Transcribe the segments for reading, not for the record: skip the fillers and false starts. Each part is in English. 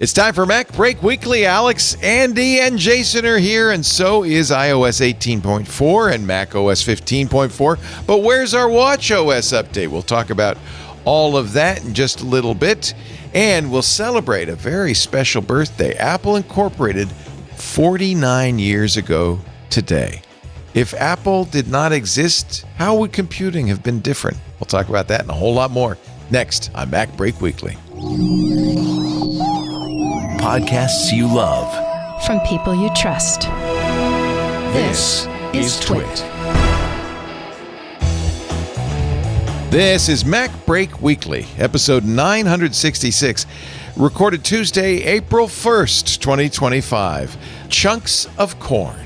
It's time for MacBreak Weekly. Alex, Andy, and Jason are here, and so is iOS 18.4 and macOS 15.4. But where's our watchOS update? We'll talk about all of that in just a little bit, and we'll celebrate a very special birthday. Apple Incorporated 49 years ago today. If Apple did not exist, how would computing have been different? We'll talk about that and a whole lot more next on MacBreak Weekly. Podcasts you love. From people you trust. This is Twit. This is MacBreak Weekly, episode 966, recorded Tuesday, April 1st, 2025. Chunks of corn.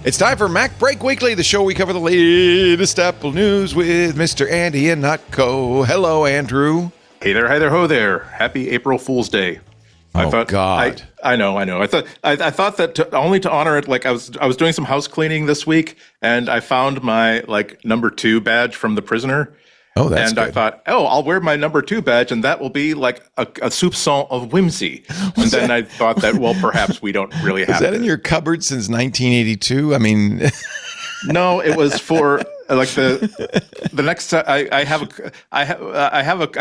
It's time for MacBreak Weekly, the show we cover the latest Apple news with Mr. Andy Ihnatko. Hello, Andrew. Hey there, hi there, ho there. Happy April Fool's Day. God. I know. I thought that only to honor it, like I was doing some house cleaning this week, and I found my number 2 badge from the prisoner. Oh, that's and good. I thought, I'll wear my number 2 badge, and that will be like a soupçon of whimsy. And then I thought that, well, perhaps we don't really have. Is that in your cupboard since 1982? I mean, no, it was for like the next. I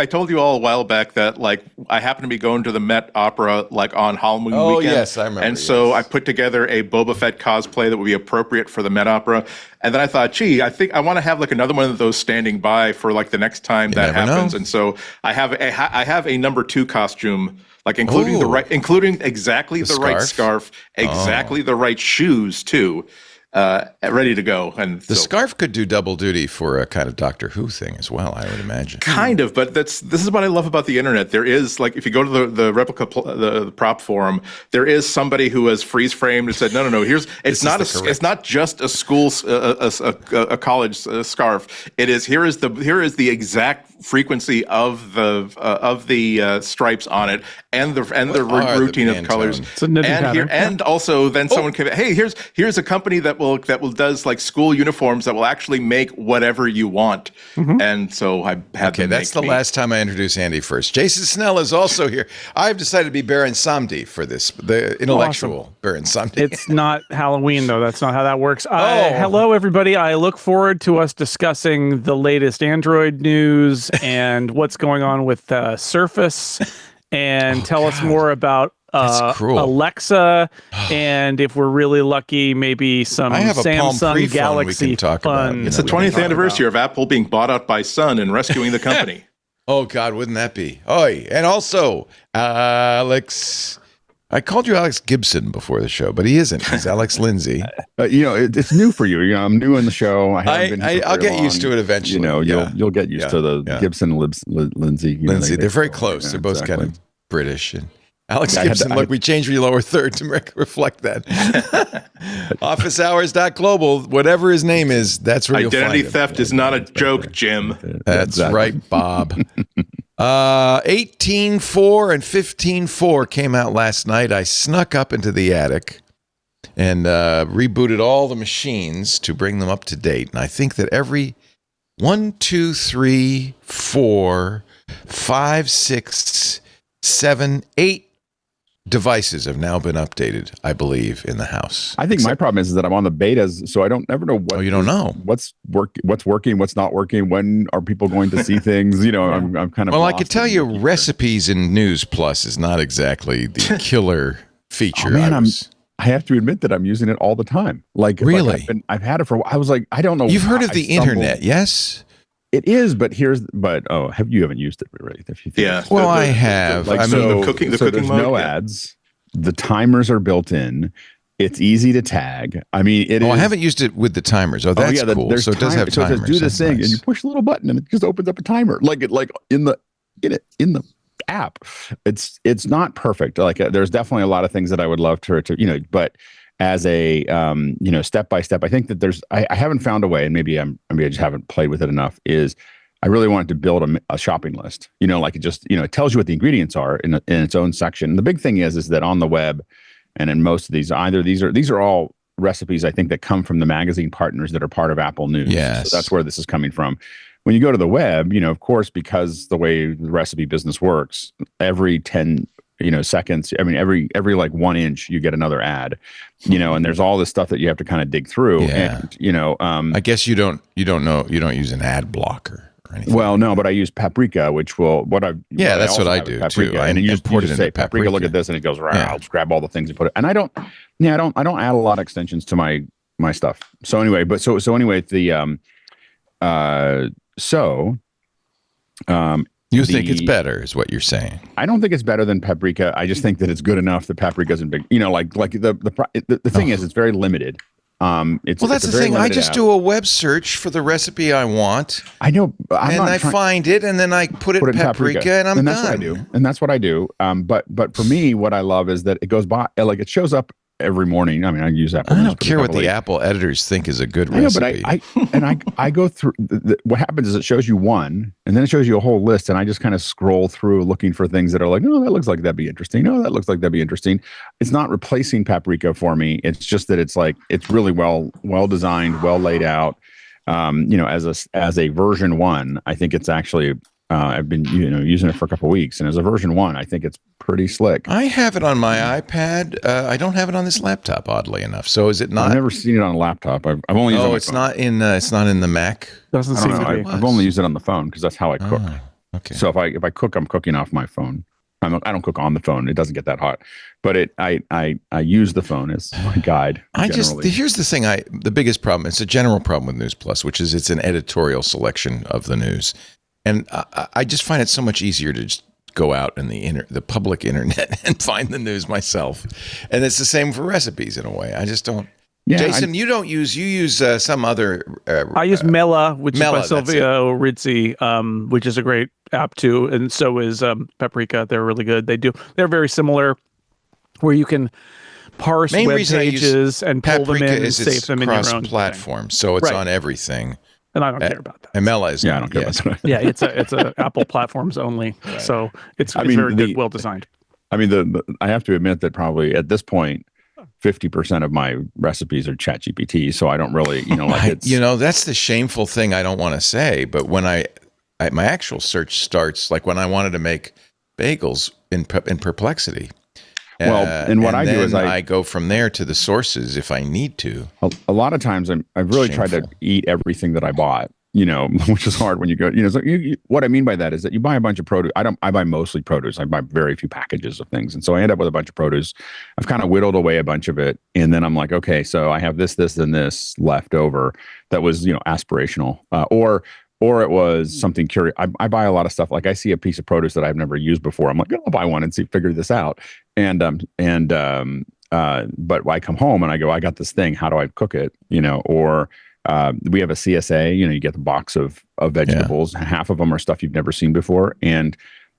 told you all a while back that like I happen to be going to the Met Opera like on Halloween weekend. Oh yes, I remember. And so I put together a Boba Fett cosplay that would be appropriate for the Met Opera. And then I thought, gee, I think I want to have like another one of those standing by for like the next time that happens. And so I have a number 2 costume, like including including exactly the right scarf, exactly the right shoes too. Ready to go. And the scarf could do double duty for a kind of Doctor Who thing as well, I would imagine. Kind of, but this is what I love about the internet. There is, like, if you go to the replica, the prop forum, there is somebody who has freeze framed and said, no, it's not just a school, a college scarf. It is, here is the exact frequency of the stripes on it and the routine of colors. And also then someone came, hey, here's a company that will does like school uniforms that will actually make whatever you want. Mm-hmm. And so I had to that's the last time I introduce Andy first. Jason Snell is also here. I've decided to be Baron Samedi for this, the intellectual Baron Samedi. It's not Halloween though. That's not how that works. Hello everybody. I look forward to us discussing the latest Android news and what's going on with Surface, and tell us more about Alexa, and if we're really lucky, maybe some Samsung Galaxy fun. It's the 20th anniversary of Apple being bought out by Sun and rescuing the company. Oh God, wouldn't that be? And also Alex. I called you Alex Gibson before the show, but he isn't. He's Alex Lindsay. It's new for you. I'm new in the show. I'll get used to it eventually. You'll get used to the Gibson Lindsay. Lindsay, they're very close. They're both kind of British. And Alex Gibson, look, we changed your lower third to reflect that. Officehours.global, whatever his name is, that's where you'll find him. Identity theft is not a joke, Jim. That's right, Bob. 18.4 and 15.4 came out last night. I snuck up into the attic and rebooted all the machines to bring them up to date. And I think that every 1, 2, 3, 4, 5, 6, 7, 8 devices have now been updated, I believe, in the house. I think my problem is that I'm on the betas, so I don't ever know what. Oh, you don't know what's working, what's not working. When are people going to see things? I'm kind of. Well, I could tell you, recipes in News Plus is not exactly the killer feature. I have to admit that I'm using it all the time. Like, really, I've had it for. I was like, I don't know. You've heard of the internet, yes? It is, but you haven't used it, right? Yeah. Well, I have. The cooking there's mode, no ads. The timers are built in. It's easy to tag. I mean, it is. I haven't used it with the timers. Oh, that's cool. So it does have timers. So it says, do this thing, and you push a little button, and it just opens up a timer, like in the app. It's not perfect. Like there's definitely a lot of things that I would love to but as a step by step, I think that I haven't found a way, and maybe I just haven't played with it enough. Is I really wanted to build a shopping list. It tells you what the ingredients are in its own section. And the big thing is that on the web, and in most of these are all recipes I think that come from the magazine partners that are part of Apple News. Yes. So that's where this is coming from. when you go to the web, of course, because the way the recipe business works, every 10 seconds, I mean, every like 1 inch, you get another ad, and there's all this stuff that you have to kind of dig through. Yeah. And I guess you don't use an ad blocker or anything. Well, no, but I use Paprika, which will that's what I do Paprika, too. And you just say Paprika, look Paprika. at this, and it goes right. I'll just grab all the things and put it. And I don't add a lot of extensions to my stuff. So anyway, You think it's better, is what you're saying? I don't think it's better than Paprika. I just think that it's good enough that Paprika isn't big. The thing is, it's very limited. That's the thing. I just do a web search for the recipe I want. I know, I find it, and then I put it in paprika, and I'm done. That's what I do. And that's what I do. But for me, what I love is that it goes by, like it shows up every morning. I mean, I use Apple. I don't care what the Apple editors think is a good recipe. But I go through. What happens is it shows you one, and then it shows you a whole list, and I just kind of scroll through looking for things that are like, oh, that looks like that'd be interesting. Oh, that looks like that'd be interesting. It's not replacing Paprika for me. It's just that it's really well designed, well laid out. As a version 1, I think it's actually. I've been using it for a couple of weeks, and as a version 1, I think it's pretty slick. I have it on my iPad. I don't have it on this laptop, oddly enough. So is it not? I've never seen it on a laptop. I've only used it on my phone. It's not in the Mac. Doesn't seem to be. I've only used it on the phone because that's how I cook. Okay. So if I cook, I'm cooking off my phone. I don't cook on the phone. It doesn't get that hot, but I use the phone as my guide. Here's the thing. The biggest problem. It's a general problem with News Plus, which is it's an editorial selection of the news. And I just find it so much easier to just go out in the public internet and find the news myself. And it's the same for recipes in a way. I just don't. Yeah, Jason, you use some other. I use Mela, which is by Silvio Rizzi, which is a great app too. And so is Paprika. They're really good. They're very similar, where you can parse web pages and pull them in and save them in your own platform. So it's on everything. And I don't care about that. And Mela is. Yeah, I don't care about that. Yeah, it's a Apple platforms only. Right. So it's very good, well designed. I mean, I have to admit that probably at this point, 50% of my recipes are ChatGPT. So I don't really, that's the shameful thing I don't want to say. But when my actual search starts, like when I wanted to make bagels in Perplexity. And what I do is I go from there to the sources if I need to. A lot of times I've really tried to eat everything that I bought, which is hard when you go, so what I mean by that is that you buy a bunch of produce. I buy mostly produce. I buy very few packages of things. And so I end up with a bunch of produce. I've kind of whittled away a bunch of it. And then I'm like, okay, so I have this, and this left over that was, aspirational, or it was something curious. I buy a lot of stuff. Like I see a piece of produce that I've never used before. I'm like, I'll buy one and figure this out. But I come home and I go, I got this thing. How do I cook it? Or we have a CSA. You get the box of vegetables. Yeah. Half of them are stuff you've never seen before, and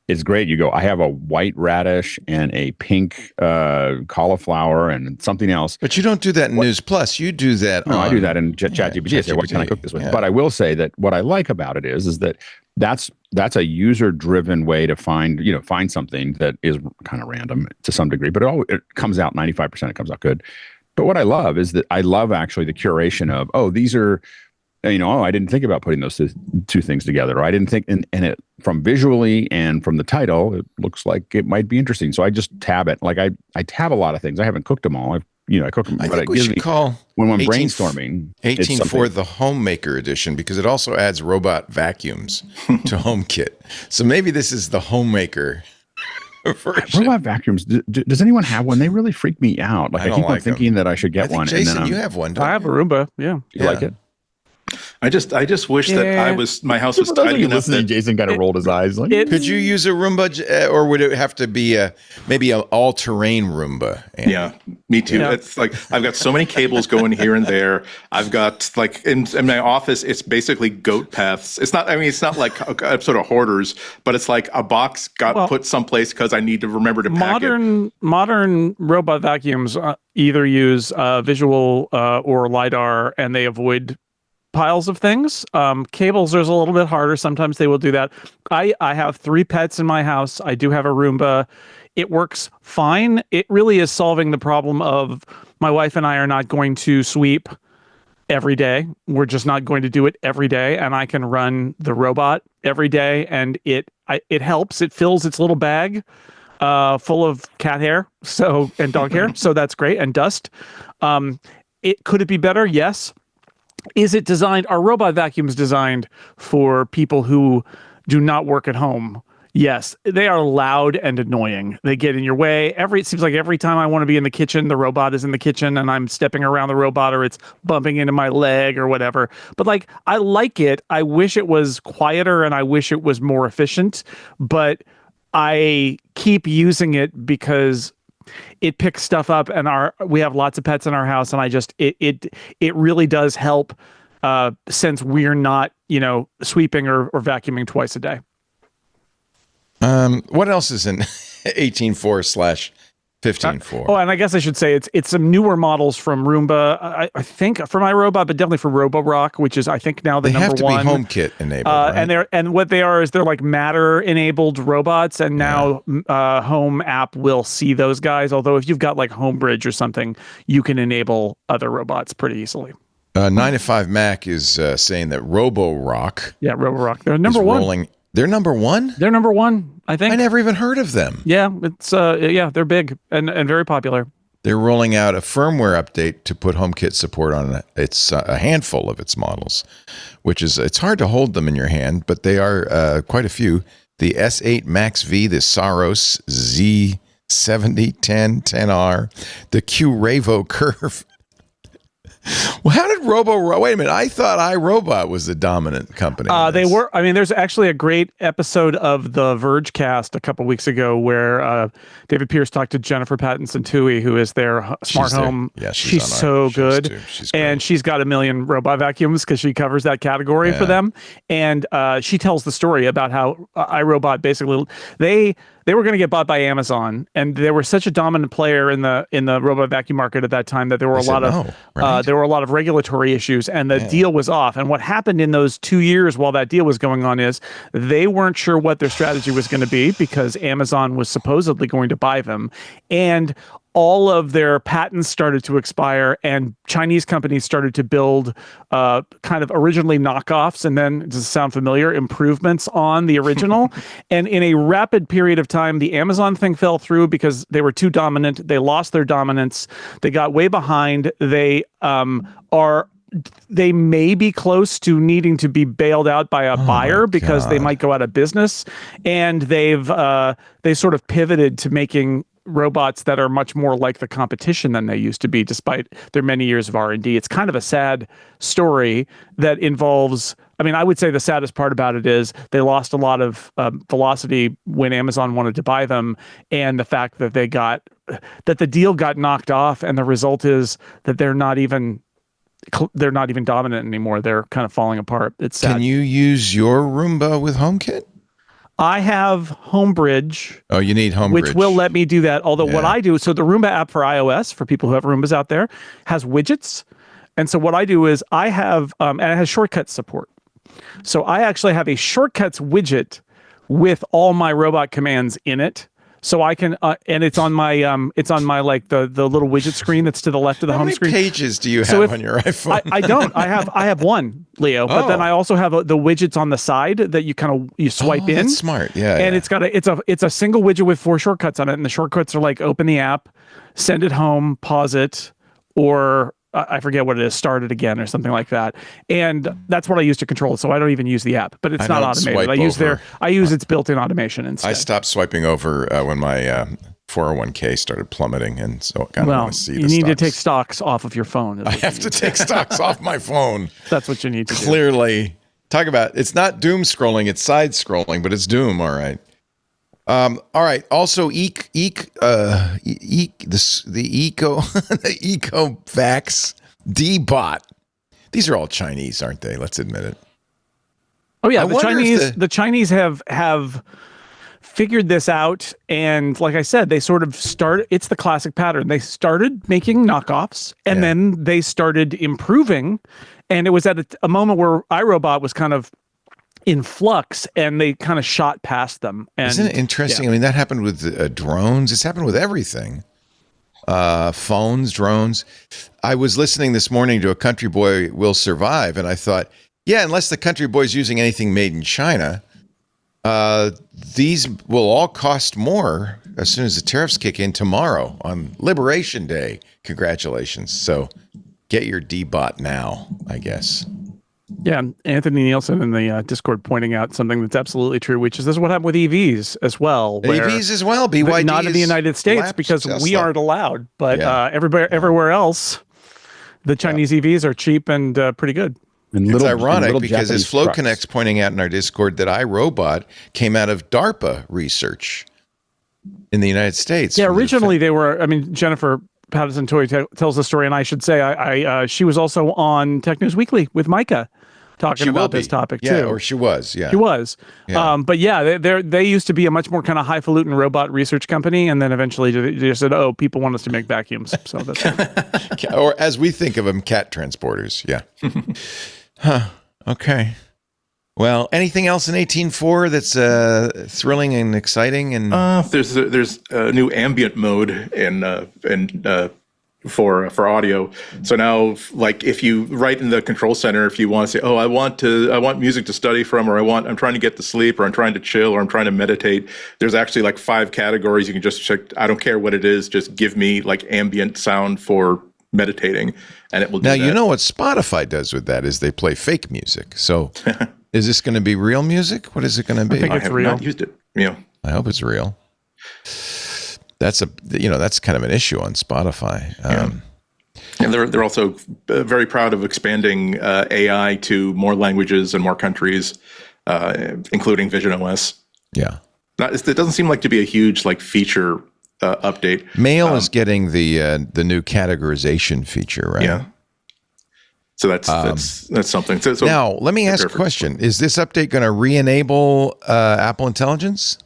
it's great. You go, I have a white radish and a pink cauliflower and something else. But you don't do that in News Plus. You do that. No, I do that in ChatGPT. I say, what can I cook this with? Yeah. But I will say that what I like about it is that that's a user-driven way to find something that is kind of random to some degree, but it comes out 95%. It comes out good. But what I love is that I love actually the curation of, these are. I didn't think about putting those two things together. Or I didn't think, and it from visually and from the title, it looks like it might be interesting. So I just tab it. Like I tab a lot of things. I haven't cooked them all. I cook them. I think we should call when I'm brainstorming 18.4 the Homemaker edition, because it also adds robot vacuums to HomeKit. So maybe this is the Homemaker version. Robot vacuums. Does anyone have one? They really freak me out. Like I keep on thinking that I should get one. Jason, you have one. I have a Roomba. Yeah. You like it? I just wish that my house was tidy enough that Jason kind of rolled his eyes. Like, could you use a Roomba, or would it have to be maybe an all-terrain Roomba? Andy? Yeah, me too. Yeah. It's like I've got so many cables going here and there. I've got like in my office, it's basically goat paths. It's not. I mean, it's not like a episode of Hoarders, but it's like a box got put someplace because I need to remember to pack it. Modern robot vacuums either use visual or LiDAR, and they avoid piles of things. Cables is a little bit harder. Sometimes they will do that. I have 3 pets in my house. I do have a Roomba. It works fine. It really is solving the problem of my wife and I are not going to sweep every day. We're just not going to do it every day. And I can run the robot every day, and it helps. It fills its little bag full of cat hair and dog hair. So that's great. And dust. Could it be better? Yes. Is it designed? Our robot vacuum is designed for people who do not work at home. Yes, they are loud and annoying. They get in your way. It seems like every time I want to be in the kitchen, the robot is in the kitchen and I'm stepping around the robot, or it's bumping into my leg or whatever. But like, I like it. I wish it was quieter and I wish it was more efficient, but I keep using it because it picks stuff up, and we have lots of pets in our house, and it really does help since we're not, sweeping or vacuuming twice a day. What else is in 18.4 /15.4? Oh, and I guess I should say it's some newer models from Roomba. I think from iRobot, but definitely from Roborock, which is I think now the number one. They have to be HomeKit enabled, right? And what they are is they're like Matter enabled robots, and now Home app will see those guys. Although if you've got like Homebridge or something, you can enable other robots pretty easily. 9to5Mac is saying that Roborock. Yeah, Roborock. They're number one. They're number one? They're number one, I think. I never even heard of them. Yeah, it's they're big and very popular. They're rolling out a firmware update to put HomeKit support on a handful of its models, which is, it's hard to hold them in your hand, but they are quite a few. The S8 Max V, the Saros Z70 10R, the Q-Ravo Curve. Well, how did wait a minute, I thought iRobot was the dominant company. They were. I mean, there's actually a great episode of the Verge cast a couple weeks ago where David Pierce talked to Jennifer Pattinson-Toohey, who is their smart home. Yeah, she's so good. And she's got 1 million robot vacuums because she covers that category for them. And she tells the story about how iRobot basically, they were going to get bought by Amazon, and they were such a dominant player in the robot vacuum market at that time that there were a lot of regulatory issues, and the deal was off. And what happened in those 2 years while that deal was going on is they weren't sure what their strategy was going to be because Amazon was supposedly going to buy them, and all of their patents started to expire, and Chinese companies started to build kind of originally knockoffs, and then, does it sound familiar, improvements on the original. And in a rapid period of time, the Amazon thing fell through because they were too dominant. They lost their dominance. They got way behind. They may be close to needing to be bailed out by a buyer because they might go out of business. And they sort of pivoted to making robots that are much more like the competition than they used to be, despite their many years of R&D. It's kind of a sad story that involves, I mean, I would say the saddest part about it is they lost a lot of velocity when Amazon wanted to buy them, and the fact that that the deal got knocked off, and the result is that they're not even dominant anymore. They're kind of falling apart. It's sad. Can you use your Roomba with HomeKit? I have Homebridge. Oh, you need Homebridge. Which will let me do that. Although what I do, so the Roomba app for iOS, for people who have Roombas out there, has widgets. And so what I do is I have, and it has shortcuts support. So I actually have a shortcuts widget with all my robot commands in it. So I can, and it's on my like the little widget screen that's to the left of the home screen. How many pages do you have on your iPhone? I don't. I have one, Leo. But then I also have the widgets on the side that you swipe in. That's smart. Yeah. And it's a single widget with 4 shortcuts on it, and the shortcuts are like open the app, send it home, pause it, or I forget what it is, start it again or something like that. And that's what I use to control it. So I don't even use the app, but it's not automated. I use its built-in automation instead. I stopped swiping over when my 401k started plummeting, and so I want to see the stocks. You need to take stocks off of your phone. I have to take stocks off my phone. That's what you need to do. Clearly. Talk about, it's not doom scrolling, it's side scrolling, but it's doom, all right. All right. Also, the EcoVax D-Bot. These are all Chinese, aren't they? Let's admit it. Oh yeah, the Chinese have figured this out, and like I said, they sort of it's the classic pattern. They started making knockoffs, and then they started improving, and it was at a moment where iRobot was kind of in flux, and they kind of shot past them. And isn't it interesting? I mean, that happened with drones. It's happened with everything. phones, drones. I was listening this morning to A Country Boy Will Survive, and I thought, yeah, unless the country boy's using anything made in China, these will all cost more as soon as the tariffs kick in tomorrow on Liberation Day. Congratulations. So get your D-bot now, I guess. Yeah, Anthony Nielsen in the Discord pointing out something that's absolutely true, which is this is what happened with EVs as well. EVs as well. BYD not in the United States because we aren't allowed, but everywhere else, the Chinese EVs are cheap and pretty good. And it's ironic because as Flow Connect's pointing out in our Discord that iRobot came out of DARPA research in the United States. Yeah, originally they were, Jennifer Patterson Toy tells the story, and I should say she was also on Tech News Weekly with Micah talking about this topic too. Or she was, yeah. She was. Yeah. But yeah, they used to be a much more kind of highfalutin robot research company, and then eventually they just said, oh, people want us to make vacuums. So that's or as we think of them, cat transporters. Yeah. Huh. Okay. Well, anything else in 18.4 that's thrilling and exciting? And there's a new ambient mode for audio. So now, like, if you write in the control center, if you want to say, oh, I want music to study from, or I'm trying to get to sleep, or I'm trying to chill, or I'm trying to meditate, there's actually like 5 categories you can just check. I don't care what it is, just give me like ambient sound for meditating, and it will do that. Now, you know what Spotify does with that is they play fake music. So is this going to be real music? What is it going to be? I think it's real. Not used it. Yeah. I hope it's real. That's kind of an issue on Spotify. And they're also very proud of expanding AI to more languages and more countries, including Vision OS. Yeah. It doesn't seem like to be a huge like feature update. Mail is getting the new categorization feature, right? Yeah. So that's something. So now, let me ask a question. Is this update going to re-enable Apple Intelligence?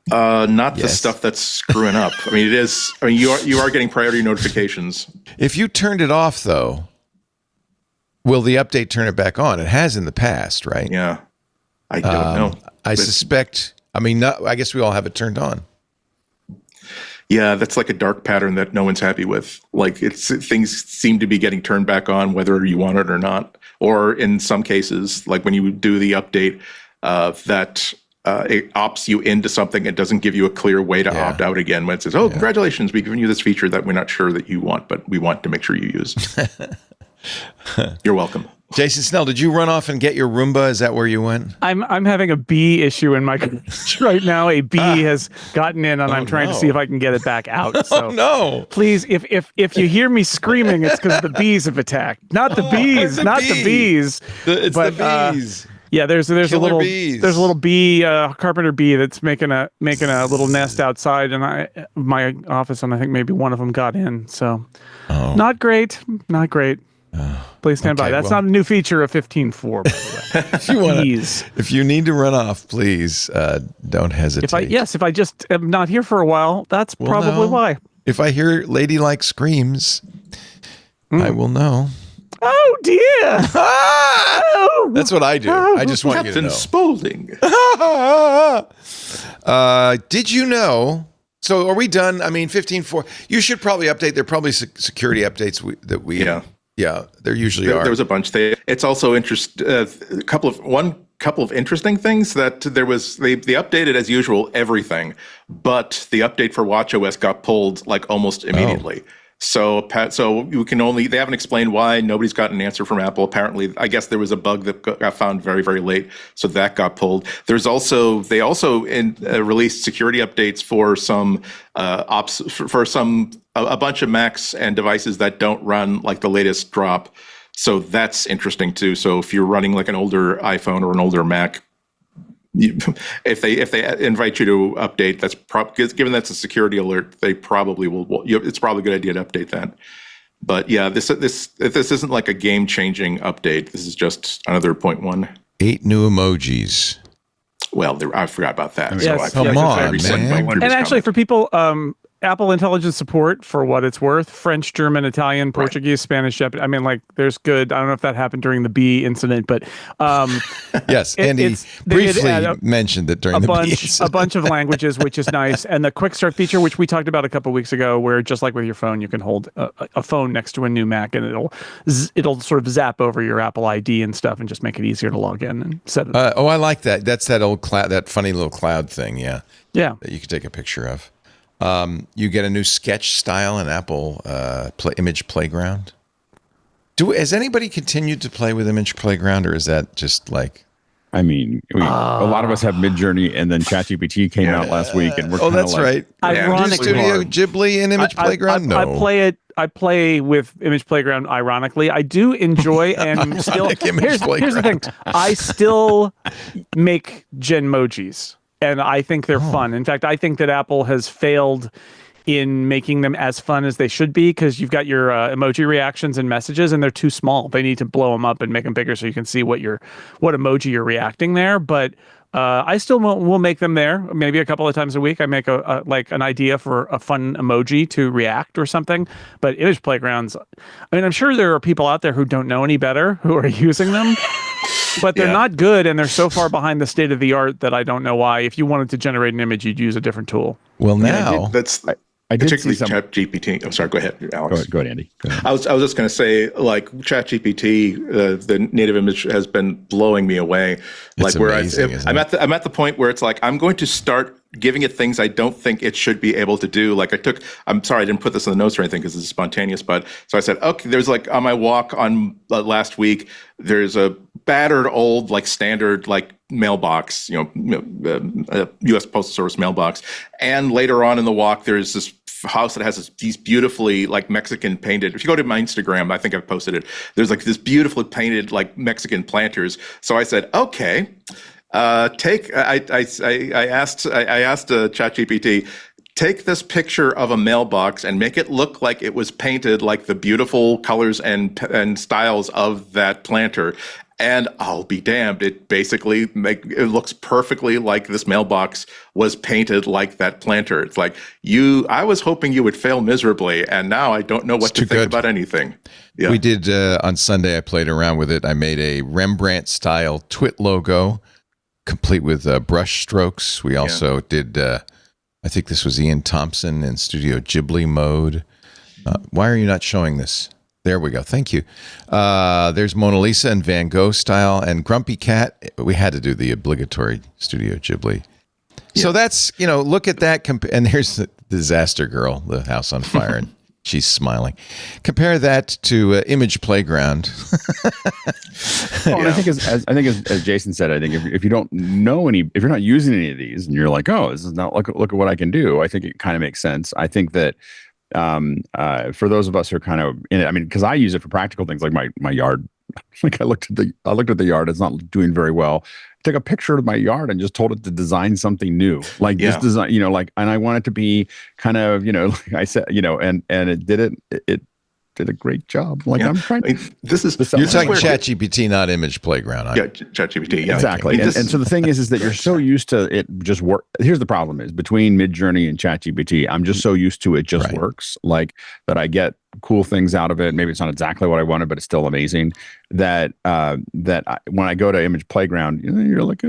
Not the stuff that's screwing up. I mean, it is. I mean, you are getting priority notifications. If you turned it off, though, will the update turn it back on? It has in the past, right? Yeah. I don't know. I suspect. I mean, I guess we all have it turned on. Yeah, that's like a dark pattern that no one's happy with. Like things seem to be getting turned back on whether you want it or not. Or in some cases, like when you do the update, that it opts you into something and doesn't give you a clear way to opt out again when it says, oh, congratulations, we've given you this feature that we're not sure that you want, but we want to make sure you use. You're welcome. Jason Snell, did you run off and get your Roomba? Is that where you went? I'm having a bee issue in my garage right now. A bee has gotten in, and I'm trying to see if I can get it back out. So no! Please, if you hear me screaming, it's because the bees have attacked. Not the bees, not the bees. It's the bees. Yeah, there's a little bees. There's a little bee, carpenter bee that's making a little nest outside my office, and I think maybe one of them got in. So, not great. Please stand by. That's not a new feature of 15.4, by the way. If you need to run off, please don't hesitate. If I just am not here for a while, that's probably why. If I hear ladylike screams, I will know. Oh dear! That's what I do. I just want you to know. Captain Spaulding. Did you know? So are we done? I mean, 15.4. You should probably update. There are probably security updates that we. Yeah, there usually are. There was a bunch. It's also a couple of interesting things that they updated as usual everything, but the update for watchOS got pulled like almost immediately. So you can only, they haven't explained why. Nobody's got an answer from Apple. Apparently, I guess there was a bug that got found very, very late, so that got pulled. They also released security updates for some a bunch of Macs and devices that don't run like the latest drop. So that's interesting too. So if you're running like an older iPhone or an older Mac, if they invite you to update, that's given that's a security alert, they probably will. It's probably a good idea to update that. But yeah, this isn't like a game changing update. This is just another 0.1. 8 new emojis. Well, I forgot about that. Yes, come on, man. And actually, for people, Apple Intelligence support for what it's worth. French, German, Italian, Portuguese, Spanish, Japanese. I mean, like, there's good. I don't know if that happened during the bee incident, but yes, Andy briefly mentioned that during the bee incident. A bunch of languages, which is nice, and the quick start feature, which we talked about a couple of weeks ago, where just like with your phone, you can hold a phone next to a new Mac, and it'll sort of zap over your Apple ID and stuff, and just make it easier to log in and set it. Oh, I like that. That's that old cloud, that funny little cloud thing. Yeah. That you can take a picture of. You get a new sketch style in Apple Image Playground. Has anybody continued to play with Image Playground, or is that just like? I mean, a lot of us have Midjourney, and then ChatGPT came out last week, and we're that's right. Ironically, Studio Ghibli and Image Playground. I play with Image Playground. Ironically, I do enjoy and still. Here's the thing: I still make Genmojis. And I think they're fun. In fact, I think that Apple has failed in making them as fun as they should be, because you've got your emoji reactions and messages, and they're too small. They need to blow them up and make them bigger so you can see what emoji you're reacting there. But I still will make them there. Maybe a couple of times a week, I make an idea for a fun emoji to react or something. But Image Playgrounds, I mean, I'm sure there are people out there who don't know any better who are using them. But they're not good, and they're so far behind the state of the art that I don't know why. If you wanted to generate an image, you'd use a different tool. Well, now I did particularly see some ChatGPT. I'm sorry. Go ahead, Alex. Go ahead, Andy. Go ahead. I was just going to say, like, ChatGPT, the native image has been blowing me away. Like, it's amazing, I'm at the point where it's like I'm going to start giving it things I don't think it should be able to do. Like I'm sorry, I didn't put this in the notes or anything because it's spontaneous, but so I said, okay, there's like on my walk on last week, there's a battered old, like standard, like mailbox, U.S. Postal Service mailbox. And later on in the walk, there's this house that has these beautifully like Mexican painted. If you go to my Instagram, I think I've posted it. There's like this beautifully painted like Mexican planters. So I said, okay, I asked ChatGPT, take this picture of a mailbox and make it look like it was painted like the beautiful colors and styles of that planter. And I'll be damned, it basically it looks perfectly like this mailbox was painted like that planter. It's like I was hoping you would fail miserably, and now I don't know what to think about anything. Yeah. We did on Sunday. I played around with it. I made a Rembrandt-style twit logo, complete with brush strokes. We also did. I think this was Ian Thompson in Studio Ghibli mode. Why are you not showing this? There we go. Thank you. There's Mona Lisa and Van Gogh style and Grumpy Cat. We had to do the obligatory Studio Ghibli. Yeah. So that's, look at that. And there's the Disaster Girl, the house on fire, and she's smiling. Compare that to Image Playground. I think as Jason said, I think if you don't know if you're not using any of these and you're like, oh, this is not, look at what I can do. I think it kind of makes sense. I think that for those of us who are kind of in it, I mean, because I use it for practical things like my yard. Like I looked at the yard; it's not doing very well. I took a picture of my yard and just told it to design something new, like this design, and I want it to be kind of, like I said, and it did it. It did a great job. Like I'm trying to. You're talking ChatGPT, not Image Playground. Yeah, ChatGPT. Yeah, exactly. And so the thing is that you're so used to it just work. Here's the problem: is between Midjourney and ChatGPT, I'm just so used to it just works. Like that, I get cool things out of it. Maybe it's not exactly what I wanted, but it's still amazing. When I go to Image Playground, you're like.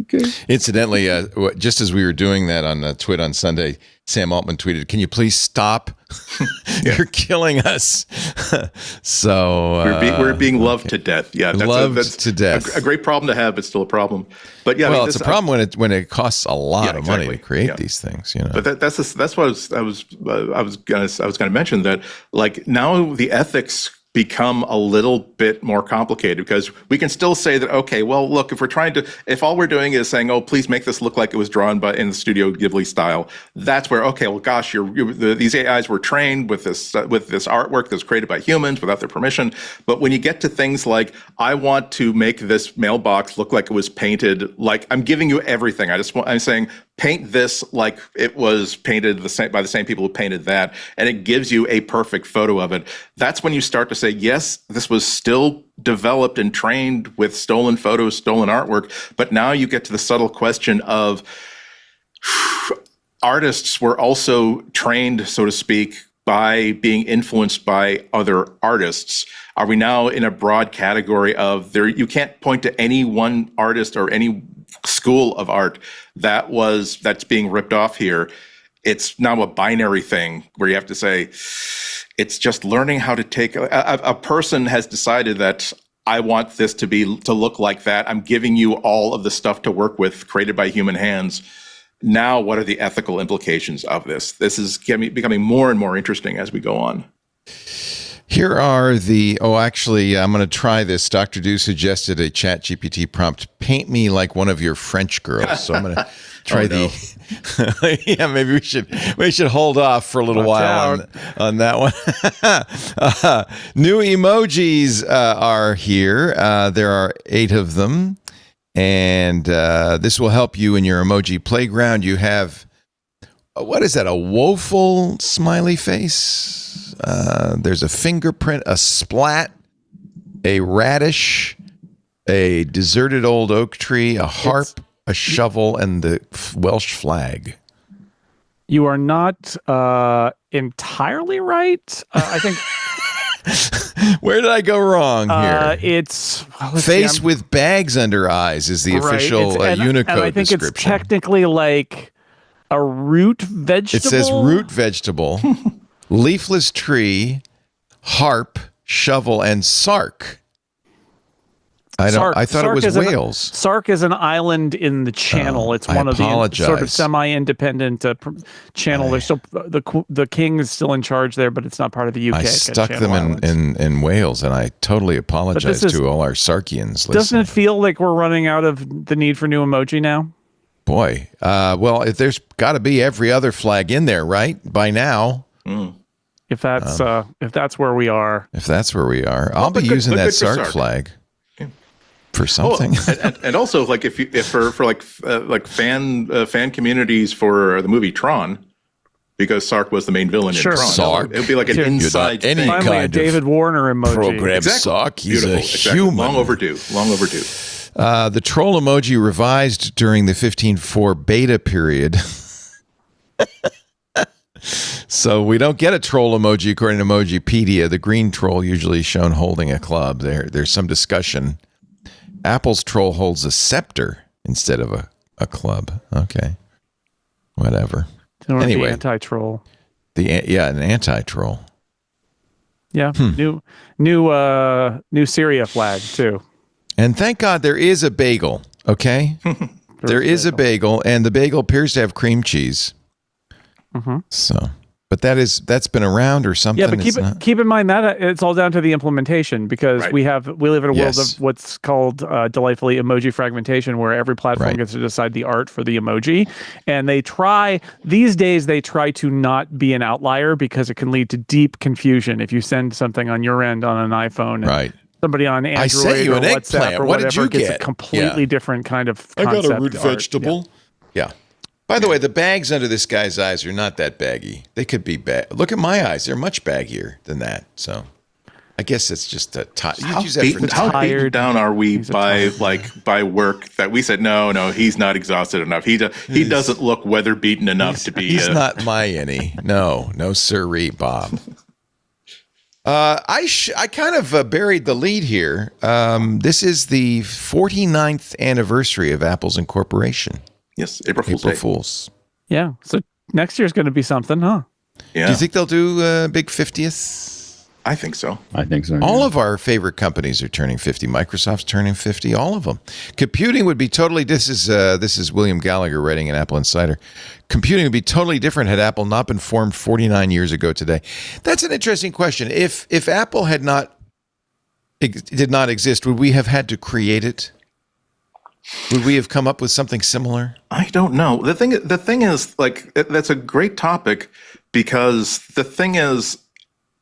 Okay. Incidentally, just as we were doing that on Twit on Sunday, Sam Altman tweeted, "Can you please stop? You're killing us." So we're being loved to death. Yeah, that's to death. A great problem to have, but still a problem. But yeah, well, it's a problem when it costs a lot of money to create these things. But that's what I was gonna mention, that like now the ethics become a little bit more complicated, because we can still say that, okay, well, look, if all we're doing is saying, oh, please make this look like it was drawn in the Studio Ghibli style, that's where, okay, well, gosh, these AIs were trained with this artwork that's created by humans without their permission. But when you get to things like, I want to make this mailbox look like it was painted, like I'm giving you everything. I'm saying, paint this like it was painted by the same people who painted that, and it gives you a perfect photo of it. That's when you start to say, yes, this was still developed and trained with stolen photos, stolen artwork, but now you get to the subtle question of, artists were also trained, so to speak, by being influenced by other artists? Are we now in a broad category of you can't point to any one artist or any school of art that's being ripped off here? It's now a binary thing where you have to say it's just learning how to take a person has decided that I want this to look like that. I'm giving you all of the stuff to work with created by human hands. Now, what are the ethical implications of this? This is becoming more and more interesting as we go on. Here are actually, I'm going to try this. Dr. Do suggested a ChatGPT prompt, paint me like one of your French girls. So I'm going to try yeah, maybe we should hold off for a little while on that one. New emojis are here. There are 8 of them. And this will help you in your emoji playground. You have, what is that, a woeful smiley face? There's a fingerprint, a splat, a radish, a deserted old oak tree, a harp, a shovel, and the Welsh flag. You are not entirely right. I think... Where did I go wrong here? It's face with bags under eyes is the official Unicode and I think description. It's technically like a root vegetable. It says root vegetable, leafless tree, harp, shovel, and sark. I thought it was Wales. Sark is an island in the Channel. It's one of the sort of semi-independent channel. There's still the king is still in charge there, but it's not part of the UK. I stuck them in Wales, and I totally apologize to all our Sarkians. Doesn't it feel like we're running out of the need for new emoji now? Boy, well, there's got to be every other flag in there, right? By now. If that's where we are. If that's where we are, I'll be using that Sark flag. For something, and also like if for fan communities for the movie Tron, because Sark was the main villain in Tron. Sark. It would be like an inside any thing. kind Finally, a David Warner emoji. Program Exactly. Sark. He's Beautiful. a human. Long overdue. The troll emoji revised during the 15.4 beta period. So we don't get a troll emoji according to Emojipedia. The green troll usually shown holding a club. There's some discussion. Apple's troll holds a scepter instead of a club. Okay. Whatever. Anyway. The anti-troll. An anti-troll. Yeah. New Syria flag, too. And thank God there is a bagel, okay? There is a bagel, and the bagel appears to have cream cheese. So... But that's been around or something. Yeah, but keep in mind that it's all down to the implementation because we live in a world of what's called delightfully emoji fragmentation, where every platform gets to decide the art for the emoji, and these days they try to not be an outlier because it can lead to deep confusion if you send something on your end on an iPhone. Right. Somebody on Android or WhatsApp or whatever gets a completely different kind of concept. I got a root vegetable. Yeah. By the way, the bags under this guy's eyes are not that baggy. They could be bag. Look at my eyes; they're much baggier than that. So, I guess it's just a how beaten down are we by work that we said no, he's not exhausted enough. He doesn't look weather beaten enough to be. He's not my any. No sirree, Bob. I kind of buried the lead here. This is the 49th anniversary of Apple's incorporation. Yes, April Fool's. Yeah, so next year's going to be something, huh? Yeah. Do you think they'll do a big 50th? I think so. All of our favorite companies are turning 50. Microsoft's turning 50. All of them. Computing would be totally. This is William Gallagher writing in Apple Insider. Computing would be totally different had Apple not been formed 49 years ago today. That's an interesting question. If Apple did not exist, would we have had to create it? Would we have come up with something similar? I don't know. The thing is, like, that's a great topic because the thing is,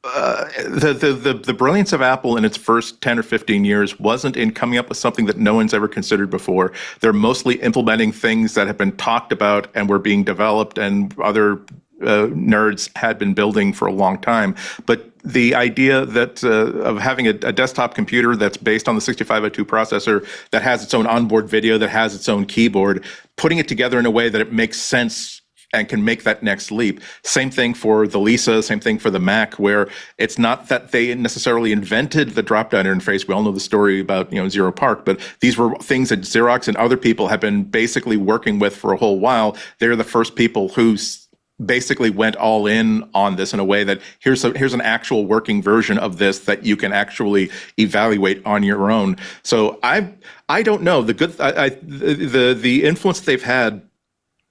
the brilliance of Apple in its first 10 or 15 years wasn't in coming up with something that no one's ever considered before. They're mostly implementing things that have been talked about and were being developed and other nerds had been building for a long time. But the idea that of having a desktop computer that's based on the 6502 processor, that has its own onboard video, that has its own keyboard, putting it together in a way that it makes sense and can make that next leap. Same thing for the Lisa, same thing for the Mac, where it's not that they necessarily invented the drop-down interface. We all know the story about, Zero Park, but these were things that Xerox and other people have been basically working with for a whole while. They're the first people who basically went all in on this in a way that here's an actual working version of this that you can actually evaluate on your own. So I don't know, the influence they've had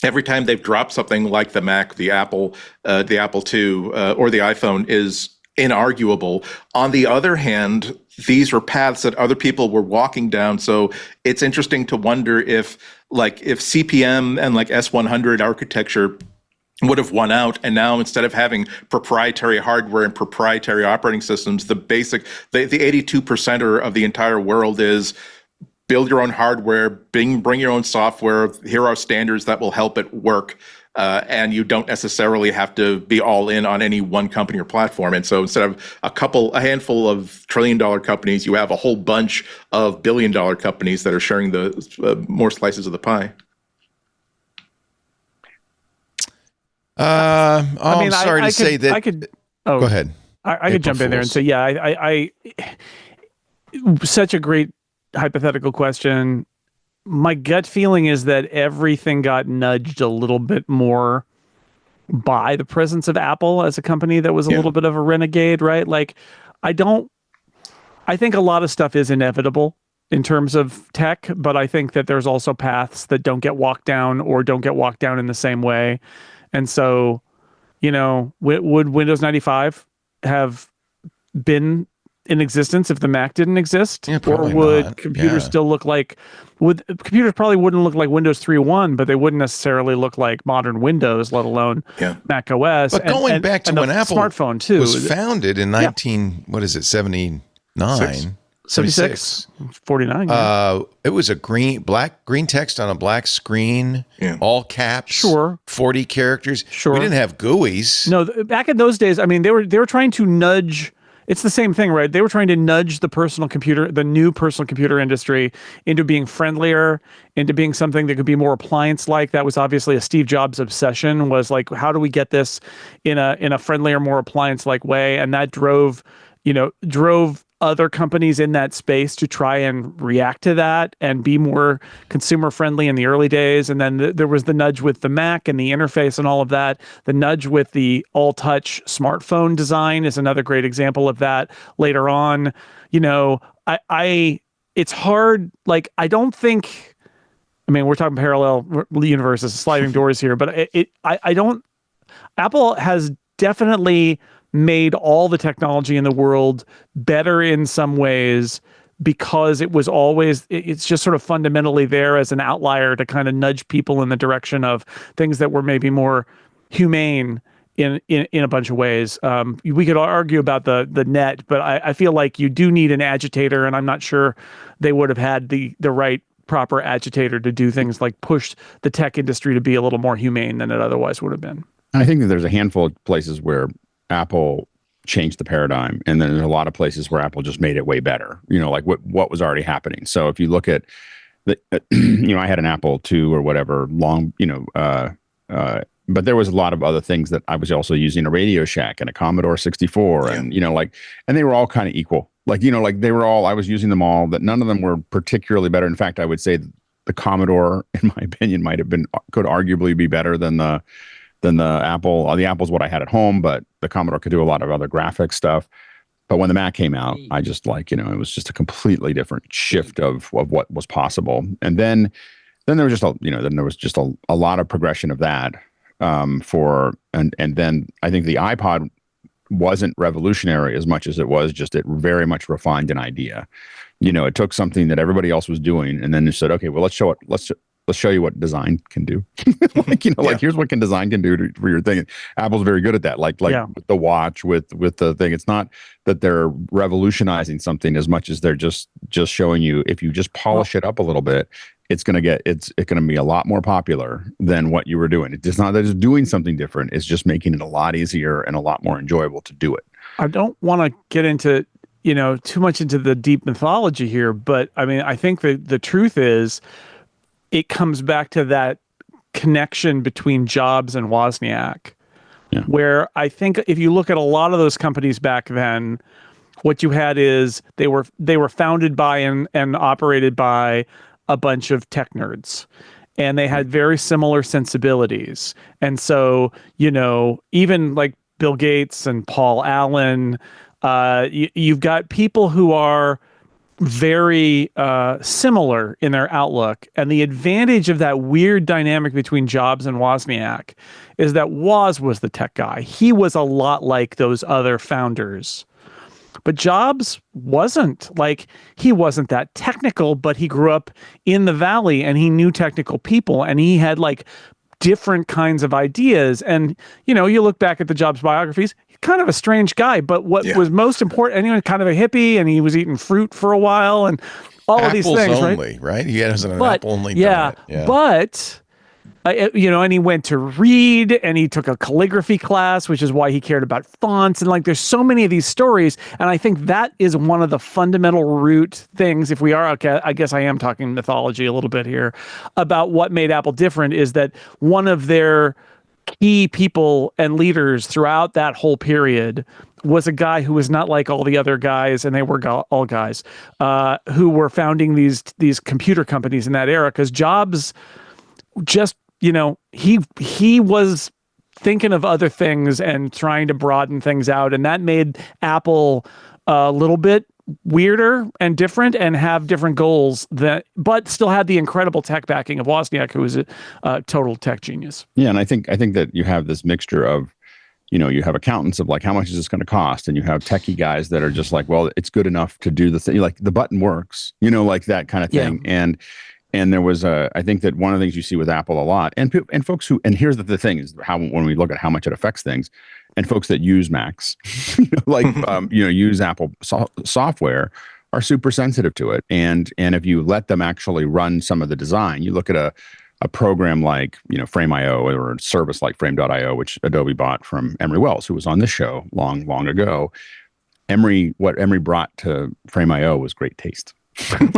every time they've dropped something like the Mac, the Apple II, or the iPhone is inarguable. On the other hand, these were paths that other people were walking down. So it's interesting to wonder if CP/M and like S100 architecture would have won out, and now instead of having proprietary hardware and proprietary operating systems, the 82%er of the entire world is build your own hardware, bring your own software. Here are standards that will help it work. And you don't necessarily have to be all in on any one company or platform. And so instead of a handful of trillion-dollar companies, you have a whole bunch of billion-dollar companies that are sharing the more slices of the pie. I'm sorry to say that. Go ahead. I could jump in there and say, yeah, I such a great hypothetical question. My gut feeling is that everything got nudged a little bit more by the presence of Apple as a company that was a little bit of a renegade, right? Like, I think a lot of stuff is inevitable in terms of tech, but I think that there's also paths that don't get walked down or don't get walked down in the same way. And so, would Windows 95 have been in existence if the Mac didn't exist? Or would computers still look like, computers probably wouldn't look like Windows 3.1, but they wouldn't necessarily look like modern Windows, let alone Mac OS. But going back to when Apple smartphone too was founded in 79? 76, 49. It was a green text on a black screen, all caps. Sure. 40 characters. Sure. We didn't have GUIs. No, back in those days, I mean, they were trying to nudge. It's the same thing, right? They were trying to nudge the new personal computer industry into being friendlier, into being something that could be more appliance-like. That was obviously a Steve Jobs obsession, was like, how do we get this in a friendlier, more appliance-like way? And that drove other companies in that space to try and react to that and be more consumer friendly in the early days. And then there was the nudge with the Mac and the interface and all of that. The nudge with the all touch smartphone design is another great example of that later on. It's hard. Like, I don't think, we're talking parallel universes, sliding doors here, but Apple has definitely made all the technology in the world better in some ways because it's just sort of fundamentally there as an outlier to kind of nudge people in the direction of things that were maybe more humane in a bunch of ways. We could argue about the net, but I feel like you do need an agitator, and I'm not sure they would have had the right proper agitator to do things like push the tech industry to be a little more humane than it otherwise would have been. I think that there's a handful of places where Apple changed the paradigm, and then there's a lot of places where Apple just made it way better. Like what was already happening. So if you look at I had an Apple II or whatever but there was a lot of other things that I was also using, a Radio Shack and a Commodore 64, and and they were all kind of equal. They were all, I was using them all. That none of them were particularly better. In fact, I would say the Commodore, in my opinion, could arguably be better than the Apple. The Apple's what I had at home, but the Commodore could do a lot of other graphic stuff. But when the Mac came out, I just it was just a completely different shift of what was possible. And then there was just a lot of progression of that and then I think the iPod wasn't revolutionary as much as it was just it very much refined an idea. It took something that everybody else was doing, and then it said, okay, well, let's show you what design can do. Here's what design can do for your thing. Apple's very good at that. With the watch, with the thing. It's not that they're revolutionizing something as much as they're just showing you, if you just polish it up a little bit, it's going to be a lot more popular than what you were doing. It's not that it's doing something different. It's just making it a lot easier and a lot more enjoyable to do it. I don't want to get into, too much into the deep mythology here, but I think the truth is, it comes back to that connection between Jobs and Wozniak, Yeah. where I think if you look at a lot of those companies back then, what you had is they were founded by and operated by a bunch of tech nerds, and they had very similar sensibilities. And so, even like Bill Gates and Paul Allen, you've got people who are very similar in their outlook. And the advantage of that weird dynamic between Jobs and Wozniak is that Woz was the tech guy. He was a lot like those other founders. But Jobs wasn't. Like, he wasn't that technical, but he grew up in the Valley and he knew technical people and he had like different kinds of ideas. And, you look back at the Jobs biographies, he's kind of a strange guy, but what was most important, and he was kind of a hippie and he was eating fruit for a while and all of these things, only, right? He has an apple only diet. Yeah. But and he went to read and he took a calligraphy class, which is why he cared about fonts. And like, there's so many of these stories. And I think that is one of the fundamental root things. If we are, okay, I guess I am talking mythology a little bit here about what made Apple different, is that one of their key people and leaders throughout that whole period was a guy who was not like all the other guys, and they were all guys who were founding these computer companies in that era. Because Jobs just, he was thinking of other things and trying to broaden things out. And that made Apple a little bit weirder and different and have different goals, but still had the incredible tech backing of Wozniak, who was a total tech genius. Yeah. And I think that you have this mixture of, you have accountants of like, how much is this going to cost? And you have techie guys that are just like, well, it's good enough to do the thing. Like, the button works, like that kind of thing. Yeah. And there was I think that one of the things you see with Apple a lot, and folks who, and here's the thing is how, when we look at how much it affects things, and folks that use Macs, use Apple software, are super sensitive to it. And if you let them actually run some of the design, you look at a program like, Frame.io, or a service like Frame.io, which Adobe bought from Emery Wells, who was on this show long ago. What Emery brought to Frame.io was great taste. Like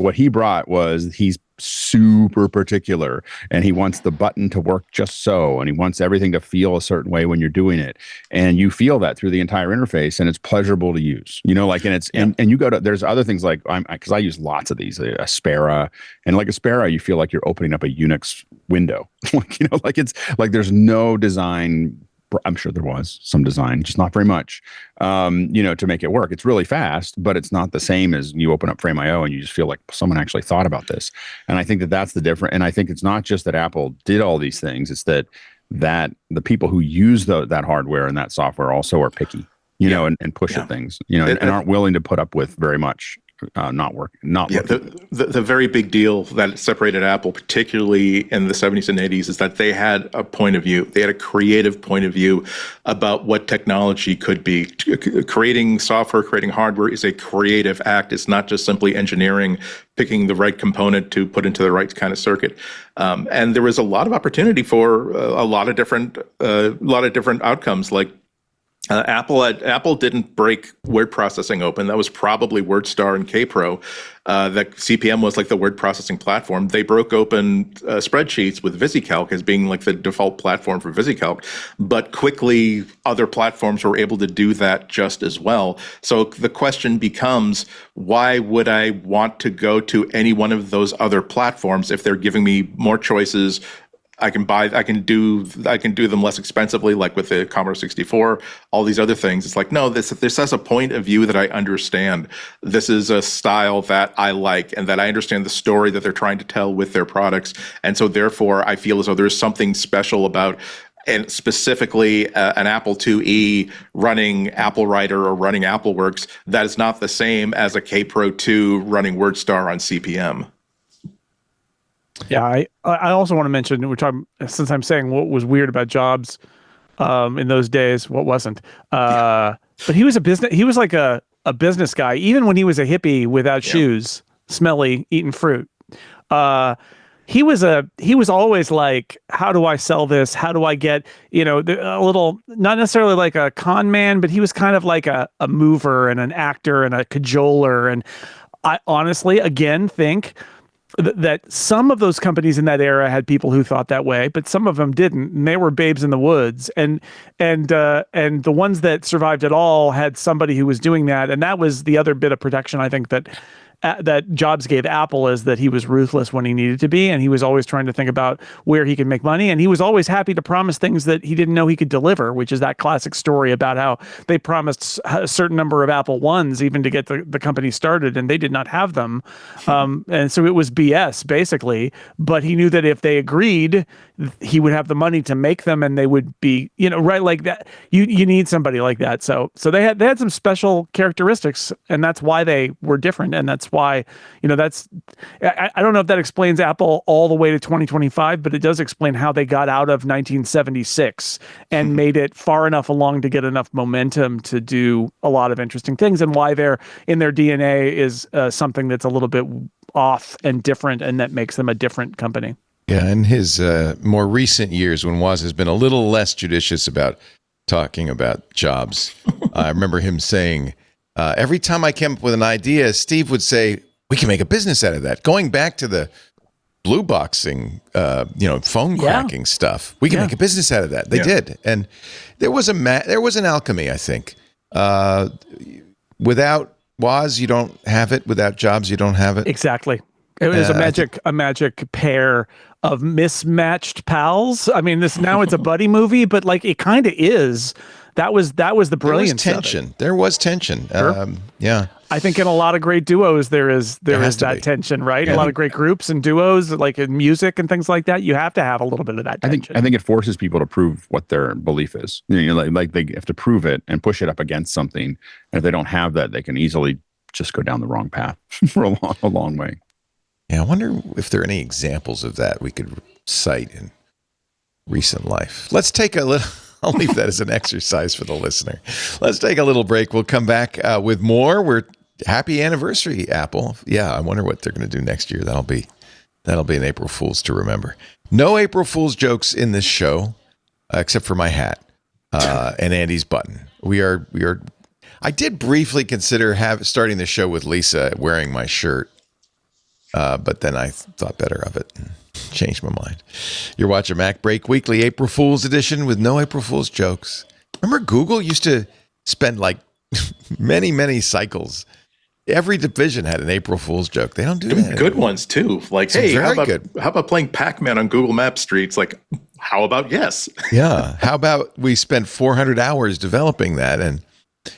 what he brought was, he's super particular and he wants the button to work just so, and he wants everything to feel a certain way when you're doing it, and you feel that through the entire interface, and it's pleasurable to use, and it's and you go to, there's other things like, because I use lots of these, Aspera, and like Aspera, you feel like you're opening up a Unix window. It's like there's no design. I'm sure there was some design, just not very much, to make it work. It's really fast, but it's not the same as you open up Frame.io and you just feel like someone actually thought about this. And I think that that's the difference. And I think it's not just that Apple did all these things. It's that the people who use that hardware and that software also are picky, and push at things, and aren't willing to put up with very much. Not working. The very big deal that separated Apple, particularly in the 70s and 80s, is that they had a point of view. They had a creative point of view about what technology could be. Creating software, creating hardware is a creative act. It's not just simply engineering, picking the right component to put into the right kind of circuit. And there was a lot of opportunity for a lot of different outcomes. Like, Apple didn't break word processing open. That was probably WordStar and KPro. That CPM was like the word processing platform. They broke open spreadsheets with VisiCalc as being like the default platform for VisiCalc. But quickly, other platforms were able to do that just as well. So the question becomes, why would I want to go to any one of those other platforms if they're giving me more choices? I can do them less expensively, like with the Commodore 64, all these other things. It's like, no, this has a point of view that I understand. This is a style that I like, and that I understand the story that they're trying to tell with their products. And so therefore, I feel as though there's something special about, and specifically an Apple IIe running Apple Writer or running AppleWorks, that is not the same as a KPro 2 running WordStar on CPM. Yeah, I also want to mention, we're talking, since I'm saying what was weird about Jobs in those days, what wasn't. But he was like a business guy, even when he was a hippie without shoes, smelly, eating fruit. He was always like, how do I sell this? How do I get, a little, not necessarily like a con man, but he was kind of like a mover and an actor and a cajoler. And I honestly, again, think that some of those companies in that era had people who thought that way, but some of them didn't, and they were babes in the woods. And the ones that survived at all had somebody who was doing that, and that was the other bit of protection I think that Jobs gave Apple, is that he was ruthless when he needed to be, and he was always trying to think about where he could make money, and he was always happy to promise things that he didn't know he could deliver, which is that classic story about how they promised a certain number of Apple Ones even to get the company started, and they did not have them. And so it was BS, basically, but he knew that if they agreed, he would have the money to make them, and they would be, right, like that. You need somebody like that. So they had some special characteristics, and that's why they were different, and that's why, I don't know if that explains Apple all the way to 2025, but it does explain how they got out of 1976 and made it far enough along to get enough momentum to do a lot of interesting things, and why they're in their DNA is something that's a little bit off and different, and that makes them a different company. Yeah, in his more recent years, when Woz has been a little less judicious about talking about Jobs, I remember him saying, every time I came up with an idea, Steve would say, we can make a business out of that. Going back to the blue boxing, phone cracking stuff, we can make a business out of that. They did. And there was an alchemy, I think. Without Woz, you don't have it. Without Jobs, you don't have it. Exactly. It was a magic pair of mismatched pals. I mean, now it's a buddy movie, but like it kind of is. That was the brilliance. There was tension. Sure. Yeah. I think in a lot of great duos there is that tension, right? Yeah. A lot of great groups and duos, like in music and things like that. You have to have a little bit of that tension. I think it forces people to prove what their belief is. Like they have to prove it and push it up against something. And if they don't have that, they can easily just go down the wrong path for a long way. Yeah, I wonder if there are any examples of that we could cite in recent life. Let's take a little. I'll leave that as an exercise for the listener. Let's take a little break. We'll come back with more. Happy anniversary, Apple. Yeah, I wonder what they're going to do next year. That'll be an April Fool's to remember. No April Fool's jokes in this show, except for my hat and Andy's button. We are. I did briefly consider starting the show with Lisa wearing my shirt, but then I thought better of it. Changed my mind. You're watching MacBreak Weekly April Fool's edition with no April Fool's jokes. Remember Google used to spend like many, many cycles. Every division had an April Fool's joke. They don't do that. Good ones too. Like, hey, how about playing Pac-Man on Google Maps streets? Like, how about yes? Yeah. How about we spent 400 hours developing that, and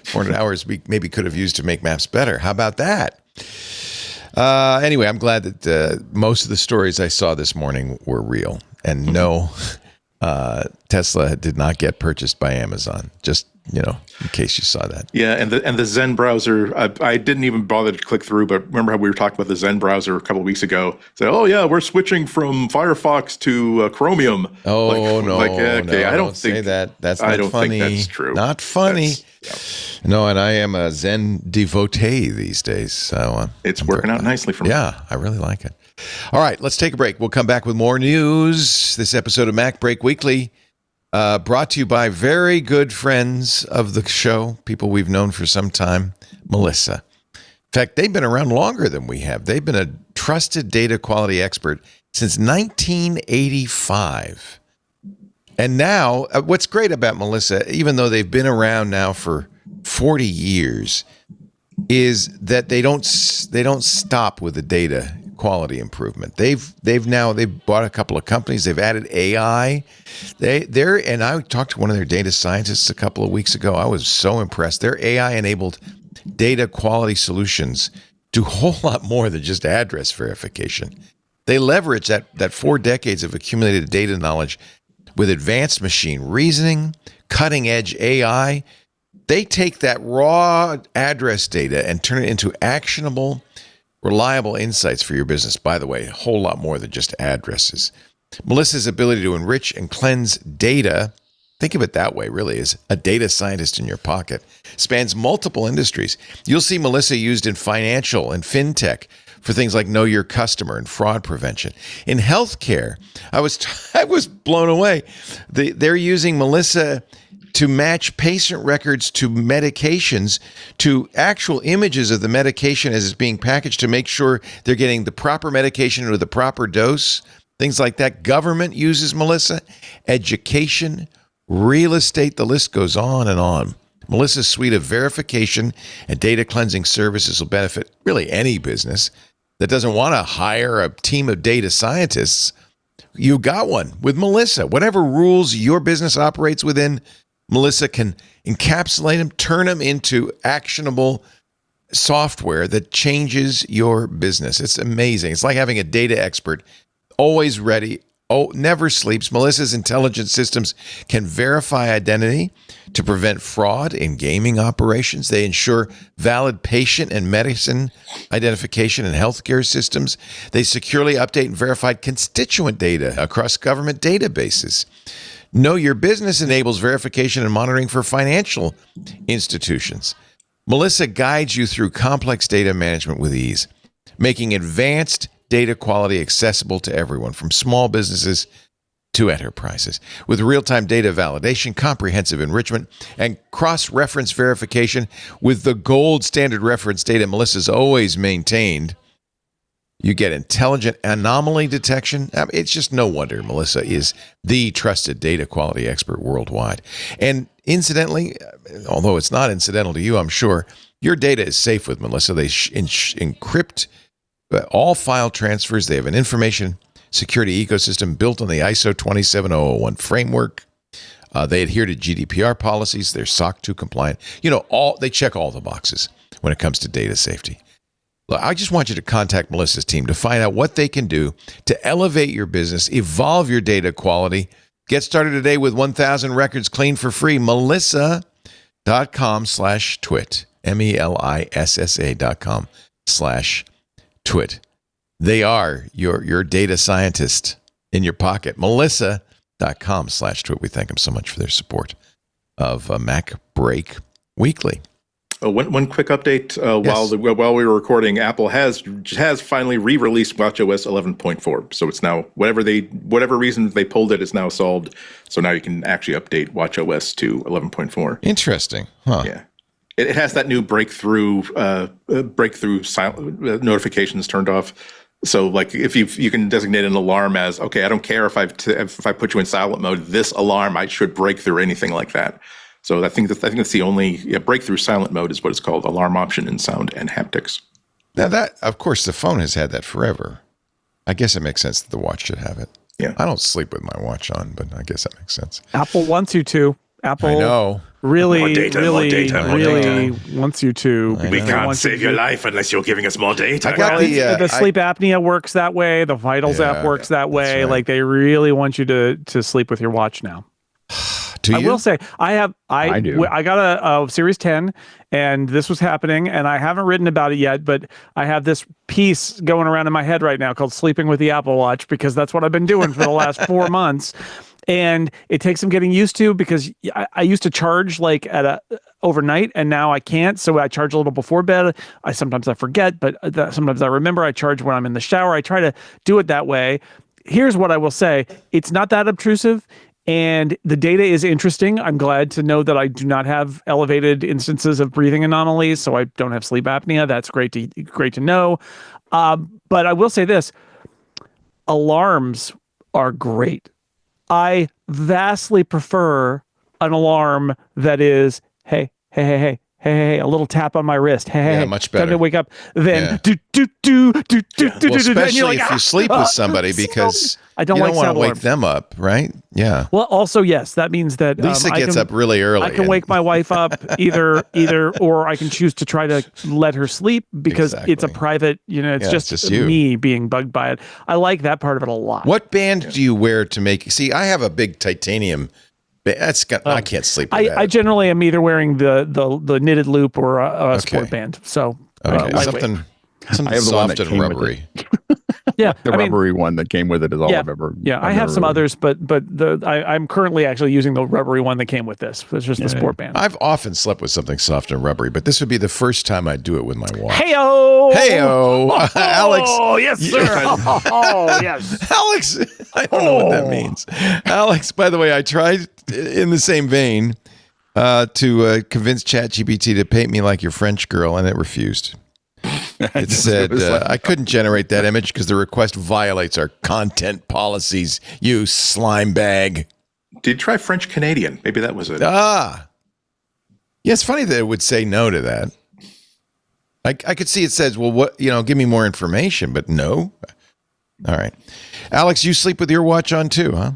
400 hours we maybe could have used to make maps better. How about that? Anyway, I'm glad that most of the stories I saw this morning were real, and no, Tesla did not get purchased by Amazon. Just in case you saw that. Yeah, and the Zen browser, I didn't even bother to click through, but remember how we were talking about the Zen browser a couple of weeks ago? Say, oh yeah, we're switching from Firefox to Chromium. Oh no, okay, no, I don't think say that. That's not I don't funny. think that's true. Not funny. No, and I am a Zen devotee these days. So it's working out nicely for me. Yeah, I really like it. All right, let's take a break. We'll come back with more news. This episode of MacBreak Weekly, brought to you by very good friends of the show, people we've known for some time, Melissa. In fact, they've been around longer than we have. They've been a trusted data quality expert since 1985. And now, what's great about Melissa, even though they've been around now for 40 years, is that they don't stop with the data quality improvement. They've bought a couple of companies. They've added AI. And I talked to one of their data scientists a couple of weeks ago. I was so impressed. Their AI-enabled data quality solutions do a whole lot more than just address verification. They leverage that 4 decades of accumulated data knowledge with advanced machine reasoning, cutting-edge AI. They take that raw address data and turn it into actionable, reliable insights for your business. By the way, a whole lot more than just addresses. Melissa's ability to enrich and cleanse data, think of it that way, really, as a data scientist in your pocket, spans multiple industries. You'll see Melissa used in financial and fintech for things like know your customer and fraud prevention. In healthcare, I was blown away. They're using Melissa to match patient records to medications, to actual images of the medication as it's being packaged to make sure they're getting the proper medication or the proper dose, things like that. Government uses Melissa, education, real estate, the list goes on and on. Melissa's suite of verification and data cleansing services will benefit really any business that doesn't want to hire a team of data scientists. You got one with Melissa. Whatever rules your business operates within, Melissa can encapsulate them, turn them into actionable software that changes your business. It's amazing. It's like having a data expert always ready, never sleeps. Melissa's intelligent systems can verify identity to prevent fraud in gaming operations. They ensure valid patient and medicine identification in healthcare systems. They securely update and verify constituent data across government databases. Know Your Business enables verification and monitoring for financial institutions. Melissa guides you through complex data management with ease, making advanced data quality accessible to everyone, from small businesses to enterprises. With real-time data validation, comprehensive enrichment, and cross-reference verification with the gold standard reference data Melissa's always maintained, you get intelligent anomaly detection. I mean, it's just no wonder Melissa is the trusted data quality expert worldwide. And incidentally, although it's not incidental to you, I'm sure, your data is safe with Melissa. They encrypt all file transfers. They have an information security ecosystem built on the ISO 27001 framework. They adhere to GDPR policies. They're SOC 2 compliant. They check all the boxes when it comes to data safety. Look, I just want you to contact Melissa's team to find out what they can do to elevate your business, evolve your data quality. Get started today with 1,000 records cleaned for free. Melissa.com/twit. Melissa.com/twit. They are your data scientist in your pocket. Melissa.com/twit. We thank them so much for their support of MacBreak Weekly. One quick update. Yes. While we were recording, Apple has finally re-released watchOS 11.4. So it's now whatever reason they pulled it is now solved. So now you can actually update watchOS to 11.4. Interesting, huh? Yeah, it has that new breakthrough notifications turned off. So like if you can designate an alarm as, okay, I don't care if I put you in silent mode, this alarm I should break through, anything like that. So I think that's the only breakthrough silent mode is what it's called, alarm option in sound and haptics. Now that, of course, the phone has had that forever. I guess it makes sense that the watch should have it. Yeah. I don't sleep with my watch on, but I guess that makes sense. Apple wants you to. Apple I know. really More data. wants you to. We can't save your life unless you're giving us more data. I got the sleep apnea works that way. The Vitals app works that way. right. Like they really want you to sleep with your watch now. Do you? I will say I do. I got a Series 10 and this was happening and I haven't written about it yet, but I have this piece going around in my head right now called Sleeping with the Apple Watch, because that's what I've been doing for the last 4 months. And it takes some getting used to, because I used to charge like overnight and now I can't. So I charge a little before bed. Sometimes I forget, but sometimes I remember. I charge when I'm in the shower. I try to do it that way. Here's what I will say. It's not that obtrusive. And the data is interesting. I'm glad to know that I do not have elevated instances of breathing anomalies, so I don't have sleep apnea. That's great to know. But I will say this: alarms are great. I vastly prefer an alarm that is, hey, a little tap on my wrist. Hey, much better. Time to wake up. Then Well, especially especially if you sleep with somebody, because I don't you like don't want sound to wake alarms. them up, right? Yeah. Well, also, yes, that means that Lisa I gets can- up really early. I can wake my wife up either, or I can choose to try to let her sleep because it's a Exactly. private, it's Yeah, just it's just you. me being bugged by it. I like that part of it a lot. What band do you wear to make? See, I have a big titanium. I can't sleep with that. I generally am either wearing the knitted loop or a sport band. So lightweight. something I have the one that soft and came with rubbery. Yeah, The rubbery one that came with it is all I've ever. I have some others, but I'm currently actually using the rubbery one that came with this. It's just the sport band. I've often slept with something soft and rubbery, but this would be the first time I'd do it with my watch. Heyo! Heyo, Alex. Oh yes, sir. Oh yes. Alex, I don't know what that means. Alex, by the way, I tried in the same vein to convince ChatGPT to paint me like your French girl, and it refused. It said, I couldn't generate that image because the request violates our content policies, you slime bag. Did you try French Canadian? Maybe that was it. Yeah, it's funny that it would say no to that. I could see it says, well, what, give me more information, but no. All right. Alex, you sleep with your watch on too, huh?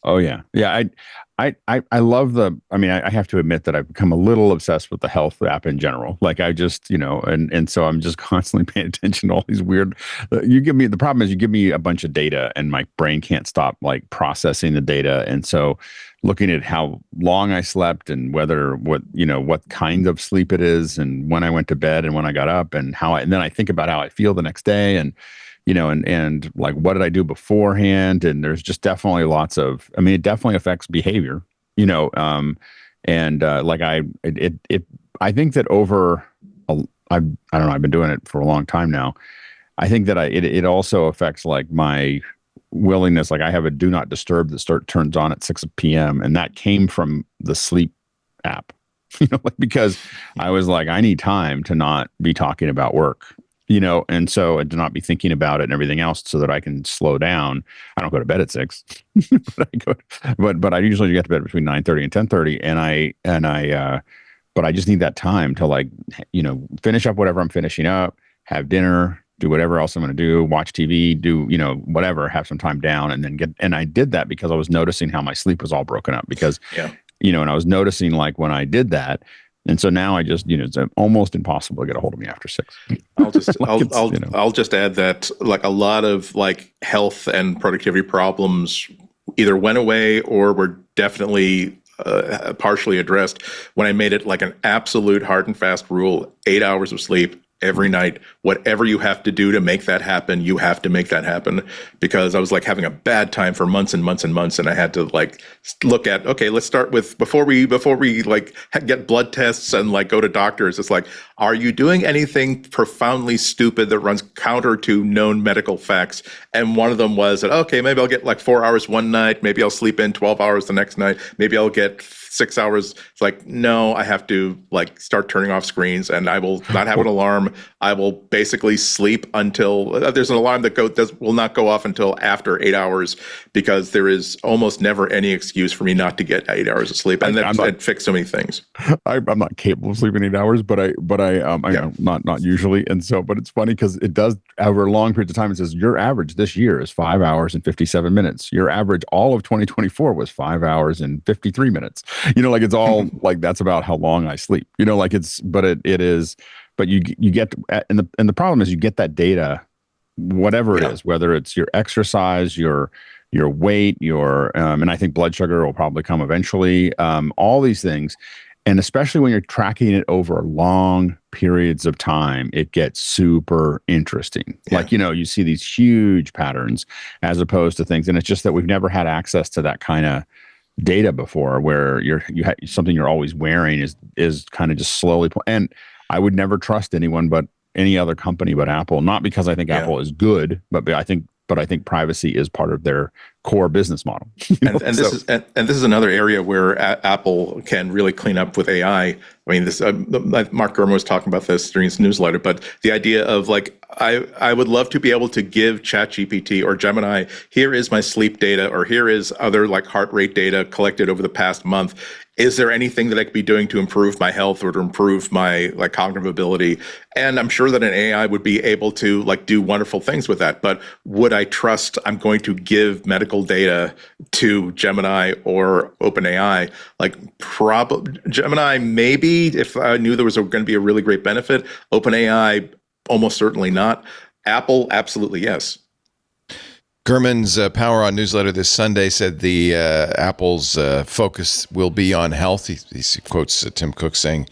Oh yeah. Yeah. I love I have to admit that I've become a little obsessed with the health app in general. Like I just, and so I'm just constantly paying attention to all these weird, the problem is you give me a bunch of data and my brain can't stop like processing the data. And so looking at how long I slept and what kind of sleep it is and when I went to bed and when I got up and and then I think about how I feel the next day and, and like, what did I do beforehand? And there's just definitely it definitely affects behavior, I think that I don't know, I've been doing it for a long time now. I think that it also affects like my willingness. Like I have a do not disturb that turns on at 6 p.m. and that came from the sleep app, because I was like, I need time to not be talking about work. And so to not be thinking about it and everything else so that I can slow down. I don't go to bed at 6, but I usually get to bed between 9:30 and 10:30. But I just need that time to like, finish up whatever I'm finishing up, have dinner, do whatever else I'm going to do, watch TV, do, whatever, have some time down and then and I did that because I was noticing how my sleep was all broken up because, and I was noticing like when I did that. And so now I just, it's almost impossible to get a hold of me after 6. I'll just add that like a lot of like health and productivity problems either went away or were definitely partially addressed when I made it like an absolute hard and fast rule, 8 hours of sleep every night. Whatever you have to do to make that happen, you have to make that happen, because I was like having a bad time for months and months and months, and I had to like look at, okay, let's start with before we like get blood tests and like go to doctors. It's like, are you doing anything profoundly stupid that runs counter to known medical facts? And one of them was that, okay, maybe I'll get like 4 hours one night, maybe I'll sleep in 12 hours the next night, maybe I'll get 6 hours. It's like, no, I have to like start turning off screens, and I will not have an alarm. I will basically sleep until there's an alarm that will not go off until after 8 hours, because there is almost never any excuse for me not to get 8 hours of sleep, and that fixed so many things. I'm not capable of sleeping 8 hours, but I not usually, and so, but it's funny because it does over long periods of time. It says your average this year is 5 hours and 57 minutes. Your average all of 2024 was 5 hours and 53 minutes. Like it's all like that's about how long I sleep. Like it is. But you get, and the problem is you get that data, whatever it is, whether it's your exercise, your weight, and I think blood sugar will probably come eventually. All these things, and especially when you're tracking it over long periods of time, it gets super interesting. Yeah. Like you see these huge patterns as opposed to things, and it's just that we've never had access to that kind of data before, where something you're always wearing is kind of just slowly and I would never trust anyone but any other company but Apple, not because I think Apple is good, but I think privacy is part of their core business model. This is another area where Apple can really clean up with AI. I mean, this Mark Gurman was talking about this during his newsletter, but the idea of like, I would love to be able to give ChatGPT or Gemini, here is my sleep data, or here is other like heart rate data collected over the past month. Is there anything that I could be doing to improve my health or to improve my like cognitive ability? And I'm sure that an AI would be able to like do wonderful things with that. But would I trust I'm going to give medical data to Gemini or OpenAI? Like Gemini, maybe if I knew there was going to be a really great benefit. OpenAI, almost certainly not. Apple, absolutely yes. Gurman's Power On newsletter this Sunday said the Apple's focus will be on health. He quotes Tim Cook saying,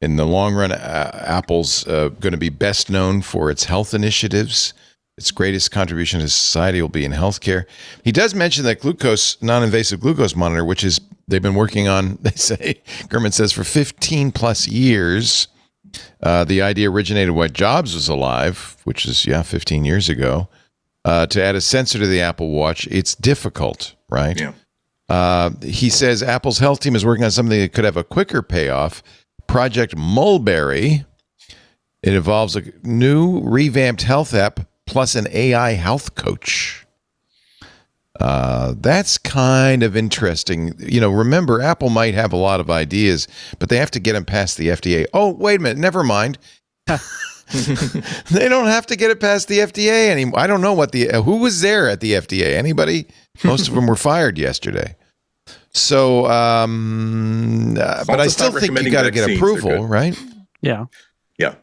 in the long run, Apple's going to be best known for its health initiatives. Its greatest contribution to society will be in healthcare. He does mention that non-invasive glucose monitor, which is they've been working on, they say, Gurman says, for 15 plus years. The idea originated while Jobs was alive, which is, 15 years ago. To add a sensor to the Apple Watch, it's difficult, right? Yeah. He says Apple's health team is working on something that could have a quicker payoff. Project Mulberry. It involves a new revamped health app plus an AI health coach. That's kind of interesting. Remember, Apple might have a lot of ideas, but they have to get them past the FDA. Oh, wait a minute. Never mind. They don't have to get it past the FDA anymore. I don't know who was there at the FDA. Anybody? Most of them were fired yesterday. So, but I still think you got to get approval, right? Yeah. Yeah.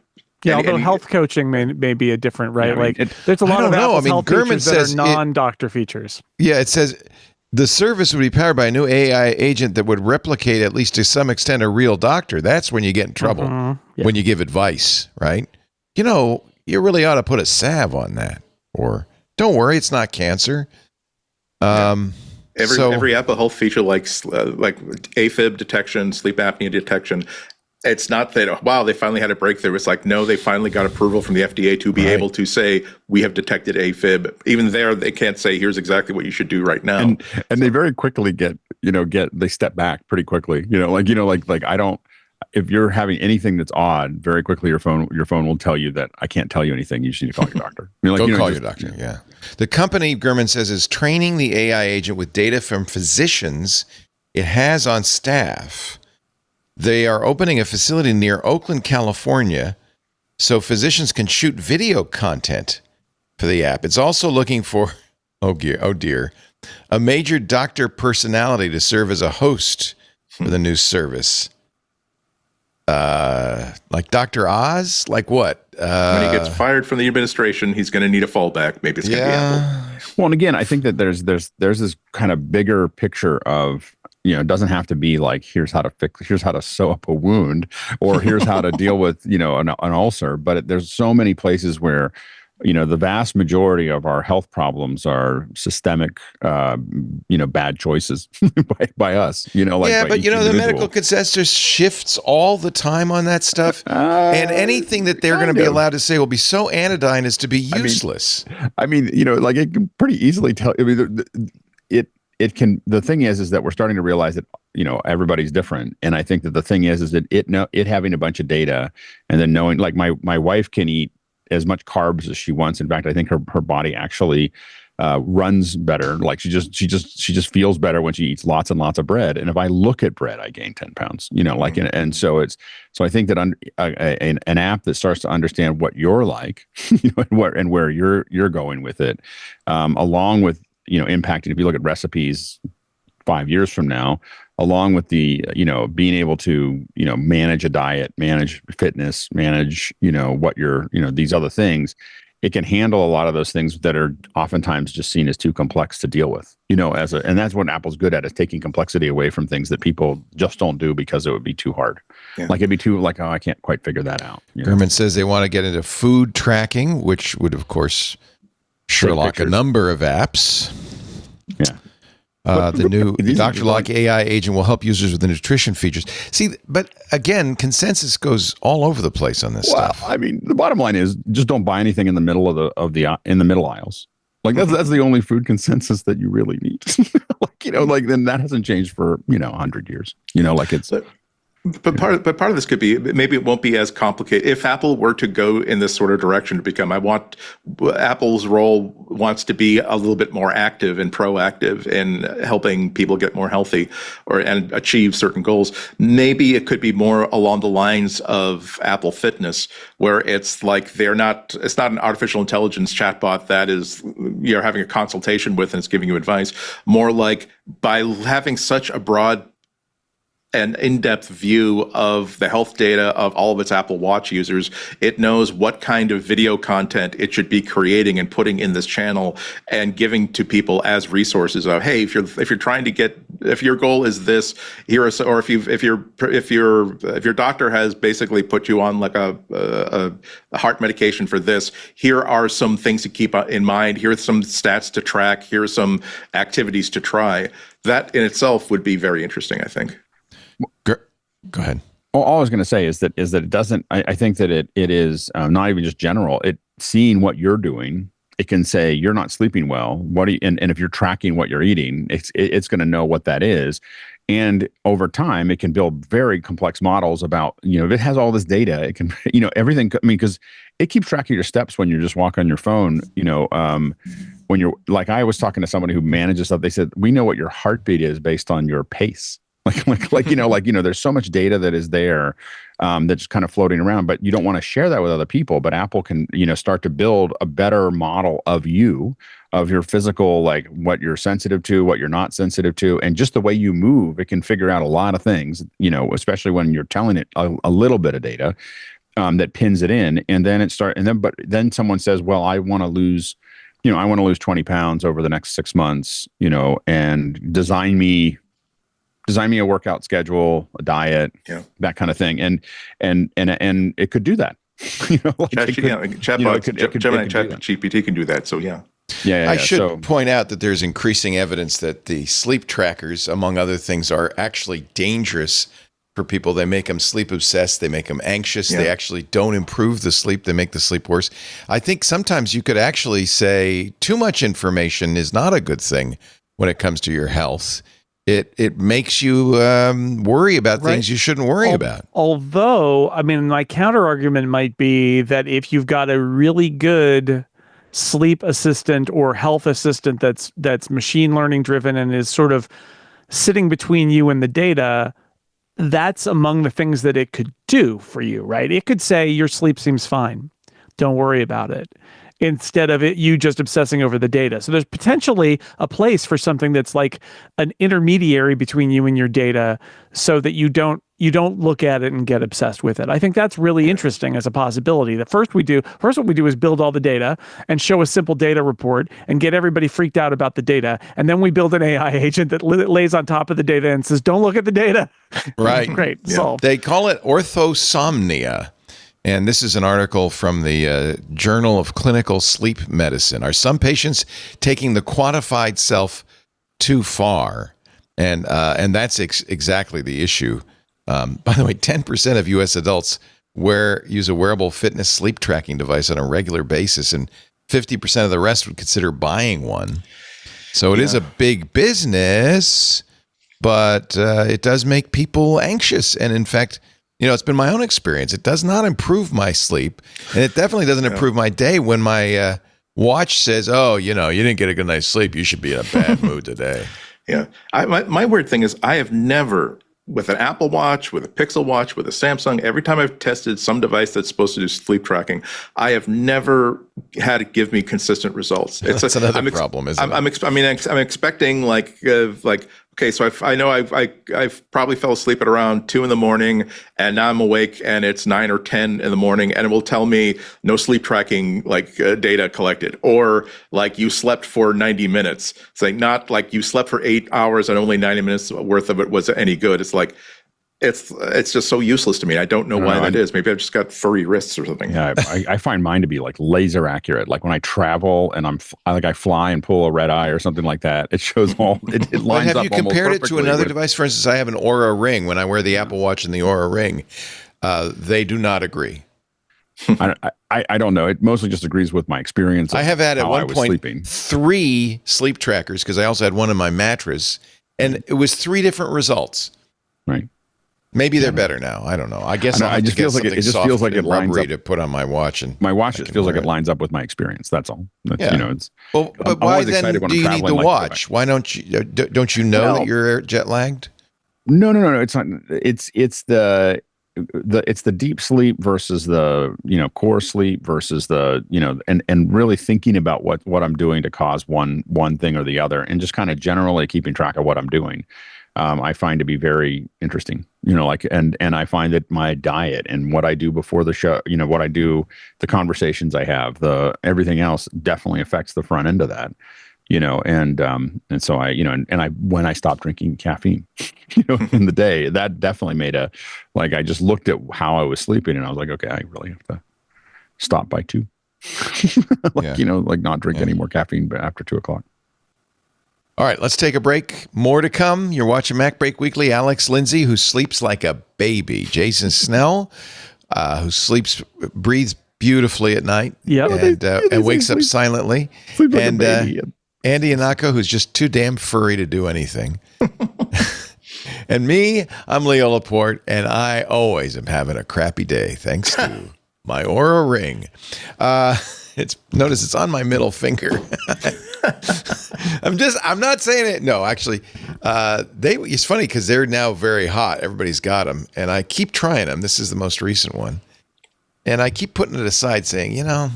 Yeah, although health coaching may be a different, right? Yeah, there's a lot of Apple's health Gurman features that are non-doctor features. Yeah, it says the service would be powered by a new AI agent that would replicate, at least to some extent, a real doctor. That's when you get in trouble, when you give advice, right? You really ought to put a salve on that. Or, don't worry, it's not cancer. Every Apple Health feature like AFib detection, sleep apnea detection, it's not that, wow, they finally had a breakthrough. It's like, no, they finally got approval from the FDA to be able to say, we have detected AFib. Even there, they can't say, here's exactly what you should do right now. And they very quickly they step back pretty quickly. I don't, if you're having anything that's odd, very quickly your phone will tell you that I can't tell you anything. You just need to call your doctor. Go call your doctor. Yeah. The company, Gurman says, is training the AI agent with data from physicians it has on staff. They are opening a facility near Oakland, California, so physicians can shoot video content for the app. It's also looking for, oh dear, a major doctor personality to serve as a host for the new service. Like Dr. Oz? Like what? When he gets fired from the administration, he's going to need a fallback. Maybe it's going to be Apple. Well, and again, I think that there's this kind of bigger picture of, it doesn't have to be like, here's how to sew up a wound, or here's how to deal with, an ulcer. But there's so many places where, the vast majority of our health problems are systemic, bad choices by us, but the medical consensus shifts all the time on that stuff. And anything that they're going to be allowed to say will be so anodyne as to be useless. It can pretty easily tell. It can. The thing is that we're starting to realize that everybody's different, and I think that the thing is that it having a bunch of data and then knowing, like my wife can eat as much carbs as she wants. In fact, I think her body actually runs better. Like she just feels better when she eats lots and lots of bread. And if I look at bread, I gain 10 pounds. And so I think that an app that starts to understand what you're like, and where you're going with it, along with impacting. If you look at recipes 5 years from now, along with the, being able to, manage a diet, manage fitness, manage, what you're, these other things, it can handle a lot of those things that are oftentimes just seen as too complex to deal with, and that's what Apple's good at, is taking complexity away from things that people just don't do because it would be too hard. Yeah. Like it'd be too oh, I can't quite figure that out. Gurman says they want to get into food tracking, which would of course Sherlock a number of apps. Yeah. The new Dr. Lock AI agent will help users with the nutrition features. See, but again, consensus goes all over the place on this stuff. I mean, the bottom line is just don't buy anything in the middle of the middle aisles. Like that's the only food consensus that you really need. Then that hasn't changed for 100 years. But part of this could be, maybe it won't be as complicated if Apple were to go in this sort of direction to become. Apple's role wants to be a little bit more active and proactive in helping people get more healthy and achieve certain goals. Maybe it could be more along the lines of Apple Fitness, where it's like it's not an artificial intelligence chatbot that is you're having a consultation with and it's giving you advice. More like, by having such a broad an in-depth view of the health data of all of its Apple Watch users, it knows what kind of video content it should be creating and putting in this channel and giving to people as resources of, hey, if you're trying to get, if your goal is this, here is, or if your doctor has basically put you on like a heart medication for this, here are some things to keep in mind. Here are some stats to track. Here are some activities to try. That in itself would be very interesting, I think. Go ahead. Well, all I was going to say is that it doesn't. I think that it is not even just general. It seeing what you're doing it can say you're not sleeping well. What do you, and if you're tracking what you're eating, it's going to know what that is. And over time, it can build very complex models about, if it has all this data, it can, everything. I mean, because it keeps track of your steps when you're just walking on your phone, when you're like, I was talking to somebody who manages stuff. They said, we know what your heartbeat is based on your pace. There's so much data that is there that's kind of floating around, but you don't want to share that with other people. But Apple can, start to build a better model of you, of your physical, like what you're sensitive to, what you're not sensitive to, and just the way you move. It can figure out a lot of things, especially when you're telling it a little bit of data that pins it in, and then but then someone says, well, I want to lose 20 pounds over the next 6 months, and design me a workout schedule, a diet, that kind of thing. And it could do that. GPT can do that. So yeah. I should point out that there's increasing evidence that the sleep trackers, among other things, are actually dangerous for people. They make them sleep obsessed. They make them anxious. They actually don't improve the sleep. They make the sleep worse. I think sometimes you could actually say too much information is not a good thing when it comes to your health. It makes you worry about things you shouldn't worry about. Although, I mean, my counter argument might be that if you've got a really good sleep assistant or health assistant that's machine learning driven and is sort of sitting between you and the data, that's among the things that it could do for you, right? It could say your sleep seems fine. Don't worry about it. Instead of you just obsessing over the data. So there's potentially a place for something that's like an intermediary between you and your data, so that you don't look at it and get obsessed with it. I think that's really interesting as a possibility. First what we do is build all the data and show a simple data report and get everybody freaked out about the data. And then we build an AI agent that lays on top of the data and says, don't look at the data. Right. Great. Solved. They call it orthosomnia. And this is an article from the Journal of Clinical Sleep Medicine. Are some patients taking the quantified self too far? And that's exactly the issue. By the way, 10% of U.S. adults use a wearable fitness sleep tracking device on a regular basis, and 50% of the rest would consider buying one. So it is a big business, but it does make people anxious. And in fact, it's been my own experience. It does not improve my sleep, and it definitely doesn't improve my day when my watch says, "Oh, you didn't get a good night's sleep. You should be in a bad mood today." Yeah. My weird thing is I have never, with an Apple Watch, with a Pixel Watch, with a Samsung, every time I've tested some device that's supposed to do sleep tracking, I have never had it give me consistent results. That's another problem, isn't it? I'm expecting okay, so I know I've probably fell asleep at around 2 a.m, and now I'm awake and it's 9 or 10 in the morning, and it will tell me no sleep tracking data collected, or you slept for 90 minutes. It's not like you slept for 8 hours and only 90 minutes worth of it was any good. It's it's just so useless to me. I don't know why that is. Maybe I've just got furry wrists or something. Yeah, I find mine to be laser accurate. Like when I travel and I fly and pull a red eye or something like that, it shows it lines up. Have you compared it to another device? For instance, I have an Aura Ring. When I wear the Apple Watch and the Aura Ring, they do not agree. I don't know. It mostly just agrees with my experience. I have had at one point sleeping. 3 sleep trackers, because I also had one in my mattress, and it was 3 different results. Right. Maybe they're better now. I don't know. I guess it just feels like it lines up to put on my watch, and my watch just feels like it lines up with my experience. That's all. It's but why then do you need the watch? Why don't you that you're jet lagged? No. It's not. It's the deep sleep versus the core sleep versus the and really thinking about what I'm doing to cause one thing or the other, and just kind of generally keeping track of what I'm doing. I find to be very interesting, and I find that my diet and what I do before the show, what I do, the conversations I have, everything else definitely affects the front end of that, and so I when I stopped drinking caffeine, in the day, that definitely made I just looked at how I was sleeping and I was like, okay, I really have to stop by 2, not drink any more caffeine after 2:00. All right, let's take a break. More to come. You're watching MacBreak Weekly. Alex Lindsay, who sleeps like a baby. Jason Snell, who breathes beautifully at night. Yep. And wakes up silently. Sleep like a And baby. Andy Anako, who's just too damn furry to do anything. And me, I'm Leo Laporte, and I always am having a crappy day thanks to my Oura Ring. Notice it's on my middle finger. I'm not saying it. No, actually, it's funny because they're now very hot. Everybody's got them, and I keep trying them. This is the most recent one, and I keep putting it aside, saying, I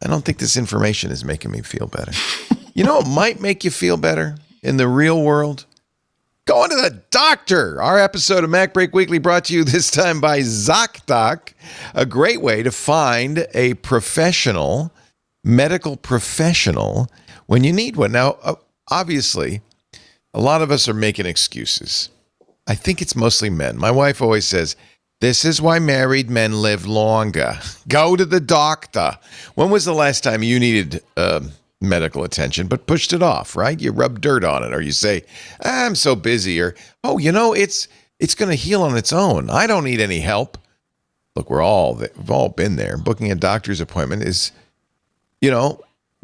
don't think this information is making me feel better. You know what might make you feel better in the real world? Going to the doctor. Our episode of MacBreak Weekly brought to you this time by ZocDoc, a great way to find a medical professional when you need one. Now, obviously, a lot of us are making excuses. I think it's mostly men. My wife always says, this is why married men live longer. Go to the doctor. When was the last time you needed medical attention, but pushed it off, right? You rub dirt on it, or you say, I'm so busy, or, it's going to heal on its own. I don't need any help. Look, we've all been there. Booking a doctor's appointment is,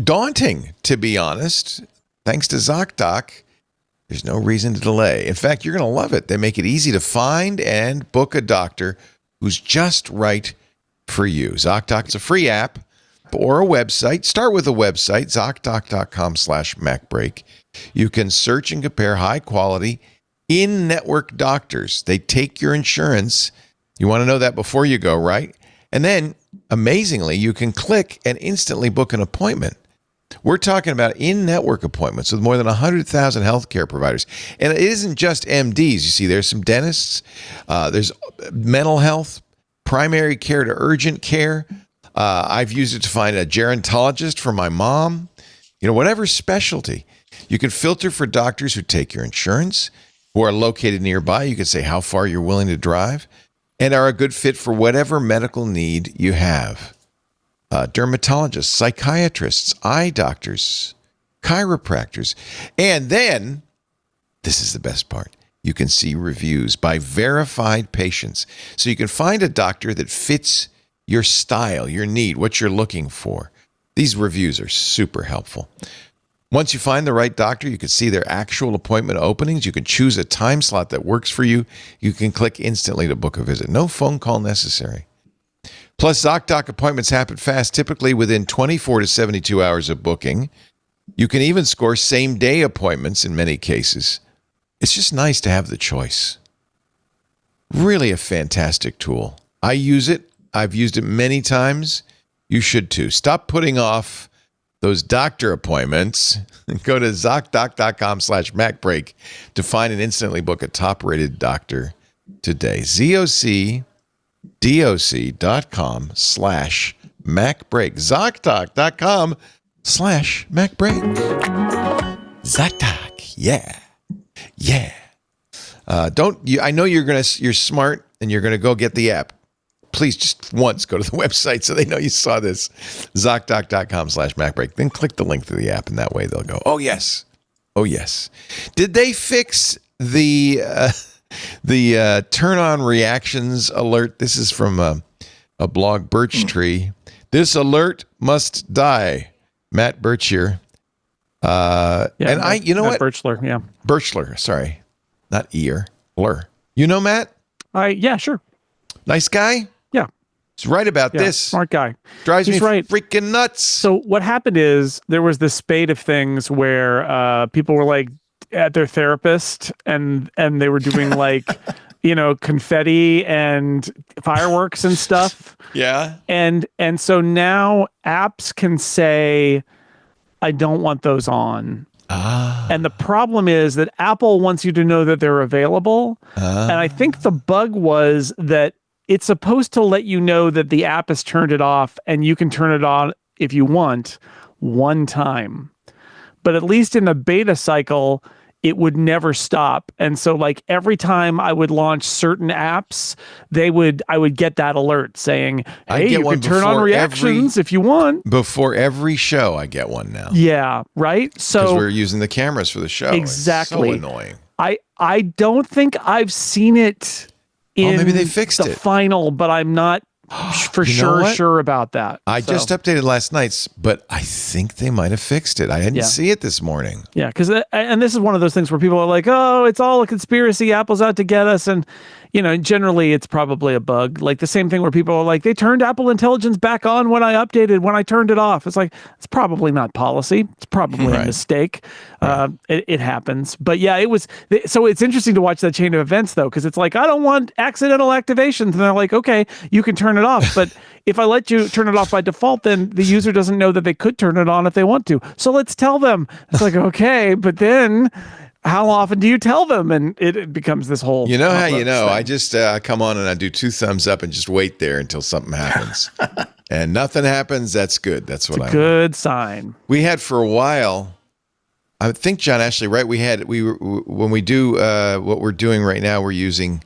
daunting, to be honest. Thanks to ZocDoc, there's no reason to delay. In fact, you're going to love it. They make it easy to find and book a doctor who's just right for you. ZocDoc is a free app or a website. Start with a website, ZocDoc.com/MacBreak. You can search and compare high-quality in-network doctors. They take your insurance. You want to know that before you go, right? And then, amazingly, you can click and instantly book an appointment. We're talking about in-network appointments with more than 100,000 healthcare providers. And it isn't just MDs. You see, there's some dentists. There's mental health, primary care to urgent care. I've used it to find a gerontologist for my mom. Whatever specialty. You can filter for doctors who take your insurance, who are located nearby. You can say how far you're willing to drive, and are a good fit for whatever medical need you have. Dermatologists, psychiatrists, eye doctors, chiropractors. And then, this is the best part, you can see reviews by verified patients. So you can find a doctor that fits your style, your need, what you're looking for. These reviews are super helpful. Once you find the right doctor, you can see their actual appointment openings. You can choose a time slot that works for you. You can click instantly to book a visit. No phone call necessary. Plus, ZocDoc appointments happen fast, typically within 24 to 72 hours of booking. You can even score same-day appointments in many cases. It's just nice to have the choice. Really a fantastic tool. I use it. I've used it many times. You should too. Stop putting off those doctor appointments and go to ZocDoc.com/MacBreak to find and instantly book a top-rated doctor today. ZocDoc.com/MacBreak. ZocDoc.com/MacBreak. ZocDoc. Yeah. Yeah. I know you're smart and you're gonna go get the app. Please just once go to the website so they know you saw this. ZocDoc.com/MacBreak. Then click the link to the app, and that way they'll go, oh, yes. Oh, yes. Did they fix the turn on reactions alert? This is from a blog, Birch Tree. This alert must die. Matt Birchier. You know what? Birchler, yeah. Birchler, sorry. Not ear. Blur. You know Matt? Yeah, sure. Nice guy? Yeah. He's right about this. Smart guy. Drives He's me right. freaking nuts. So what happened is there was this spate of things where people were like at their therapist and they were doing like, confetti and fireworks and stuff. Yeah. And so now apps can say, I don't want those on. And the problem is that Apple wants you to know that they're available. And I think the bug was that it's supposed to let you know that the app has turned it off and you can turn it on if you want one time. But at least in the beta cycle, it would never stop. And so like every time I would launch certain apps, I would get that alert saying, hey, you can turn on reactions if you want. Before every show, I get one now. Yeah, right? So because we're using the cameras for the show. Exactly. It's so annoying. I don't think I've seen it in maybe they fixed the final, but I'm not for sure about that. I just updated last night's, but I think they might have fixed it. I didn't see it this morning. Yeah, because and this is one of those things where people are like, "Oh, it's all a conspiracy. Apple's out to get us," and generally it's probably a bug. Like the same thing where people are like, "They turned Apple Intelligence back on when I updated. When I turned it off." It's like it's probably not policy. It's probably a mistake. It happens, but yeah, it was. So it's interesting to watch that chain of events though, because it's like I don't want accidental activations, and they're like, "Okay, you can turn it off," but if I let you turn it off by default, then the user doesn't know that they could turn it on if they want to. So let's tell them. It's like, okay, but then how often do you tell them? And it becomes this whole. You know how you know? Thing. I just come on and I do 2 thumbs up and just wait there until something happens. And nothing happens. That's good. That's what I want. Good sign. We had for a while. I think John Ashley, right? When we do what we're doing right now, we're using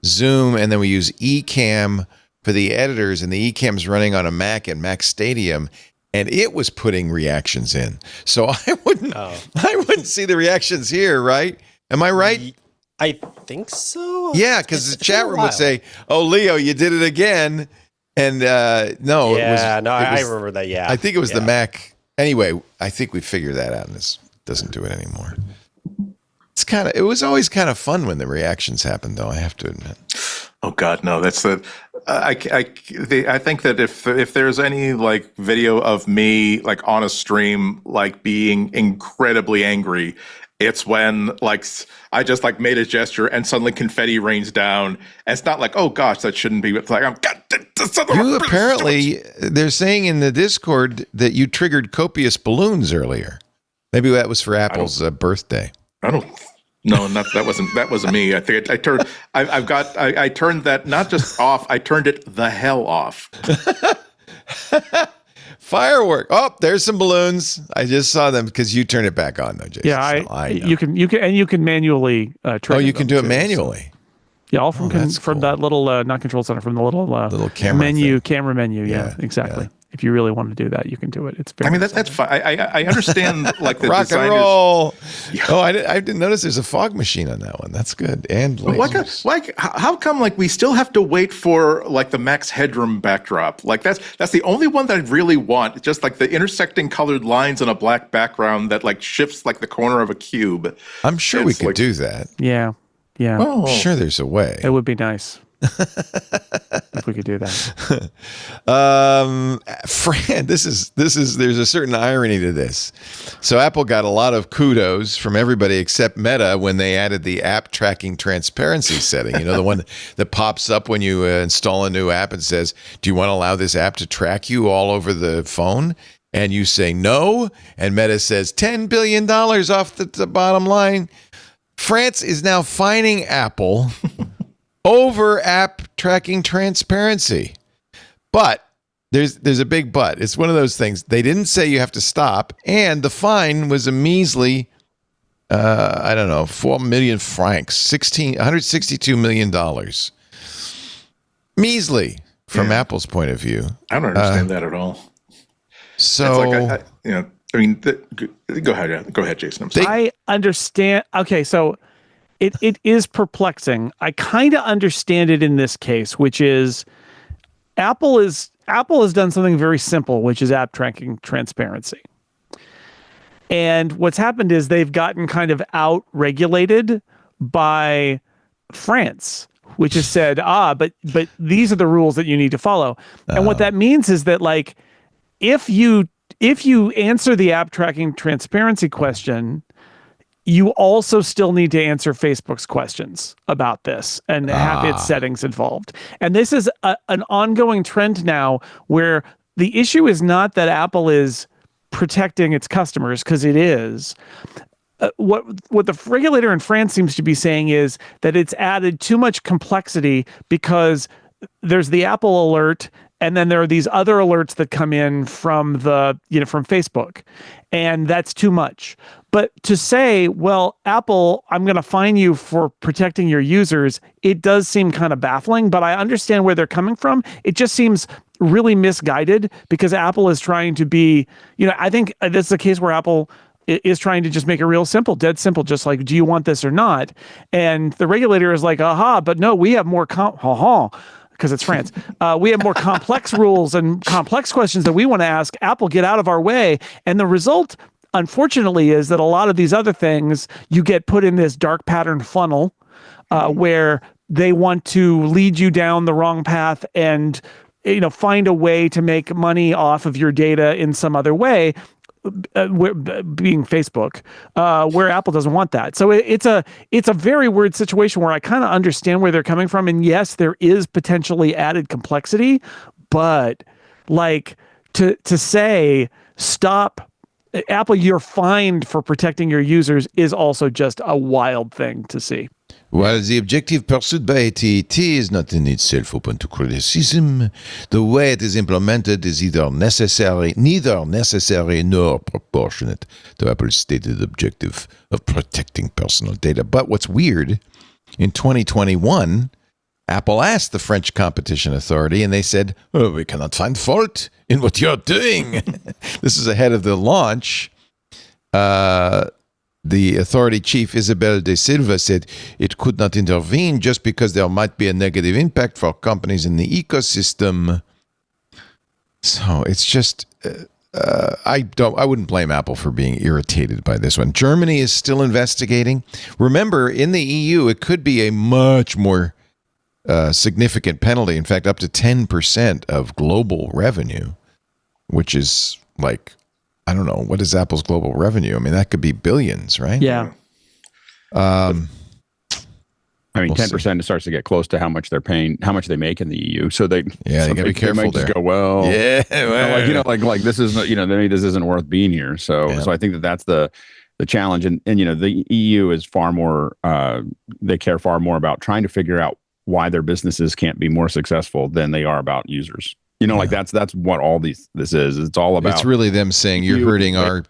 Zoom and then we use Ecamm for the editors, and the Ecamm's running on a Mac and Mac Stadium, and it was putting reactions in. So I wouldn't see the reactions here, right? Am I right? I think so. Yeah, because the chat room would say, "Oh, Leo, you did it again," and no, I remember that. Yeah, I think it was the Mac. Anyway, I think we figured that out, and this doesn't do it anymore. It was always kind of fun when the reactions happened, though. I have to admit. Oh God, no! That's the. I think that if there's any like video of me like on a stream like being incredibly angry, it's when like I just like made a gesture and suddenly confetti rains down. And it's not like, oh gosh, that shouldn't be. It's like you apparently they're saying in the Discord that you triggered copious balloons earlier. Maybe that was for Apple's birthday. No, that wasn't me. I think I turned that not just off, I turned it the hell off. Firework. Oh, there's some balloons. I just saw them because you turn it back on though, Jason. Yeah, I know. you can manually trigger. Oh, you can do it too, manually. Yeah, all from cool. that little not control center, from the little camera camera menu. Yeah, exactly. Yeah. If you really want to do that, you can do it. It's very that's fine. I understand like the rock designers. And roll. Yeah. Oh, I didn't notice there's a fog machine on that one. That's good. And lasers. How come like we still have to wait for like the Max Headroom backdrop? Like that's the only one that I really want. Just like the intersecting colored lines on a black background that like shifts like the corner of a cube. I'm sure we could do that. Yeah. Yeah. Oh. I'm sure there's a way. It would be nice. If we could do that. Fran, there's a certain irony to this. So Apple got a lot of kudos from everybody except Meta when they added the app tracking transparency setting. You know, the one that pops up when you install a new app and says, "Do you want to allow this app to track you all over the phone?" And you say no, and Meta says $10 billion off the bottom line. France is now fining Apple over app tracking transparency. But there's a big but. It's one of those things. They didn't say you have to stop, and the fine was a measly, 4 million francs, $162 million. Measly from Apple's point of view. I don't understand that at all. So, it's like, go ahead, Jason. I'm sorry. I understand. Okay, so it is perplexing. I kind of understand it in this case, which is Apple has done something very simple, which is app tracking transparency. And what's happened is they've gotten kind of out-regulated by France, which has said, but these are the rules that you need to follow. And what that means is that, like, if you answer the app tracking transparency question, you also still need to answer Facebook's questions about this and have its settings involved. And this is an ongoing trend now where the issue is not that Apple is protecting its customers, because it is. What the regulator in France seems to be saying is that it's added too much complexity, because there's the Apple alert, and then there are these other alerts that come in from from Facebook, and that's too much. But to say, well, Apple, I'm going to fine you for protecting your users, it does seem kind of baffling, but I understand where they're coming from. It just seems really misguided, because Apple is trying to be, I think this is a case where Apple is trying to just make it real simple, dead simple, just like, do you want this or not? And the regulator is like, but no, we have more because it's France. We have more complex rules and complex questions that we want to ask. Apple, get out of our way. And the result, unfortunately, is that a lot of these other things, you get put in this dark pattern funnel where they want to lead you down the wrong path and find a way to make money off of your data in some other way. Being Facebook, where Apple doesn't want that. So it's a very weird situation where I kind of understand where they're coming from. And yes, there is potentially added complexity, but like to say stop, Apple, you're fined for protecting your users is also just a wild thing to see. While the objective pursued by AT&T is not in itself open to criticism, the way it is implemented is neither necessary nor proportionate to Apple's stated objective of protecting personal data. But what's weird, in 2021, Apple asked the French Competition Authority, and they said, we cannot find fault in what you're doing. This is ahead of the launch. The authority chief, Isabel de Silva, said it could not intervene just because there might be a negative impact for companies in the ecosystem. So it's just, I wouldn't blame Apple for being irritated by this one. Germany is still investigating. Remember, in the EU, it could be a much more significant penalty. In fact, up to 10% of global revenue, which is like, I don't know, what is Apple's global revenue? I mean, that could be billions, right? Yeah. I mean, 10% starts to get close to how much they're paying, how much they make in the EU. So they, you gotta be careful there. Just go, well, yeah, well, like this isn't, maybe this isn't worth being here. So I think that's the challenge. And the EU is far more, they care far more about trying to figure out why their businesses can't be more successful than they are about users. Like that's what all this is. It's all about. It's really them saying you're hurting our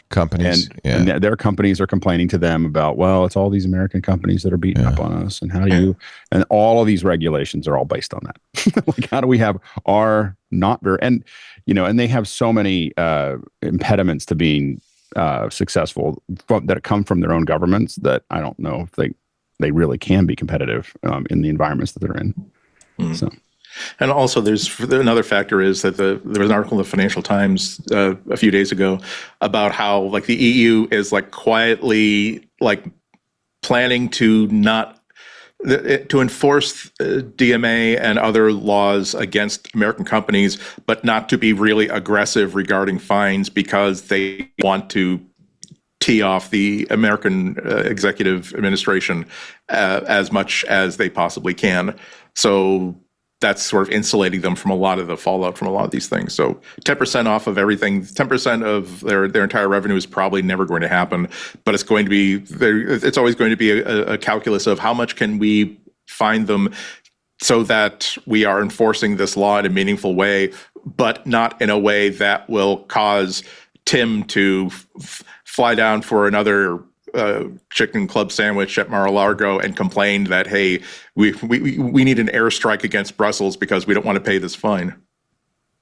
companies, and their companies are complaining to them about, well, it's all these American companies that are beating up on us, and how do you? And all of these regulations are all based on that. Like, how do we have our not very and they have so many impediments to being successful that come from their own governments that I don't know if they really can be competitive in the environments that they're in. So. And also, there's another factor is that there was an article in the Financial Times a few days ago about how like the EU is like quietly like planning to enforce DMA and other laws against American companies, but not to be really aggressive regarding fines because they want to tee off the American executive administration as much as they possibly can. So that's sort of insulating them from a lot of the fallout from a lot of these things. So 10% off of everything, 10% of their entire revenue is probably never going to happen, but it's going to be it's always going to be a calculus of how much can we fine them so that we are enforcing this law in a meaningful way, but not in a way that will cause Tim to fly down for another chicken club sandwich at Mar-a-Lago and complained that, hey, we need an airstrike against Brussels because we don't want to pay this fine.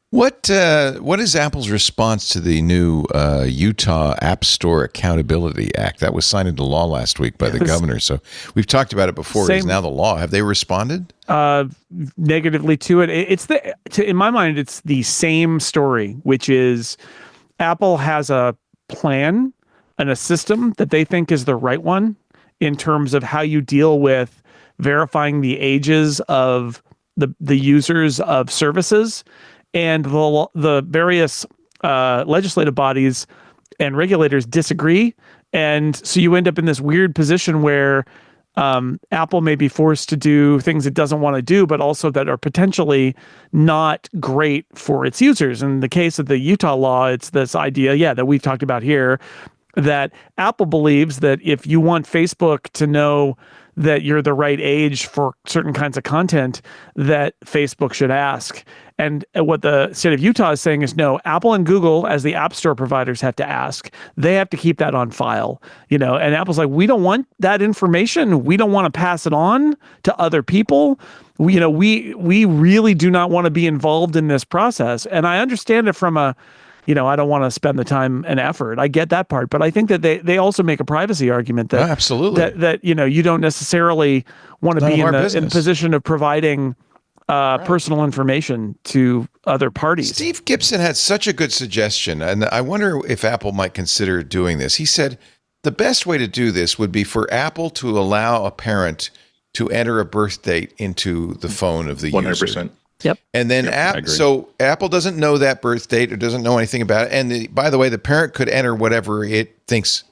What is Apple's response to the new Utah App Store Accountability Act that was signed into law last week by the governor? So we've talked about it before. It is now the law. Have they responded? Negatively to it. In my mind, it's the same story, which is Apple has a plan and a system that they think is the right one in terms of how you deal with verifying the ages of the users of services, and the various legislative bodies and regulators disagree. And so you end up in this weird position where Apple may be forced to do things it doesn't want to do, but also that are potentially not great for its users. In the case of the Utah law, it's this idea, that we've talked about here, that Apple believes that if you want Facebook to know that you're the right age for certain kinds of content, that Facebook should ask. And what the state of Utah is saying is, no, Apple and Google, as the App Store providers, have to ask. They have to keep that on file, and Apple's like, we don't want that information. We don't want to pass it on to other people. We really do not want to be involved in this process. And I understand it from a, I don't want to spend the time and effort. I get that part, but I think that they also make a privacy argument that absolutely that you don't necessarily want to be in the position of providing personal information to other parties. Steve Gibson had such a good suggestion, and I wonder if Apple might consider doing this. He said the best way to do this would be for Apple to allow a parent to enter a birth date into the phone of the 100%. user. Yep. And then so Apple doesn't know that birth date or doesn't know anything about it. And by the way, the parent could enter whatever it thinks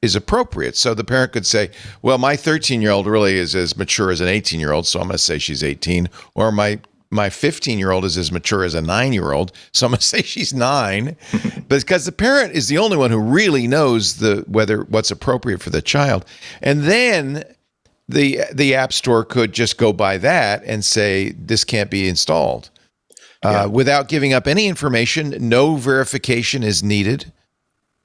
is appropriate. So the parent could say, well, my 13-year-old really is as mature as an 18-year-old, so I'm going to say she's 18. Or my 15-year-old is as mature as a 9-year-old, so I'm going to say she's 9. Because the parent is the only one who really knows what's appropriate for the child. And then the App Store could just go by that and say this can't be installed. Without giving up any information. No verification is needed.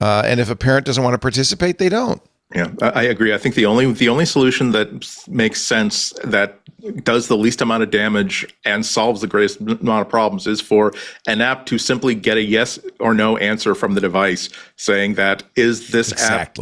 And if a parent doesn't want to participate, they don't. Yeah, I agree. I think the only solution that makes sense, that does the least amount of damage and solves the greatest amount of problems, is for an app to simply get a yes or no answer from the device saying that, is this app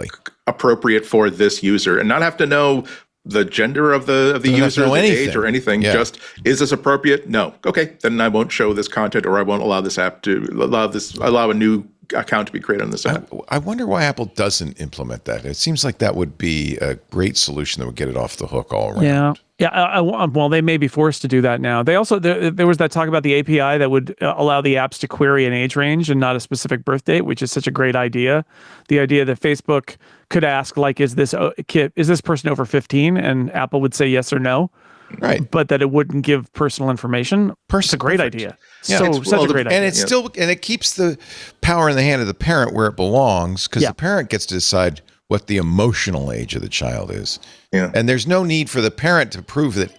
appropriate for this user, and not have to know the gender of the user, the age or anything. Yeah. Just, is this appropriate? No. Okay, then I won't show this content, or I won't allow this app to allow a new account to be created on this app. I wonder why Apple doesn't implement that. It seems like that would be a great solution that would get it off the hook all around. Yeah. Well, they may be forced to do that now. They also, there was that talk about the API that would allow the apps to query an age range and not a specific birth date, which is such a great idea. The idea that Facebook could ask, like, is this person over 15? And Apple would say yes or no. Right. But that it wouldn't give personal information. It's a great idea. Yeah. Such a great idea. And it's still, and it keeps the power in the hand of the parent where it belongs, because the parent gets to decide what the emotional age of the child is. Yeah. And there's no need for the parent to prove that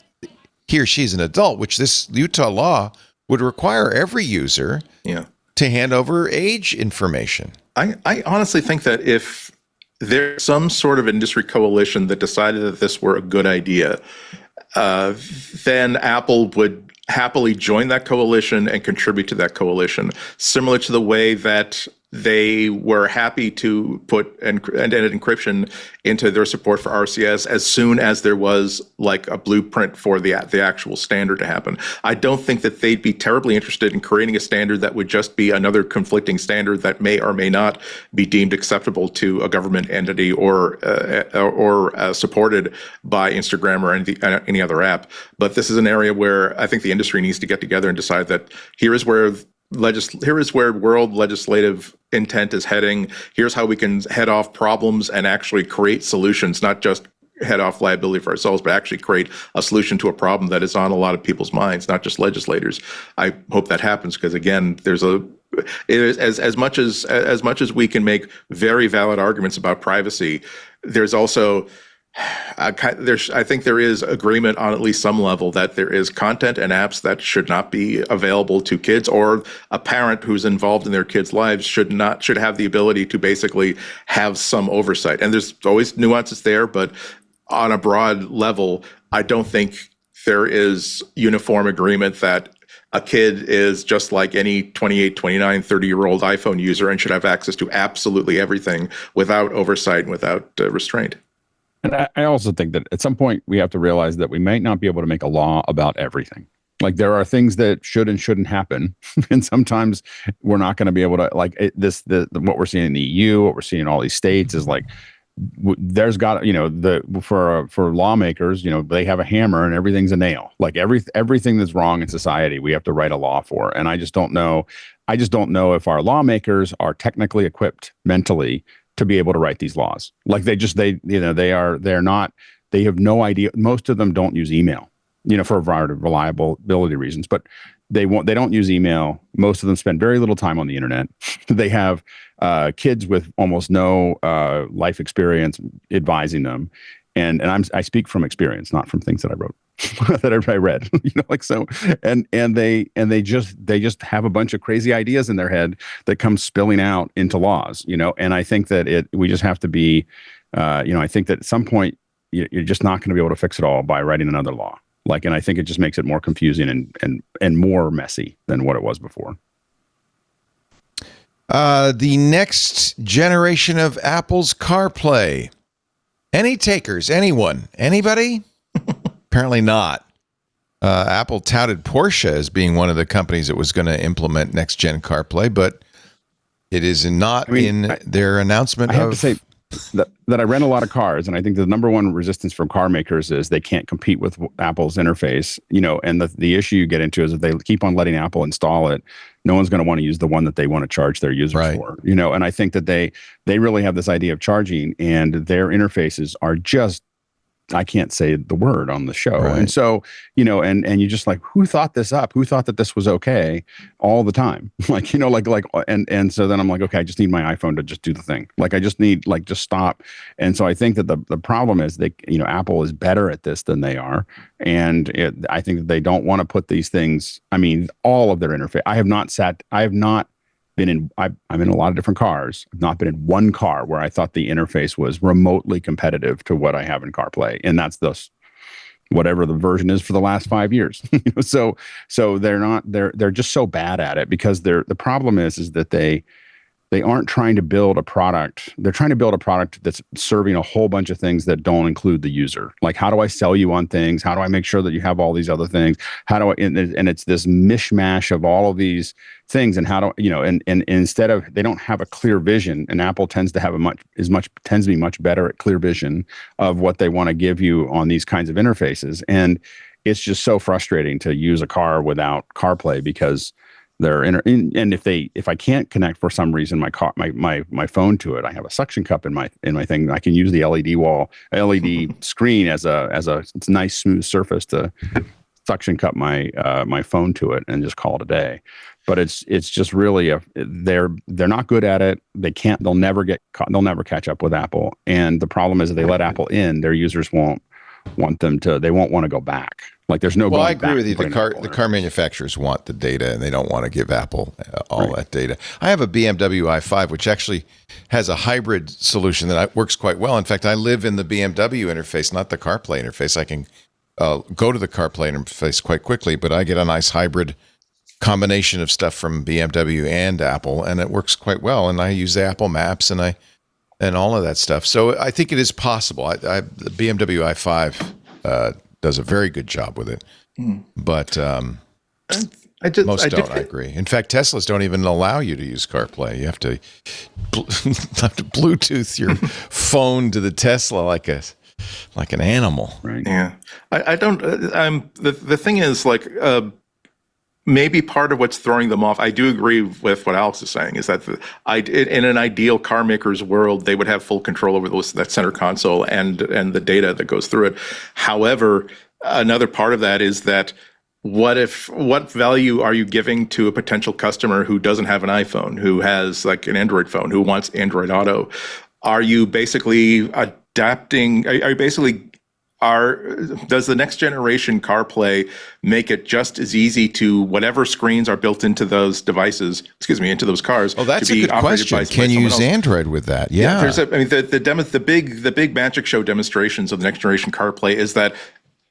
he or she's an adult, which this Utah law would require every user to hand over age information. I honestly think that if there's some sort of industry coalition that decided that this were a good idea, then Apple would happily join that coalition and contribute to that coalition, similar to the way that they were happy to put end-to-end encryption into their support for RCS as soon as there was like a blueprint for the actual standard to happen. I don't think that they'd be terribly interested in creating a standard that would just be another conflicting standard that may or may not be deemed acceptable to a government entity or supported by Instagram or any other app. But this is an area where I think the industry needs to get together and decide that here is where world legislative intent is heading. Here's how we can head off problems and actually create solutions, not just head off liability for ourselves, but actually create a solution to a problem that is on a lot of people's minds, not just legislators. I hope that happens, because again, as much as we can make very valid arguments about privacy, there's also I think there is agreement on at least some level that there is content and apps that should not be available to kids, or a parent who's involved in their kids' lives should have the ability to basically have some oversight. And there's always nuances there, but on a broad level, I don't think there is uniform agreement that a kid is just like any 28, 29, 30-year-old iPhone user and should have access to absolutely everything without oversight and without restraint. And I also think that at some point we have to realize that we might not be able to make a law about everything. Like, there are things that should and shouldn't happen, and sometimes we're not going to be able to, like, what we're seeing in the EU, what we're seeing in all these states is like, there's got, for lawmakers, they have a hammer and everything's a nail. Like everything that's wrong in society, we have to write a law for. And I just don't know if our lawmakers are technically equipped mentally to be able to write these laws. Like they have no idea. Most of them don't use email, for a variety of reliability reasons, but they don't use email. Most of them spend very little time on the internet. They have kids with almost no life experience advising them. And I speak from experience, not from things that I wrote, that I read, and they just have a bunch of crazy ideas in their head that come spilling out into laws, and I think that we just have to be, I think that at some point you're just not going to be able to fix it all by writing another law. And I think it just makes it more confusing and more messy than what it was before. The next generation of Apple's CarPlay. Any takers? Anyone? Anybody? Apparently not. Apple touted Porsche as being one of the companies that was going to implement next-gen CarPlay, but it is not in their announcement. I have to say that I rent a lot of cars, and I think the number one resistance from car makers is they can't compete with Apple's interface. And the issue you get into is if they keep on letting Apple install it, no one's going to want to use the one that they want to charge their users for. And I think that they really have this idea of charging, and their interfaces are just, I can't say the word on the show. Right. And so, and you just like, who thought this up? Who thought that this was okay all the time? And so then I'm like, okay, I just need my iPhone to just do the thing. Like, I just need, just stop. And so I think that the problem is that, Apple is better at this than they are. And I think that they don't want to put these things, all of their interface. I'm in a lot of different cars. I've not been in one car where I thought the interface was remotely competitive to what I have in CarPlay. And that's whatever the version is for the last 5 years. So they're just so bad at it because the problem is that they aren't trying to build a product. They're trying to build a product that's serving a whole bunch of things that don't include the user. Like, how do I sell you on things? How do I make sure that you have all these other things? And it's this mishmash of all of these things. And and instead of, they don't have a clear vision, and Apple tends to have tends to be much better at clear vision of what they want to give you on these kinds of interfaces. And it's just so frustrating to use a car without CarPlay because and if I can't connect for some reason my phone to it, I have a suction cup in my thing. I can use the LED screen as a nice smooth surface to suction cup my phone to it and just call it a day. But it's just really they're not good at it. They'll never catch up with Apple. And the problem is if they let Apple in, their users won't want to go back. Like, there's no. Well, I agree with you. The car manufacturers want the data, and they don't want to give Apple all that data. I have a BMW i5, which actually has a hybrid solution that works quite well. In fact, I live in the BMW interface, not the CarPlay interface. I can go to the CarPlay interface quite quickly, but I get a nice hybrid combination of stuff from BMW and Apple, and it works quite well. And I use the Apple Maps and all of that stuff. So I think it is possible. The BMW i5 does a very good job with it, but most don't. I agree. In fact, Teslas don't even allow you to use CarPlay. You have to Bluetooth your phone to the Tesla like an animal. Right? Yeah, I don't. The thing is, maybe part of what's throwing them off, I do agree with what Alex is saying, is that in an ideal car maker's world, they would have full control over that center console and the data that goes through it. However, another part of that is that what value are you giving to a potential customer who doesn't have an iPhone, who has like an Android phone, who wants Android Auto? Are you basically adapting? Does the next generation CarPlay make it just as easy to whatever screens are built into those devices, into those cars? Oh, that's a good question. Can you use Android with that? Yeah. There's the big magic show demonstrations of the next generation CarPlay is that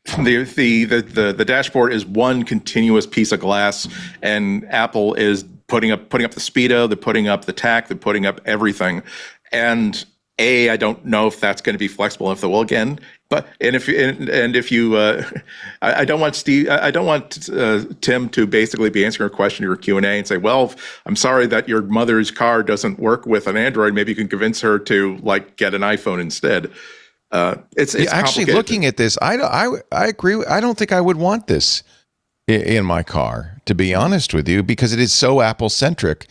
the dashboard is one continuous piece of glass, and Apple is putting up the speedo, they're putting up the tach, they're putting up everything, and I don't know if that's going to be flexible. I don't want Tim to basically be answering a question in your Q&A and say, well, I'm sorry that your mother's car doesn't work with an Android. Maybe you can convince her to get an iPhone instead. It's actually looking at this. I agree. I don't think I would want this in my car, to be honest with you, because it is so Apple centric.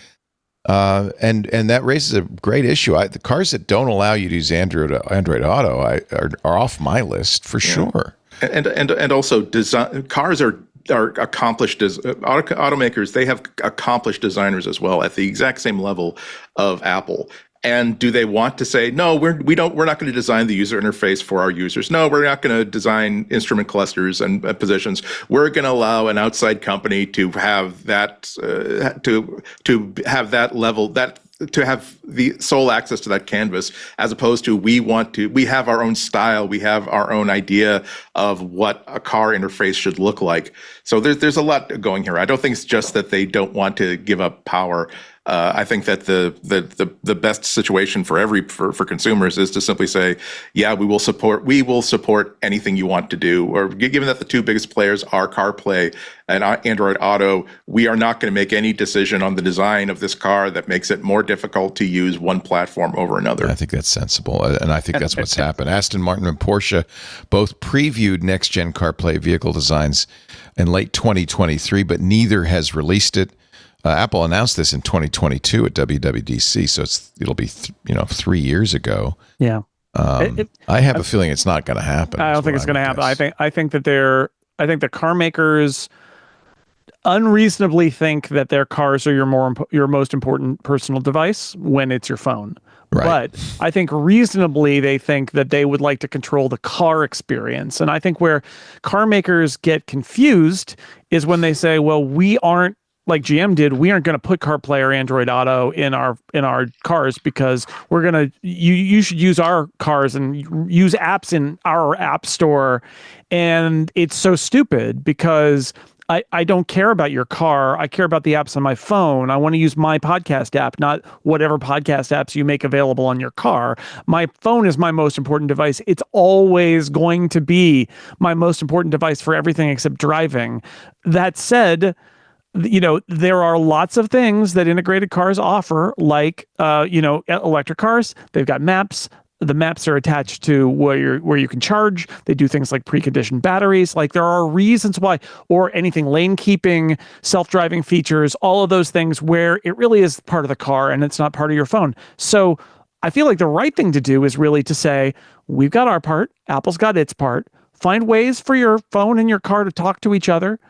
And that raises a great issue. The cars that don't allow you to use Android Auto are off my list for sure. And also cars are accomplished automakers. They have accomplished designers as well at the exact same level of Apple. And do they want to say, no, we're not going to design the user interface for our users. No, we're not going to design instrument clusters and positions. We're going to allow an outside company to have that to have that level, to have the sole access to that canvas, as opposed to we have our own style, we have our own idea of what a car interface should look like. So there's a lot going here. I don't think it's just that they don't want to give up power. I think that the best situation for consumers is to simply say, yeah, we will support anything you want to do. Or given that the two biggest players are CarPlay and Android Auto, we are not going to make any decision on the design of this car that makes it more difficult to use one platform over another. I think that's sensible, and I think that's what's happened. Aston Martin and Porsche both previewed next-gen CarPlay vehicle designs in late 2023, but neither has released it. Apple announced this in 2022 at WWDC, so it'll be 3 years ago. Yeah, I have a feeling it's not going to happen. I don't think it's going to happen. I think the car makers unreasonably think that their cars are your most important personal device when it's your phone. Right. But I think reasonably they think that they would like to control the car experience. And I think where car makers get confused is when they say, well, we aren't, like GM did, we aren't going to put CarPlay or Android Auto in our cars because we're going to you should use our cars and use apps in our app store. And it's so stupid because I don't care about your car. I care about the apps on my phone. I want to use my podcast app, not whatever podcast apps you make available on your car. My phone is my most important device. It's always going to be my most important device for everything except driving. That said, there are lots of things that integrated cars offer, like, electric cars. They've got maps. The maps are attached to where you can charge. They do things like preconditioned batteries. Like there are reasons why, or anything lane keeping, self-driving features, all of those things where it really is part of the car and it's not part of your phone. So I feel like the right thing to do is really to say, we've got our part, Apple's got its part. Find ways for your phone and your car to talk to each other.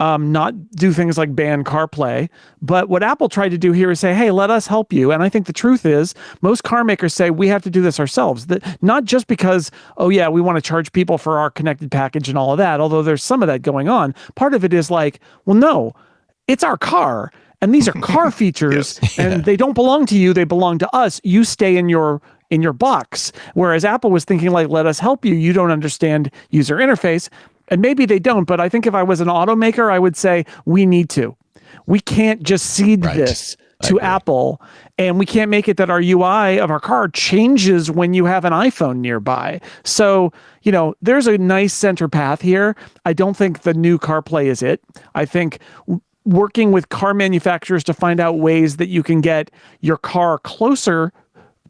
Not do things like ban CarPlay. But what Apple tried to do here is say, hey, let us help you. And I think the truth is most car makers say we have to do this ourselves. That not just because, oh yeah, we want to charge people for our connected package and all of that, although there's some of that going on. Part of it is like, well, no, it's our car. And these are car features and they don't belong to you. They belong to us. You stay in your box. Whereas Apple was thinking like, let us help you. You don't understand user interface. And maybe they don't, but I think if I was an automaker, I would say we need to. We can't just cede this to Apple, and we can't make it that our UI of our car changes when you have an iPhone nearby. So, there's a nice center path here. I don't think the new CarPlay is it. I think working with car manufacturers to find out ways that you can get your car closer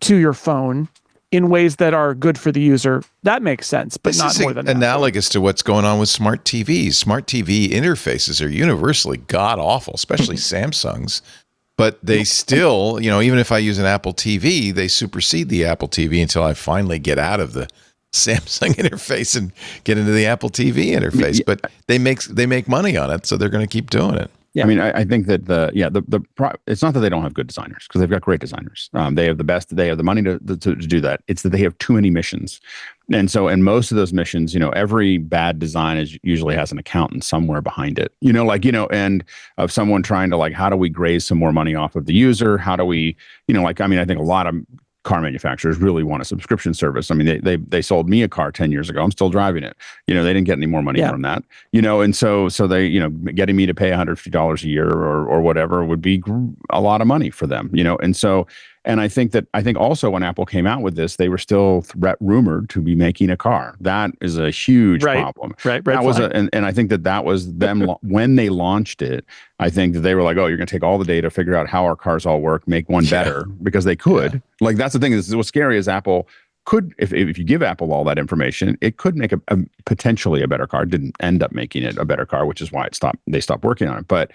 to your phone in ways that are good for the user, that makes sense, but not more than that. Analogous to what's going on with smart TVs. Smart TV interfaces are universally god-awful, especially Samsung's. But they still, even if I use an Apple TV, they supersede the Apple TV until I finally get out of the Samsung interface and get into the Apple TV interface. But they make money on it, so they're going to keep doing it. Yeah. I mean, I think that it's not that they don't have good designers, because they've got great designers. They have the best. They have the money to do that. It's that they have too many missions, and so in most of those missions, every bad design usually has an accountant somewhere behind it. And of someone trying to how do we graze some more money off of the user? How do we, I think a lot of car manufacturers really want a subscription service. I mean, they sold me a car 10 years ago. I'm still driving it. They didn't get any more money from that. And so they, getting me to pay $150 a year or whatever would be a lot of money for them. And I think also when Apple came out with this, they were still rumored to be making a car. That is a huge problem. Right. That was and I think that was them when they launched it. I think that they were like, oh, you're going to take all the data, figure out how our cars all work, make one better, because they could. Like, that's the thing. This is what's scary is Apple could, if you give Apple all that information, it could make a potentially a better car. It didn't end up making it a better car, which is why they stopped working on it. But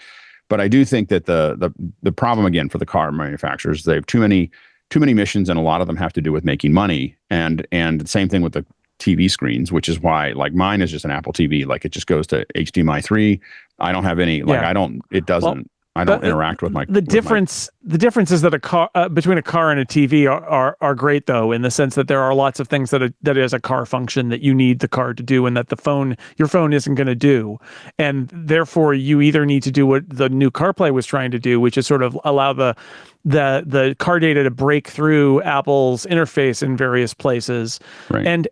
I do think that the problem, again, for the car manufacturers, they have too many missions, and a lot of them have to do with making money. And the same thing with the TV screens, which is why, like, mine is just an Apple TV. Like, it just goes to HDMI 3. I don't have any, I don't interact with my. The difference is that a car between a car and a TV are great, though, in the sense that there are lots of things that is a car function that you need the car to do, and that your phone isn't going to do, and therefore you either need to do what the new CarPlay was trying to do, which is sort of allow the car data to break through Apple's interface in various places. Right. And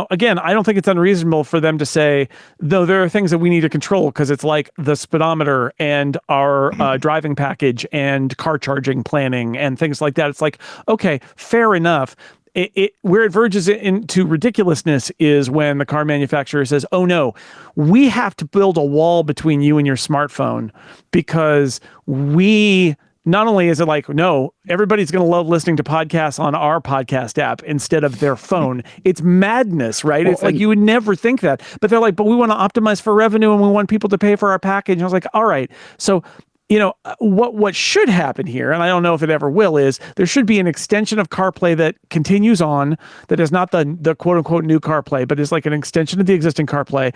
again, I don't think it's unreasonable for them to say, though, there are things that we need to control, because it's like the speedometer and our driving package and car charging planning and things like that. It's like, okay, fair enough. Where it verges into ridiculousness is when the car manufacturer says, oh no, we have to build a wall between you and your smartphone because not only is it like, no, everybody's going to love listening to podcasts on our podcast app instead of their phone. It's madness, right? Well, it's like you would never think that. But they're like, but we want to optimize for revenue and we want people to pay for our package. And I was like, all right. So, what should happen here, and I don't know if it ever will, is there should be an extension of CarPlay that continues on, that is not the quote-unquote new CarPlay, but is like an extension of the existing CarPlay,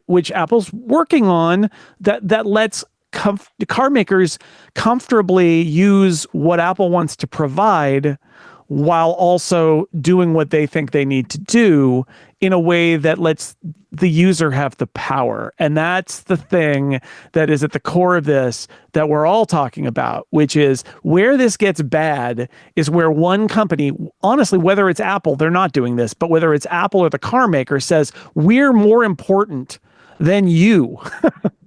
which Apple's working on, that lets car makers comfortably use what Apple wants to provide while also doing what they think they need to do in a way that lets the user have the power. And that's the thing that is at the core of this that we're all talking about, which is where this gets bad is where one company, honestly, whether it's Apple, they're not doing this, but whether it's Apple or the car maker says, we're more important than you.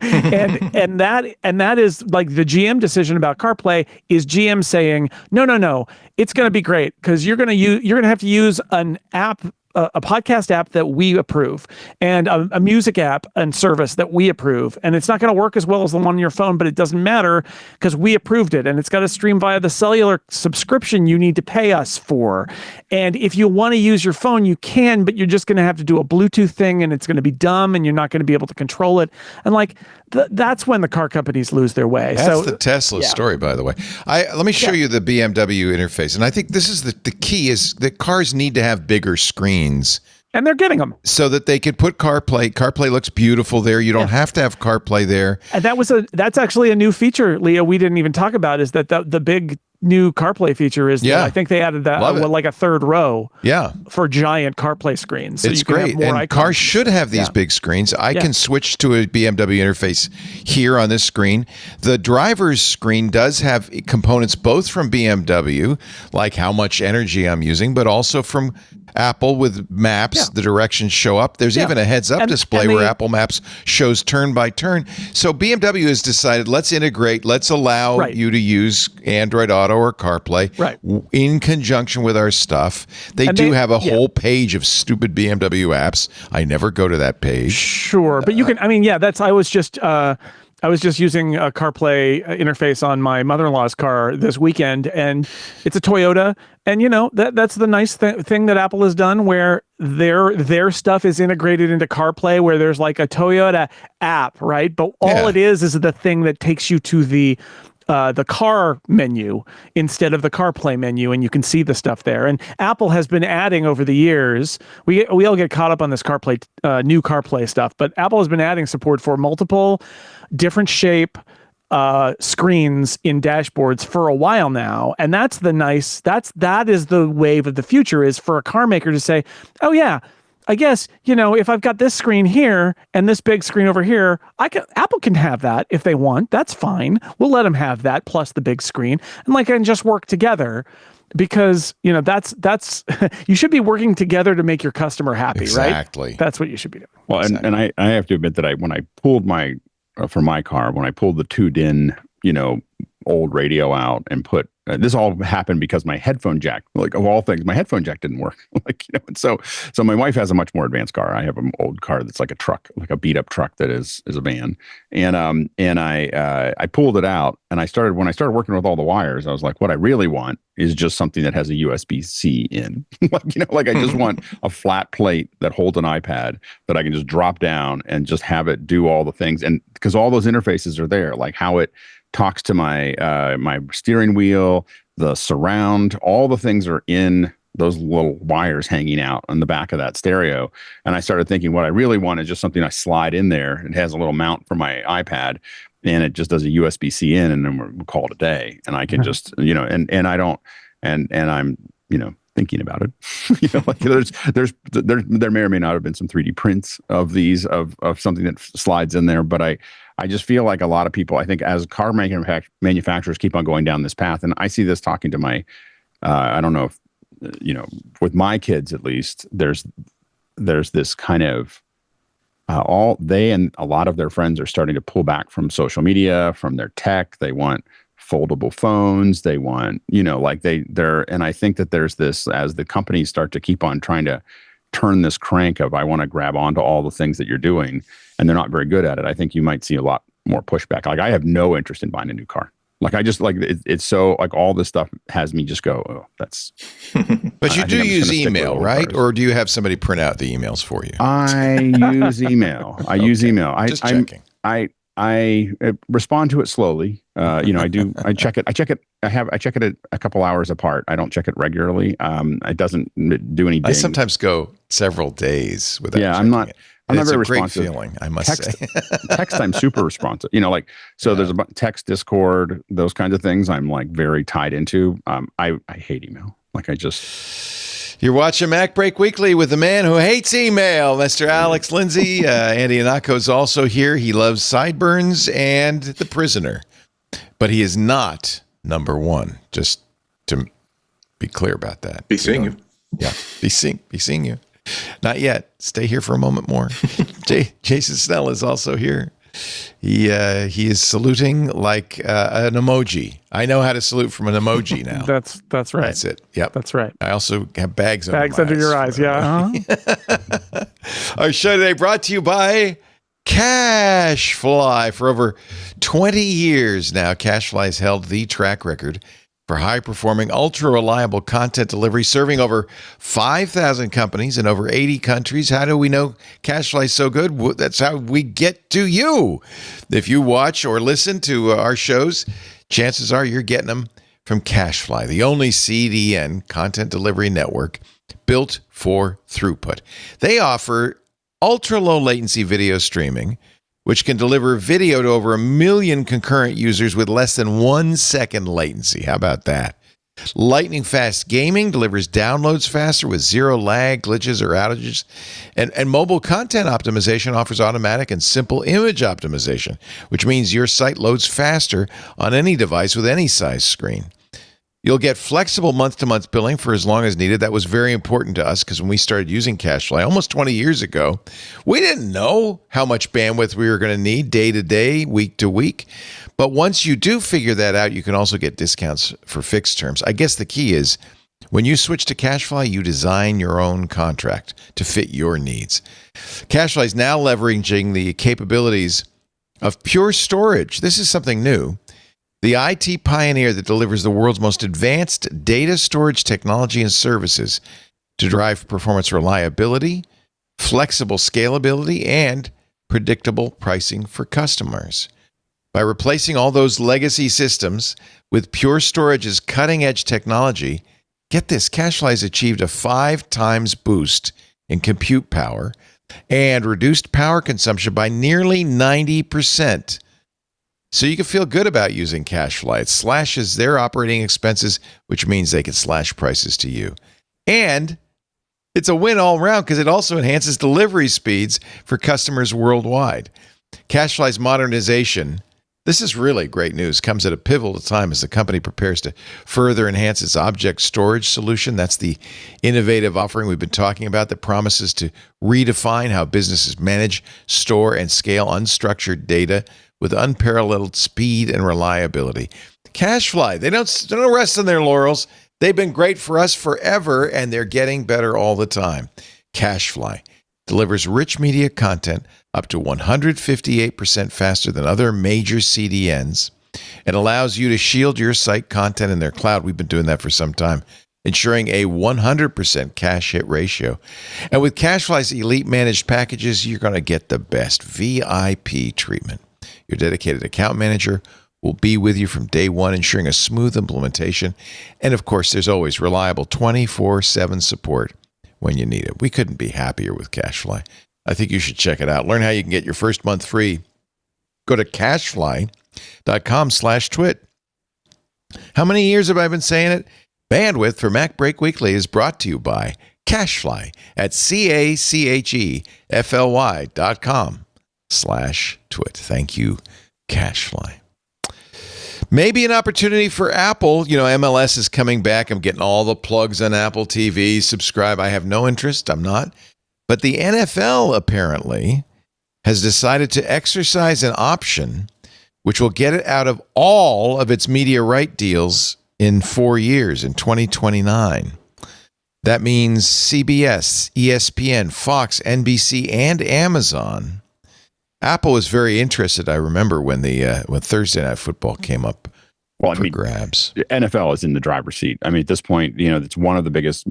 and that is like the GM decision about CarPlay is GM saying, no, it's going to be great because you're going to have to use an app, a podcast app that we approve, and a music app and service that we approve. And it's not going to work as well as the one on your phone, but it doesn't matter because we approved it. And it's got to stream via the cellular subscription you need to pay us for. And if you want to use your phone, you can, but you're just going to have to do a Bluetooth thing and it's going to be dumb and you're not going to be able to control it. And like, that's when the car companies lose their way. That's the Tesla story, by the way. Let me show you the BMW interface. And I think this is the key is that cars need to have bigger screens. And they're getting them. So that they could put CarPlay. CarPlay looks beautiful there. You don't have to have CarPlay there. And that's actually a new feature, Leo, we didn't even talk about, is that the big new CarPlay feature is that I think they added that like a third row for giant CarPlay screens. So it's great. And cars should have these big screens. I can switch to a BMW interface here on this screen. The driver's screen does have components both from BMW, like how much energy I'm using, but also from Apple with maps. The directions show up. There's even a heads-up display where Apple Maps shows turn by turn. So BMW has decided, let's integrate, let's allow you to use Android Auto or CarPlay in conjunction with our stuff. They do have a whole page of stupid BMW apps. I never go to that page. Sure, but you can, I was just using a CarPlay interface on my mother-in-law's car this weekend, and it's a Toyota. And, that's the nice thing that Apple has done, where their stuff is integrated into CarPlay, where there's like a Toyota app, right? But all it is the thing that takes you to the car menu instead of the CarPlay menu, and you can see the stuff there. And Apple has been adding over the years. We all get caught up on this CarPlay, new CarPlay stuff, but Apple has been adding support for multiple different shape screens in dashboards for a while now. And that is the wave of the future, is for a car maker to say, oh yeah, I guess, if I've got this screen here and this big screen over here, Apple can have that if they want. That's fine. We'll let them have that plus the big screen, and just work together, because that's you should be working together to make your customer happy, right? Exactly. That's what you should be doing. Well, and I have to admit that when I pulled for my car, when I pulled the tuned-in, old radio out and put this all happened because my headphone jack, like of all things, my headphone jack didn't work. And so my wife has a much more advanced car. I have an old car that's like a truck, like a beat up truck that is a van. And I pulled it out, and when I started working with all the wires, I was like, what I really want is just something that has a USB-C in. I just want a flat plate that holds an iPad that I can just drop down and just have it do all the things. And because all those interfaces are there, like how it talks to my my steering wheel, the surround, all the things are in those little wires hanging out on the back of that stereo. And I started thinking, what I really want is just something I slide in there. It has a little mount for my iPad, and it just does a USB-C in, and then we'll call it a day. And I can just, and I don't, and I'm, thinking about it. There may or may not have been some 3D prints of these of something that slides in there, but I just feel like a lot of people, I think, as car manufacturers keep on going down this path, and I see this talking to my, I don't know if, with my kids at least, there's this kind of all they and a lot of their friends are starting to pull back from social media, from their tech. They want foldable phones. They want, like they're, and I think that there's this, as the companies start to keep on trying to turn this crank of, I want to grab onto all the things that you're doing, and they're not very good at it. I think you might see a lot more pushback. Like, I have no interest in buying a new car. Like, I just it's so, like, all this stuff has me just go, oh, that's. But you do use email, right? Or do you have somebody print out the emails for you? I use email. I use email. Just checking. I respond to it slowly. I do. I check it. I check it a couple hours apart. I don't check it regularly. It doesn't do any ding. I sometimes go several days without. Yeah, checking it. I'm not very it's a great responsive. feeling, I must say. Text, I'm super responsive. There's a text, Discord, those kinds of things. I'm like very tied into. I hate email. Like, I just. You're watching MacBreak Weekly with the man who hates email, Mr. Alex Lindsay. Andy Anako's also here. He loves sideburns and The Prisoner, but he is not number one. Just to be clear about that. Be seeing you. Yeah, be seeing you. Not yet. Stay here for a moment more. Jason Snell is also here. He is saluting like an emoji. I know how to salute from an emoji now. That's right. That's it. Yep. That's right. I also have bags under your eyes. Yeah. Uh-huh. Our show today brought to you by CashFly. For over 20 years now, CashFly has held the track record for high-performing, ultra-reliable content delivery, serving over 5,000 companies in over 80 countries. How do we know CashFly is so good? That's how we get to you. If you watch or listen to our shows, chances are you're getting them from CashFly, the only CDN, content delivery network, built for throughput. They offer ultra-low latency video streaming, which can deliver video to over 1 million concurrent users with less than 1 second latency. How about that? Lightning fast gaming delivers downloads faster with zero lag, glitches, or outages. And mobile content optimization offers automatic and simple image optimization, which means your site loads faster on any device with any size screen. You'll get flexible month-to-month billing for as long as needed. That was very important to us because when we started using CashFly almost 20 years ago, we didn't know how much bandwidth we were going to need day to day, week to week. But once you do figure that out, you can also get discounts for fixed terms. I guess the key is when you switch to CashFly, you design your own contract to fit your needs. CashFly is now leveraging the capabilities of Pure Storage. This is something new. The IT pioneer that delivers the world's most advanced data storage technology and services to drive performance reliability, flexible scalability, and predictable pricing for customers. By replacing all those legacy systems with Pure Storage's cutting-edge technology, get this, CashFly has achieved a 5 times boost in compute power and reduced power consumption by nearly 90%. So you can feel good about using CashFly. It slashes their operating expenses, which means they can slash prices to you. And it's a win all around because it also enhances delivery speeds for customers worldwide. CashFly's modernization, this is really great news, comes at a pivotal time as the company prepares to further enhance its object storage solution. That's the innovative offering we've been talking about that promises to redefine how businesses manage, store, and scale unstructured data with unparalleled speed and reliability. CashFly, they don't rest on their laurels. They've been great for us forever, and they're getting better all the time. CashFly delivers rich media content up to 158% faster than other major CDNs and allows you to shield your site content in their cloud. We've been doing that for some time, ensuring a 100% cache hit ratio. And with CashFly's elite managed packages, you're going to get the best VIP treatment. Your dedicated account manager will be with you from day one, ensuring a smooth implementation. And of course, there's always reliable 24/7 support when you need it. We couldn't be happier with CashFly. I think you should check it out. Learn how you can get your first month free. Go to cashfly.com/twit. How many years have I been saying it? Bandwidth for MacBreak Weekly is brought to you by CashFly at cachefly.com/twit. Thank you, CashFly. Maybe an opportunity for Apple. MLS is coming back. I'm getting all the plugs on Apple TV. Subscribe. I have no interest. I'm not. But the NFL apparently has decided to exercise an option which will get it out of all of its media right deals in 4 years, in 2029. That means CBS, ESPN, Fox, NBC, and Amazon. Apple was very interested. I remember when when Thursday Night Football came up for grabs. NFL is in the driver's seat. I mean, at this point, it's one of the biggest.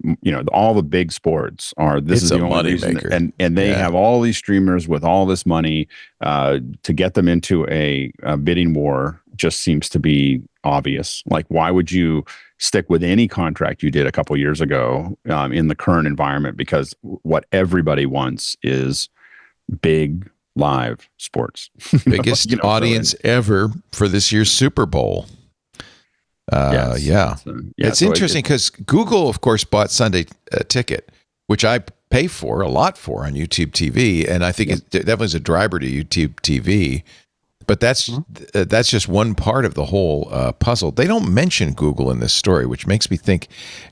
All the big sports are. This is the only reason, and they have all these streamers with all this money to get them into a bidding war. Just seems to be obvious. Like, why would you stick with any contract you did a couple years ago in the current environment? Because what everybody wants is big live sports. Biggest audience ever for this year's Super Bowl. It's interesting because Google, of course, bought Sunday Ticket, which I pay for a lot for on YouTube TV, and I think it definitely is a driver to YouTube TV. But that's just one part of the whole puzzle. They don't mention Google in this story, which makes me think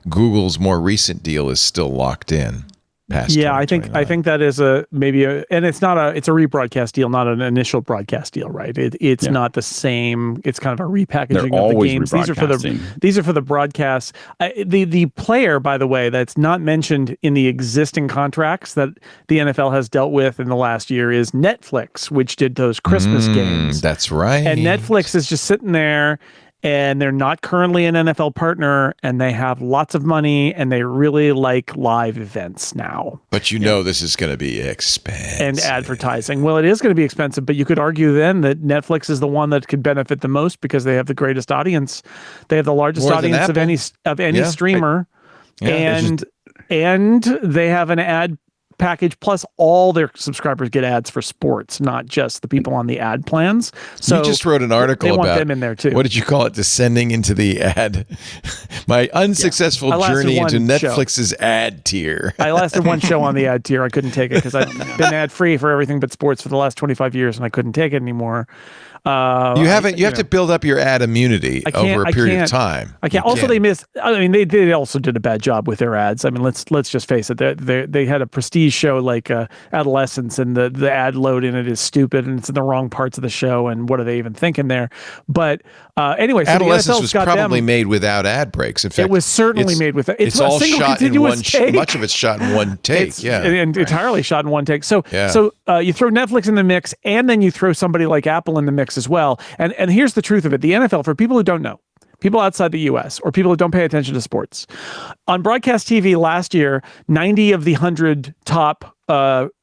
Google's more recent deal is still locked in. I think that is and it's a rebroadcast deal, not an initial broadcast deal, right? It's not the same. It's kind of a repackaging of the games. These are for the broadcasts. The player, by the way, that's not mentioned in the existing contracts that the NFL has dealt with in the last year is Netflix, which did those Christmas games. That's right. And Netflix is just sitting there. And they're not currently an NFL partner, and they have lots of money, and they really like live events now. But this is going to be expensive. And advertising. Well, it is going to be expensive, but you could argue then that Netflix is the one that could benefit the most because they have the greatest audience. They have the largest audience of any streamer, and they have an ad package, plus all their subscribers get ads for sports, not just the people on the ad plans. So you just wrote an article about them in there too. What did you call it? Descending into the ad. My unsuccessful journey into Netflix's ad tier. I lasted one show on the ad tier. I couldn't take it because I've been ad free for everything but sports for the last 25 years, and I couldn't take it anymore. You have to build up your ad immunity over a period of time. I can't. Also, they also did a bad job with their ads. I mean, let's just face it. They had a prestige show like Adolescence, and the ad load in it is stupid, and it's in the wrong parts of the show. And what are they even thinking there? But anyway, so Adolescence was probably made without ad breaks. In fact, it was certainly made with it. It's all shot in one take. Much of it's shot in one take. And entirely shot in one take. So you throw Netflix in the mix, and then you throw somebody like Apple in the mix as well. And here's the truth of it. The NFL, for people who don't know, people outside the U.S. or people who don't pay attention to sports, on broadcast TV last year, 90 of the 100 top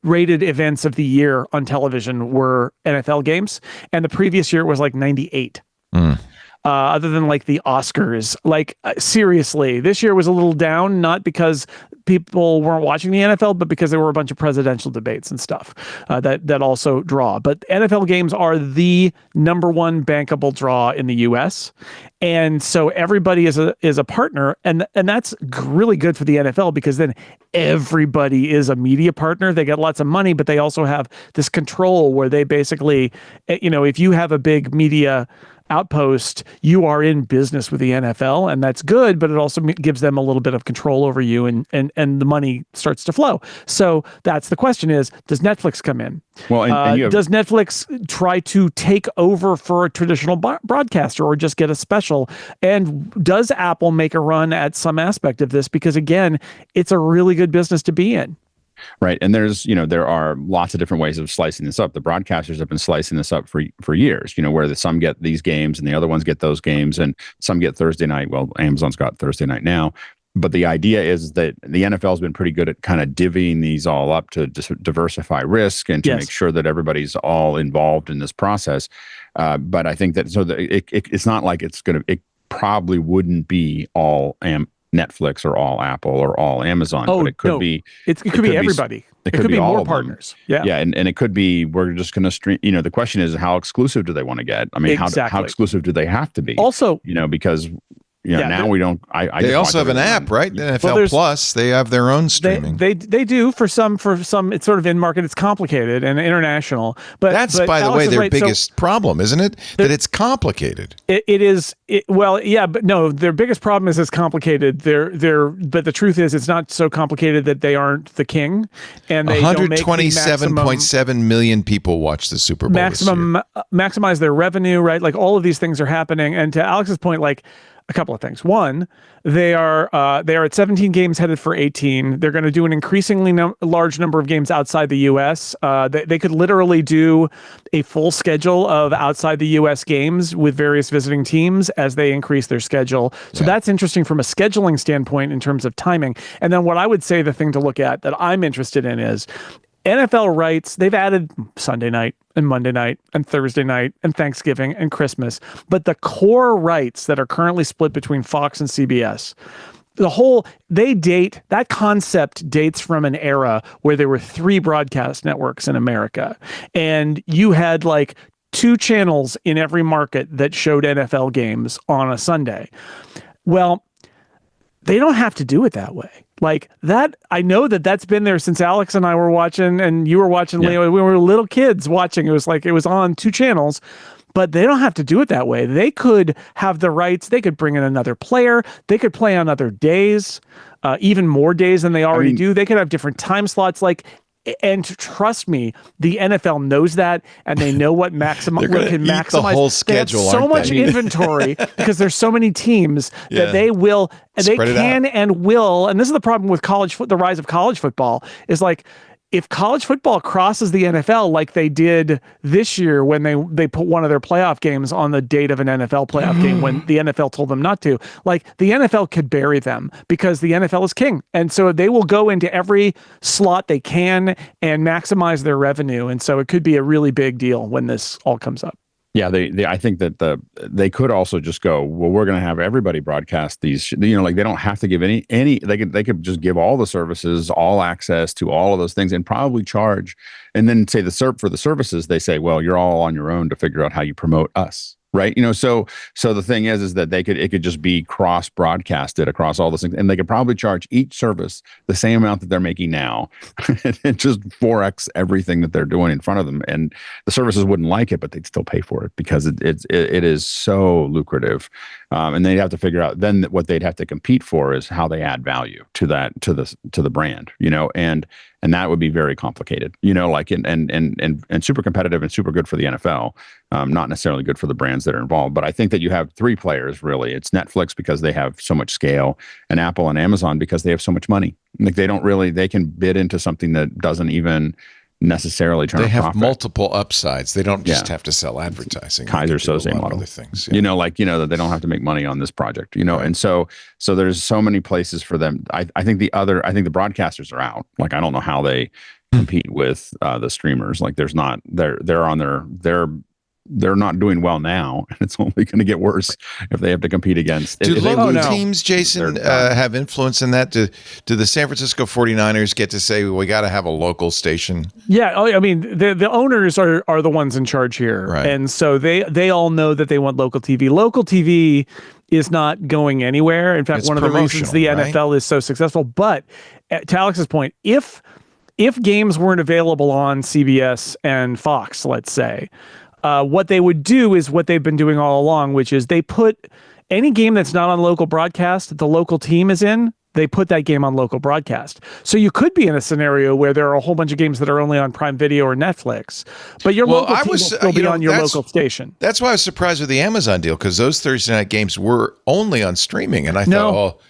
rated events of the year on television were NFL games. And the previous year was like 98. Other than like the Oscars, seriously, this year was a little down, not because people weren't watching the NFL, but because there were a bunch of presidential debates and stuff that also draw. But NFL games are the number one bankable draw in the U.S. And so everybody is a partner, and that's really good for the NFL because then everybody is a media partner. They get lots of money, but they also have this control where they basically, if you have a big media outpost, you are in business with the NFL, and that's good, but it also gives them a little bit of control over you, and the money starts to flow. So that's the question is, does Netflix come in? Well, does Netflix try to take over for a traditional broadcaster or just get a special? And does Apple make a run at some aspect of this? Because again, it's a really good business to be in. Right. And there are lots of different ways of slicing this up. The broadcasters have been slicing this up for years, where some get these games and the other ones get those games, and some get Thursday night. Well, Amazon's got Thursday night now. But the idea is that the NFL has been pretty good at kind of divvying these all up to diversify risk and to make sure that everybody's all involved in this process. But I think that it's not like it probably wouldn't be all Netflix or all Apple or all Amazon, but it could be. It could be everybody. It could be more partners. Yeah. And it could be, we're just going to stream, the question is how exclusive do they want to get? I mean, how exclusive do they have to be? Also, because Now we don't. They also have an app, right? NFL Plus. They have their own streaming. They do for some. It's sort of in market. It's complicated and international. But that's by the way their biggest problem, isn't it? That it's complicated. It is. Well, yeah, but no. Their biggest problem is it's complicated. But the truth is, it's not so complicated that they aren't the king. And they 127.7 million people watch the Super Bowl. Maximize their revenue, right? Like all of these things are happening. And to Alex's point, like a couple of things. One, they are at 17 games, headed for 18. They're going to do an increasingly large number of games outside the U.S. They could literally do a full schedule of outside the U.S. games with various visiting teams as they increase their schedule. So that's interesting from a scheduling standpoint in terms of timing. And then what I would say the thing to look at that I'm interested in is NFL rights. They've added Sunday night and Monday night and Thursday night and Thanksgiving and Christmas. But the core rights that are currently split between Fox and CBS, that concept dates from an era where there were 3 broadcast networks in America. And you had like 2 channels in every market that showed NFL games on a Sunday. Well, they don't have to do it that way. Like that, I know that's been there since Alex and I were watching, and you were watching, Leo. We were little kids watching. It was like it was on 2 channels, but they don't have to do it that way. They could have the rights. They could bring in another player. They could play on other days, even more days than they already do. They could have different time slots. And trust me, the NFL knows that, and they know what can maximize the whole schedule. They have so much inventory because there's so many teams that they will, and they can and will. And this is the problem with the rise of college football is like, if college football crosses the NFL like they did this year when they put one of their playoff games on the date of an NFL playoff game when the NFL told them not to, like the NFL could bury them because the NFL is king. And so they will go into every slot they can and maximize their revenue. And so it could be a really big deal when this all comes up. Yeah, I think that they could also just go, well, we're going to have everybody broadcast these, like they don't have to give any, they could just give all the services, all access to all of those things and probably charge. And then say for the services, they say, well, you're all on your own to figure out how you promote us. Right. So the thing is that it could just be cross broadcasted across all those things, and they could probably charge each service the same amount that they're making now and just 4x everything that they're doing in front of them. And the services wouldn't like it, but they'd still pay for it because it is so lucrative. And they'd have to figure out then what they'd have to compete for is how they add value to the brand, and that would be very complicated, and super competitive and super good for the NFL, not necessarily good for the brands that are involved. But I think that you have 3 players, really. It's Netflix because they have so much scale, and Apple and Amazon because they have so much money. Like they can bid into something that doesn't even necessarily turn a profit. They have multiple upsides. They don't just have to sell advertising. Kaiser Soze model. Other things. Yeah. That they don't have to make money on this project, right. And so there's so many places for them. I think the broadcasters are out. Like, I don't know how they compete with the streamers. Like they're not doing well now, and it's only going to get worse if they have to compete against. Do local teams, Jason, have influence in that? Do the San Francisco 49ers get to say, well, we got to have a local station? Yeah, I mean, the owners are the ones in charge here, right. And so they all know that they want local TV. Local TV is not going anywhere. In fact, it's one of the reasons the NFL is so successful. But to Alex's point, if games weren't available on CBS and Fox, let's say, what they would do is what they've been doing all along, which is they put any game that's not on local broadcast that the local team is in, they put that game on local broadcast. So you could be in a scenario where there are a whole bunch of games that are only on Prime Video or Netflix, but your local team will still be on your local station. That's why I was surprised with the Amazon deal, because those Thursday night games were only on streaming, and I thought,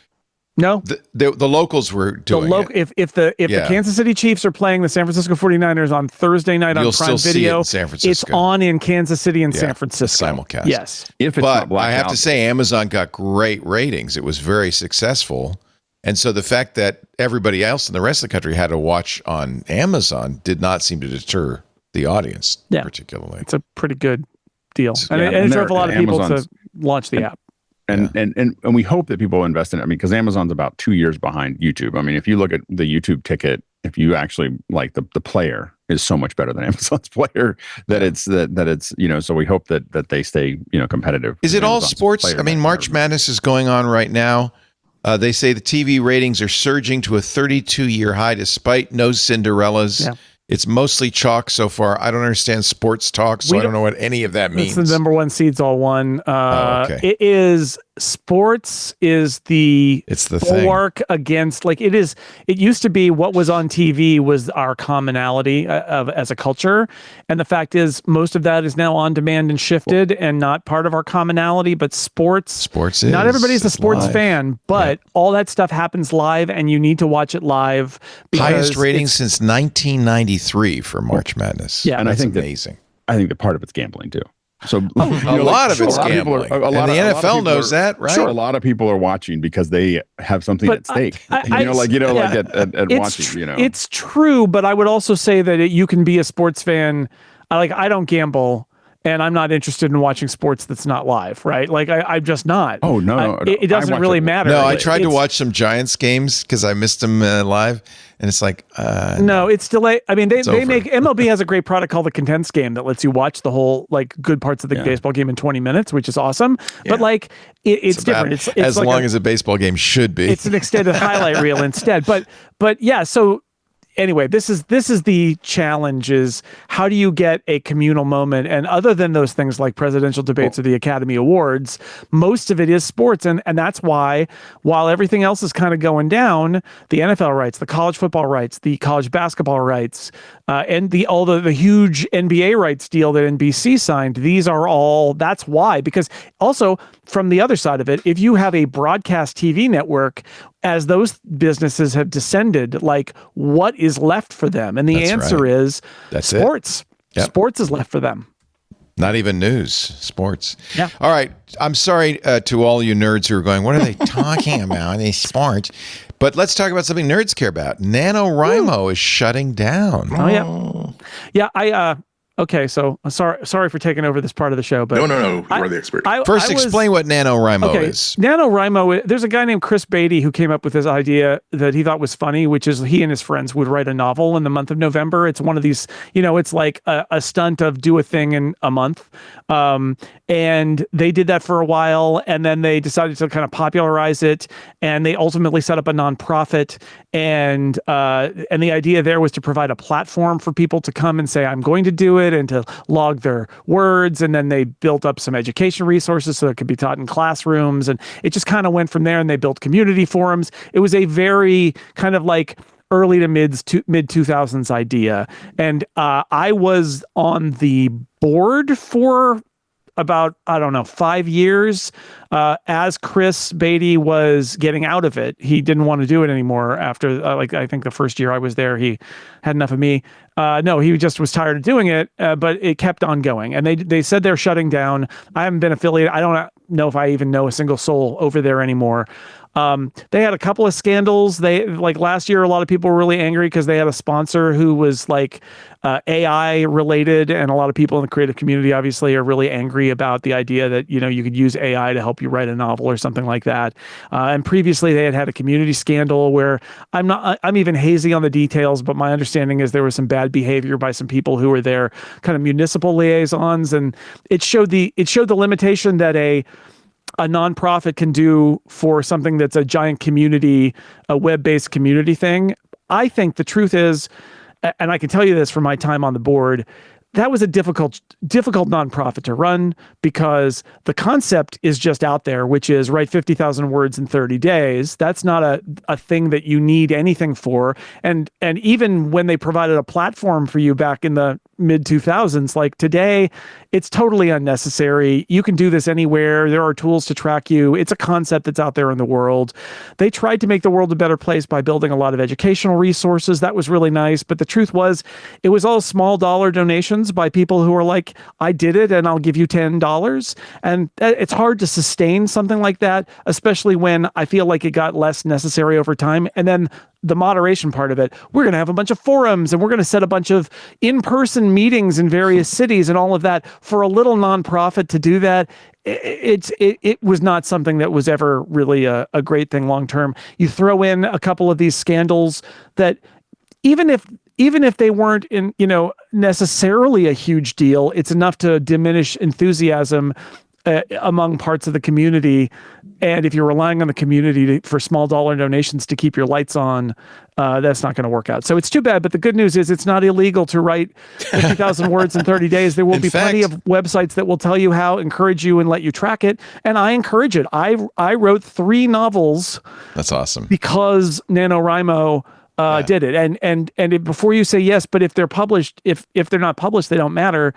no, the locals were doing it. If the Kansas City Chiefs are playing the San Francisco 49ers on Thursday night on Prime Video, it's on in Kansas City and San Francisco. Simulcast. Yes. But I have to say, Amazon got great ratings. It was very successful. And so the fact that everybody else in the rest of the country had to watch on Amazon did not seem to deter the audience particularly. It's a pretty good deal. And it drove a lot of people to launch the app. And we hope that people invest in it. I mean, because Amazon's about 2 years behind YouTube. I mean, if you look at the YouTube ticket, if you actually like the player, is so much better than Amazon's player that it's so we hope that they stay competitive. Is it all Amazon's sports? player I mean, March Madness is going on right now. They say the TV ratings are surging to a 32-year high despite no Cinderellas. Yeah. It's mostly chalk so far. I don't understand sports talk, so I don't know what any of that means. It's the number one seeds all won. Okay. It is sports is the bulwark against it is. It used to be what was on TV was our commonality as a culture, and the fact is most of that is now on demand and shifted and not part of our commonality. But sports is not everybody's a sports fan, but all that stuff happens live, and you need to watch it live. Highest ratings since 1993 for March Madness. Yeah, and I think amazing. I think that part of it's gambling too. So a lot of it's gambling. And the NFL knows that, right? Sure, a lot of people are watching because they have something at stake. At watching. It's true, but I would also say that you can be a sports fan. I don't gamble, and I'm not interested in watching sports that's not live, right? I'm just not. Oh no, it doesn't really matter. No, I tried to watch some Giants games because I missed them live. And it's no, it's delayed. I mean, they make MLB has a great product called the condensed game that lets you watch the whole good parts of the baseball game in 20 minutes, which is awesome. Yeah. But it's different. It's as long as a baseball game should be. It's an extended highlight reel instead. But yeah, so anyway, this is the challenge: is how do you get a communal moment? And other than those things like presidential debates or the Academy Awards, most of it is sports, and that's why while everything else is kind of going down, the NFL rights, the college football rights, the college basketball rights, and the huge NBA rights deal that NBC signed, these are all. That's why, because also from the other side of it, if you have a broadcast TV network, as those businesses have descended, what is left for them? And the answer is sports. Yep. Sports is left for them. Not even news, sports. Yeah. All right. I'm sorry to all you nerds who are going, what are they talking about? These sports. But let's talk about something nerds care about. NaNoWriMo is shutting down. Oh, yeah. Yeah, okay, so sorry for taking over this part of the show, but no, you are the expert. First, explain what NaNoWriMo is. NaNoWriMo, there's a guy named Chris Beatty who came up with this idea that he thought was funny, which is he and his friends would write a novel in the month of November. It's one of these, it's like a stunt of do a thing in a month. And they did that for a while, and then they decided to kind of popularize it, and they ultimately set up a nonprofit. And the idea there was to provide a platform for people to come and say, I'm going to do it, and to log their words. And then they built up some education resources so it could be taught in classrooms. And it just kind of went from there, and they built community forums. It was a very kind of early to mid 2000s idea. And I was on the board for about, 5 years as Chris Beatty was getting out of it. He didn't want to do it anymore after, I think the first year I was there, he had enough of me. No, he just was tired of doing it, but it kept on going. And they said they're shutting down. I haven't been affiliated. I don't know if I even know a single soul over there anymore. They had a couple of scandals. They last year, a lot of people were really angry because they had a sponsor who was AI related, and a lot of people in the creative community obviously are really angry about the idea that you could use AI to help you write a novel or something like that. And previously, they had a community scandal where I'm even hazy on the details, but my understanding is there was some bad behavior by some people who were their kind of municipal liaisons, and it showed the limitation that a nonprofit can do for something that's a giant community, a web-based community thing. I think the truth is, and I can tell you this from my time on the board, that was a difficult nonprofit to run because the concept is just out there, which is write 50,000 words in 30 days. That's not a thing that you need anything for. And even when they provided a platform for you back in the mid 2000s, today, it's totally unnecessary. You can do this anywhere. There are tools to track you. It's a concept that's out there in the world. They tried to make the world a better place by building a lot of educational resources. That was really nice. But the truth was, it was all small dollar donations by people who are like, I did it and I'll give you $10. And it's hard to sustain something like that, especially when I feel like it got less necessary over time. And then the moderation part of it, we're going to have a bunch of forums and we're going to set a bunch of in-person meetings in various cities and all of that. For a little nonprofit to do that, it was not something that was ever really a great thing long term. You throw in a couple of these scandals that even if even if they weren't necessarily a huge deal, it's enough to diminish enthusiasm among parts of the community. And if you're relying on the community for small dollar donations to keep your lights on, that's not going to work out. So it's too bad. But the good news is it's not illegal to write 50,000 words in 30 days. There will be plenty of websites that will tell you how, encourage you, and let you track it. And I encourage it. I wrote 3 novels. That's awesome. Because NaNoWriMo did it. And before you say yes, but if they're published, if they're not published, they don't matter.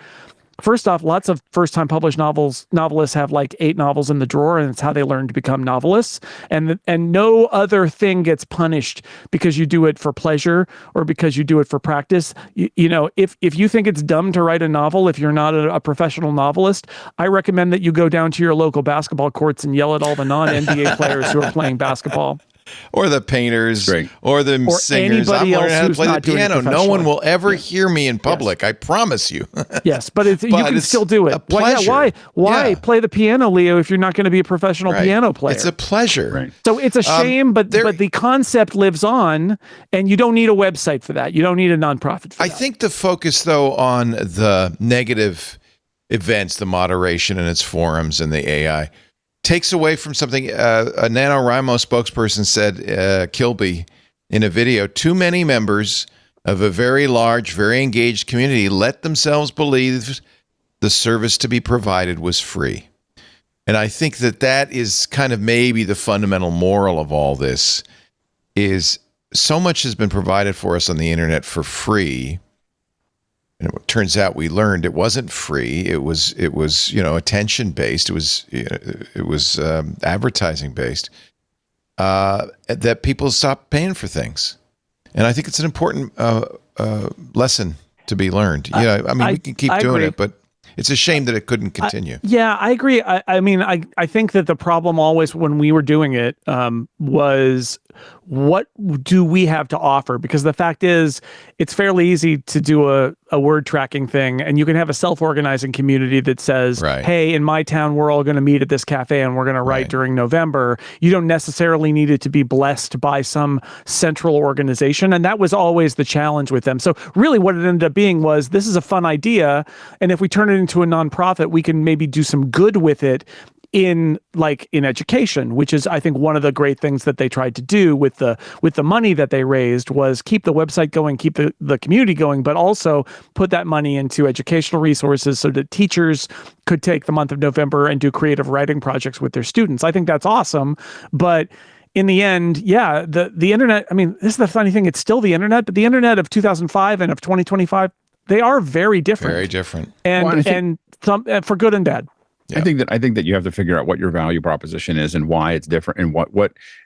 First off, lots of first-time published novelists have like 8 novels in the drawer, and it's how they learn to become novelists. And no other thing gets punished because you do it for pleasure or because you do it for practice. If you think it's dumb to write a novel, if you're not a professional novelist, I recommend that you go down to your local basketball courts and yell at all the non-NBA players who are playing basketball. Or the painters, or the singers. I'm learning how to play the piano. No one will ever hear me in public. I promise you. Yes, but you can still do it. A pleasure. Why play the piano, Leo, if you're not going to be a professional piano player? It's a pleasure. Right. So it's a shame, but the concept lives on, and you don't need a website for that. You don't need a nonprofit for that. I think the focus, though, on the negative events, the moderation and its forums and the AI, takes away from something a NaNoWriMo spokesperson said, Kilby, in a video. Too many members of a very large, very engaged community let themselves believe the service to be provided was free. And I think that is kind of maybe the fundamental moral of all this, is so much has been provided for us on the internet for free. And it turns out we learned it wasn't free. It was attention based. It was advertising based. That people stopped paying for things, and I think it's an important lesson to be learned. We can keep doing it, but it's a shame that it couldn't continue. I agree. I think that the problem always when we were doing it was, what do we have to offer? Because the fact is, it's fairly easy to do a word tracking thing, and you can have a self-organizing community that says, hey, in my town, we're all going to meet at this cafe and we're going to write during November. You don't necessarily need it to be blessed by some central organization. And that was always the challenge with them. So really what it ended up being was, this is a fun idea, and if we turn it into a nonprofit, we can maybe do some good with it in education, which is, I think, one of the great things that they tried to do with the money that they raised, was keep the website going, keep the community going, but also put that money into educational resources so that teachers could take the month of November and do creative writing projects with their students. I think that's awesome. But in the end, the internet, this is the funny thing, it's still the internet, but the internet of 2005 and of 2025, they are very different. Very different. And some for good and bad. Yeah. I think that you have to figure out what your value proposition is and why it's different, and what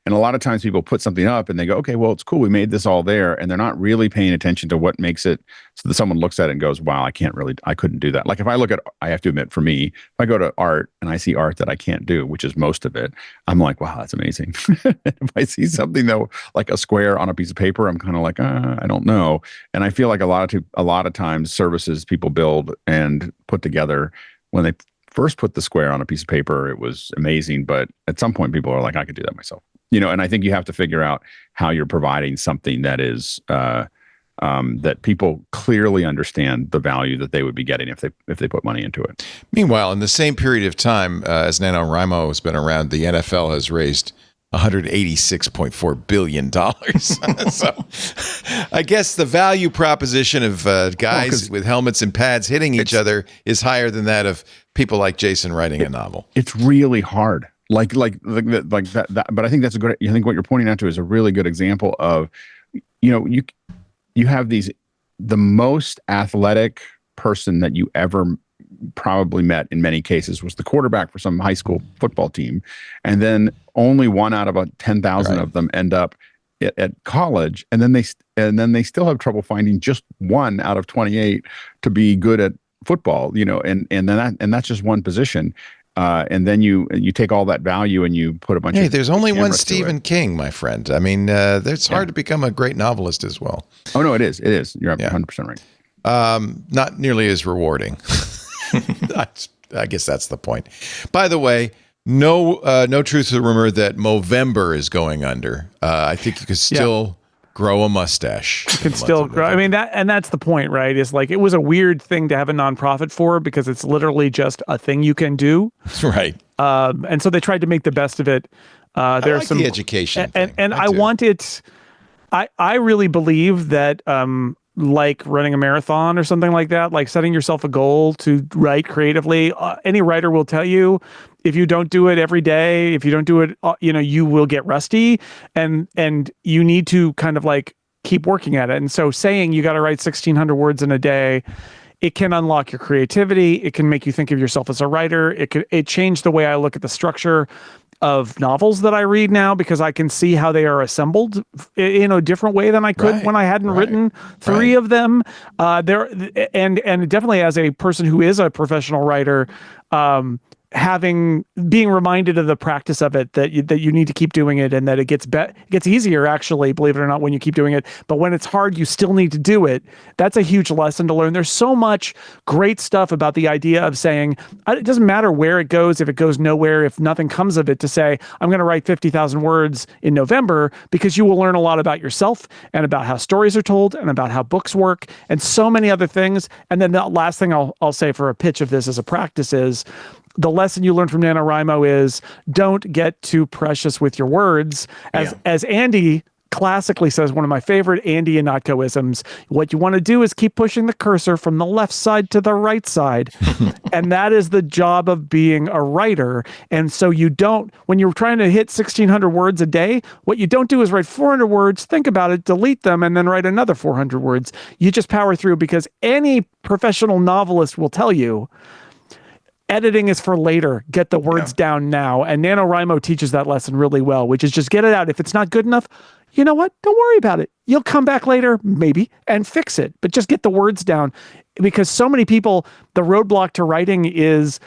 and a lot of times people put something up and they go, okay, well, it's cool, we made this all there, and they're not really paying attention to what makes it so that someone looks at it and goes, wow, I couldn't do that. Like if I look at, I have to admit, for me, if I go to art and I see art that I can't do, which is most of it, I'm like, wow, that's amazing. If I see something though, like a square on a piece of paper, I'm kind of like, I don't know. And I feel like a lot of times services people build and put together, when they first put the square on a piece of paper, it was amazing. But at some point, people are like, I could do that myself. And I think you have to figure out how you're providing something that is that people clearly understand the value that they would be getting if they put money into it. Meanwhile, in the same period of time as NaNoWriMo has been around, the NFL has raised $186.4 billion. So I guess the value proposition of guys with helmets and pads hitting each other is higher than that of people like Jason writing a novel. It's really hard. Like that. But I think that's a good, I think what you're pointing out to is a really good example of, you have the most athletic person that you ever probably met in many cases was the quarterback for some high school football team, and then only one out of 10,000 of them end up at college, and then they still have trouble finding just one out of 28 to be good at football, and that's just one position. And then you take all that value and you put a bunch of... there's only one Stephen King, my friend. It's hard to become a great novelist as well. Oh, no, it is. You're 100% right. Not nearly as rewarding. I guess that's the point. By the way, no truth to the rumor that Movember is going under. I think you could still grow a mustache. You can still grow. I mean, that's the point, right? Is like, it was a weird thing to have a nonprofit for because it's literally just a thing you can do. Right. And so they tried to make the best of it. There's I like some the education thing. and I do. want it. I really believe that like running a marathon or something like that, like setting yourself a goal to write creatively. Any writer will tell you, if you don't do it every day, if you don't do it, you will get rusty, and you need to kind of like keep working at it. And so saying you got to write 1,600 words in a day, it can unlock your creativity. It can make you think of yourself as a writer. It changed the way I look at the structure of novels that I read now, because I can see how they are assembled in a different way than I could when I hadn't written three of them. And definitely as a person who is a professional writer, being reminded of the practice of it, that you need to keep doing it, and that it gets easier, actually, believe it or not, when you keep doing it. But when it's hard, you still need to do it. That's a huge lesson to learn. There's so much great stuff about the idea of saying, it doesn't matter where it goes, if it goes nowhere, if nothing comes of it, to say, I'm going to write 50,000 words in November, because you will learn a lot about yourself and about how stories are told and about how books work and so many other things. And then the last thing I'll say for a pitch of this as a practice is, the lesson you learn from NaNoWriMo is, don't get too precious with your words. As Andy classically says, one of my favorite Andy and Iannotko-isms, what you want to do is keep pushing the cursor from the left side to the right side. And that is the job of being a writer. And so when you're trying to hit 1,600 words a day, what you don't do is write 400 words, think about it, delete them, and then write another 400 words. You just power through, because any professional novelist will tell you, editing is for later. Get the words down now. And NaNoWriMo teaches that lesson really well, which is just get it out. If it's not good enough, you know what? Don't worry about it. You'll come back later, maybe, and fix it. But just get the words down. Because so many people, the roadblock to writing is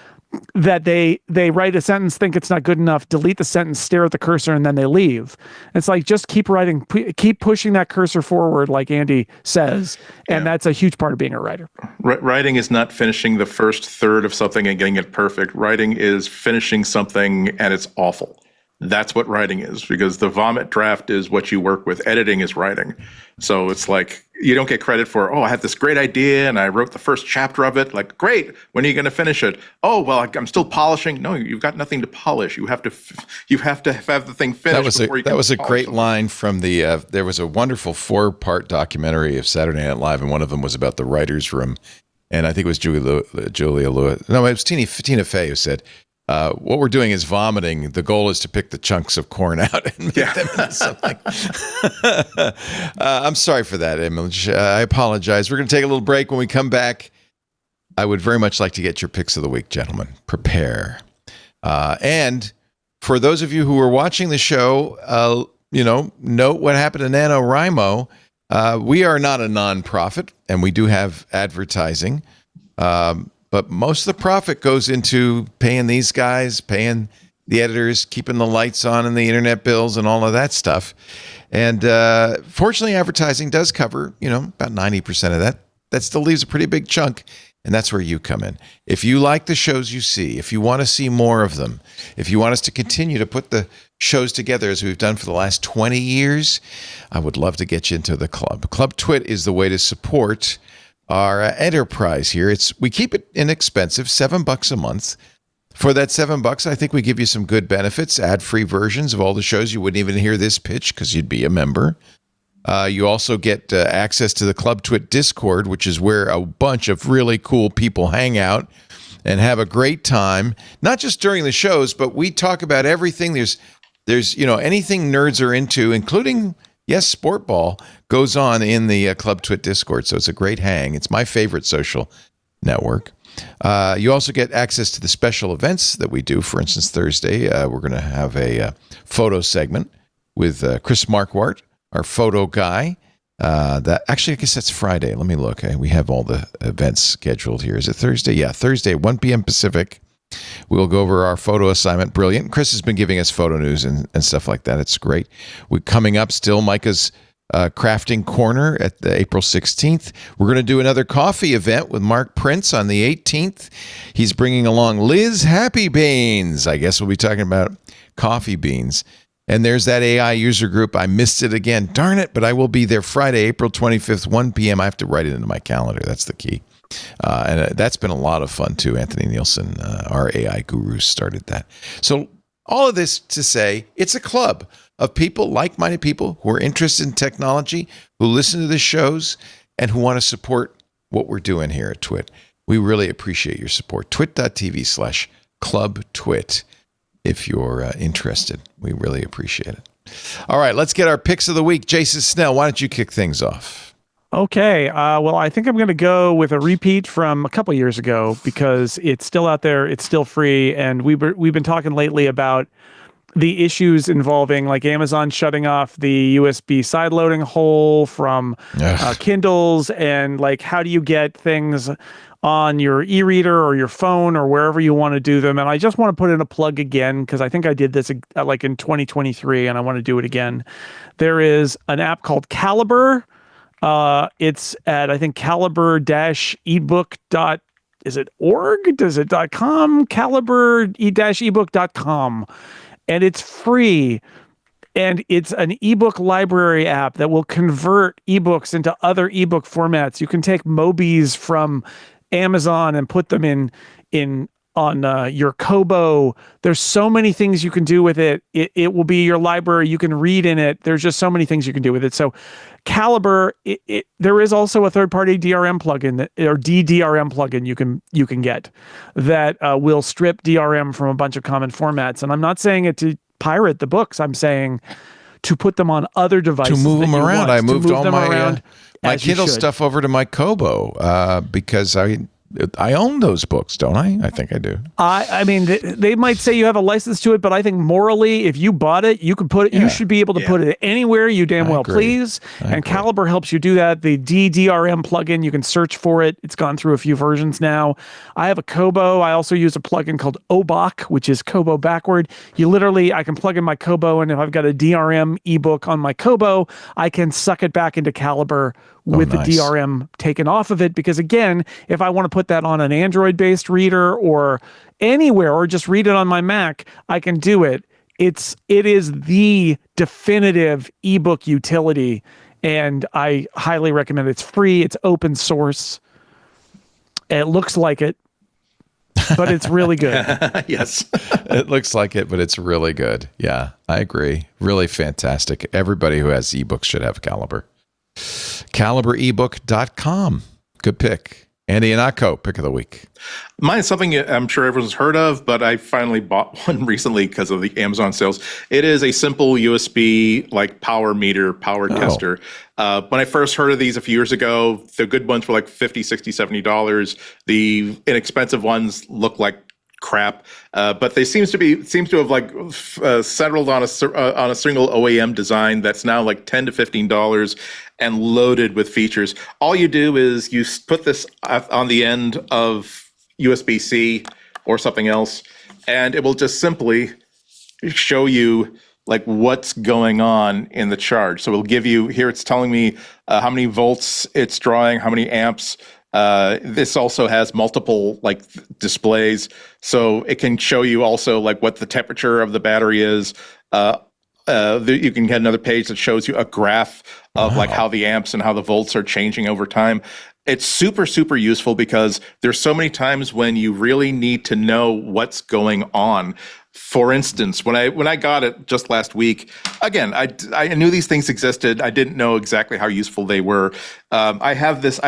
that they write a sentence, think it's not good enough, delete the sentence, stare at the cursor, and then they leave. It's like, just keep writing, keep pushing that cursor forward, like Andy says. And that's a huge part of being a writer. Writing is not finishing the first third of something and getting it perfect. Writing is finishing something and it's awful. That's what writing is, because the vomit draft is what you work with. Editing is writing. So it's like, you don't get credit for, I had this great idea and I wrote the first chapter of it. Like, great. When are you going to finish it? Oh, well, I'm still polishing. No, you've got nothing to polish. You have to have the thing finished. That was a great line from there was a wonderful 4-part documentary of Saturday Night Live, and one of them was about the writer's room. And I think it was Julia Lewis. No, it was Tina Fey who said, what we're doing is vomiting. The goal is to pick the chunks of corn out and make them into something. I'm sorry for that, Emily. I apologize. We're going to take a little break. When we come back, I would very much like to get your picks of the week, gentlemen. Prepare. And for those of you who are watching the show, note what happened to NaNoWriMo. We are not a nonprofit, and we do have advertising. But most of the profit goes into paying these guys, paying the editors, keeping the lights on and the internet bills and all of that stuff. And fortunately, advertising does cover, about 90% of that. That still leaves a pretty big chunk. And that's where you come in. If you like the shows you see, if you want to see more of them, if you want us to continue to put the shows together as we've done for the last 20 years, I would love to get you into the club. Club Twit is the way to support our enterprise here. We keep it inexpensive, $7 a month. For that $7, I think we give you some good benefits, ad-free versions of all the shows. You wouldn't even hear this pitch because you'd be a member. You also get access to the Club Twit Discord, which is where a bunch of really cool people hang out and have a great time. Not just during the shows, but we talk about everything. There's anything nerds are into, including sport ball, goes on in the Club Twit Discord. So it's a great hang. It's my favorite social network. You also get access to the special events that we do. For instance, Thursday, we're going to have a photo segment with Chris Marquardt, our photo guy. I guess that's Friday. Let me look. We have all the events scheduled here. Is it Thursday? Yeah, Thursday, 1 p.m. Pacific. We'll go over our photo assignment. Brilliant. Chris has been giving us photo news and stuff like that. It's great. We're coming up still, Micah's crafting corner at the April 16th. We're going to do another coffee event with Mark Prince on the 18th. He's bringing along Liz Happy Beans. I guess we'll be talking about coffee beans. And there's that AI user group. I missed it again. Darn it, but I will be there Friday, April 25th, 1 p.m. I have to write it into my calendar. That's the key. And that's been a lot of fun, too. Anthony Nielsen, our AI guru, started that. So all of this to say, it's a club of people, like-minded people who are interested in technology, who listen to the shows, and who want to support what we're doing here at Twit. We really appreciate your support. twit.tv/clubtwit if you're interested. We really appreciate it. All right, let's get our picks of the week. Jason Snell, why don't you kick things off? Okay. Well, I think I'm going to go with a repeat from a couple years ago because it's still out there. It's still free. And we've been talking lately about the issues involving like Amazon shutting off the USB sideloading hole from Kindles, and like how do you get things on your e-reader or your phone or wherever you want to do them. And I just want to put in a plug again because I think I did this like in 2023 and I want to do it again. There is an app called Calibre. It's at, I think, calibre-ebook. Is it org? Does it .com? Calibre-ebook.com. And it's free. And it's an ebook library app that will convert ebooks into other ebook formats. You can take Mobies from Amazon and put them on your Kobo. There's so many things you can do with it. It will be your library. You can read in it. There's just so many things you can do with it. So Calibre, there is also a third-party DRM plugin or DDRM plugin you can get that will strip DRM from a bunch of common formats. And I'm not saying it to pirate the books. I'm saying to put them on other devices. To move them around. I moved all my Kindle should. stuff over to my Kobo because I own those books, don't I? I think I do. I mean, they might say you have a license to it, but I think morally, if you bought it, you could put it. You should be able to put it anywhere you damn well please. And Calibre helps you do that. The DDRM plugin, you can search for it. It's gone through a few versions now. I have a Kobo. I also use a plugin called Obok, which is Kobo backward. I can plug in my Kobo, and if I've got a DRM ebook on my Kobo, I can suck it back into Calibre with the DRM taken off of it. Because again, if I want to put that on an Android-based reader or anywhere, or just read it on my Mac, I can do it. It is the definitive ebook utility, and I highly recommend it. It's free. It's open source. It looks like it, but it's really good. Yes. It looks like it, but it's really good. Yeah, I agree. Really fantastic. Everybody who has ebooks should have Calibre. CalibreEbook.com. Good pick. Andy Anako, pick of the week. Mine is something I'm sure everyone's heard of, but I finally bought one recently because of the Amazon sales. It is a simple USB like power meter, power tester. When I first heard of these a few years ago, the good ones were like $50, $60, $70. The inexpensive ones look like crap, but they seem to have like settled on a single OEM design that's now like $10 to $15 and loaded with features. All you do is you put this on the end of USB-C or something else, and it will just simply show you like what's going on in the charge. So it'll give you, here it's telling me how many volts it's drawing, how many amps. This also has multiple like displays, so it can show you also like what the temperature of the battery is. You can get another page that shows you a graph of like how the amps and how the volts are changing over time. It's super, super useful because there's so many times when you really need to know what's going on. For instance, when I got it just last week, again, I knew these things existed. I didn't know exactly how useful they were. I've had this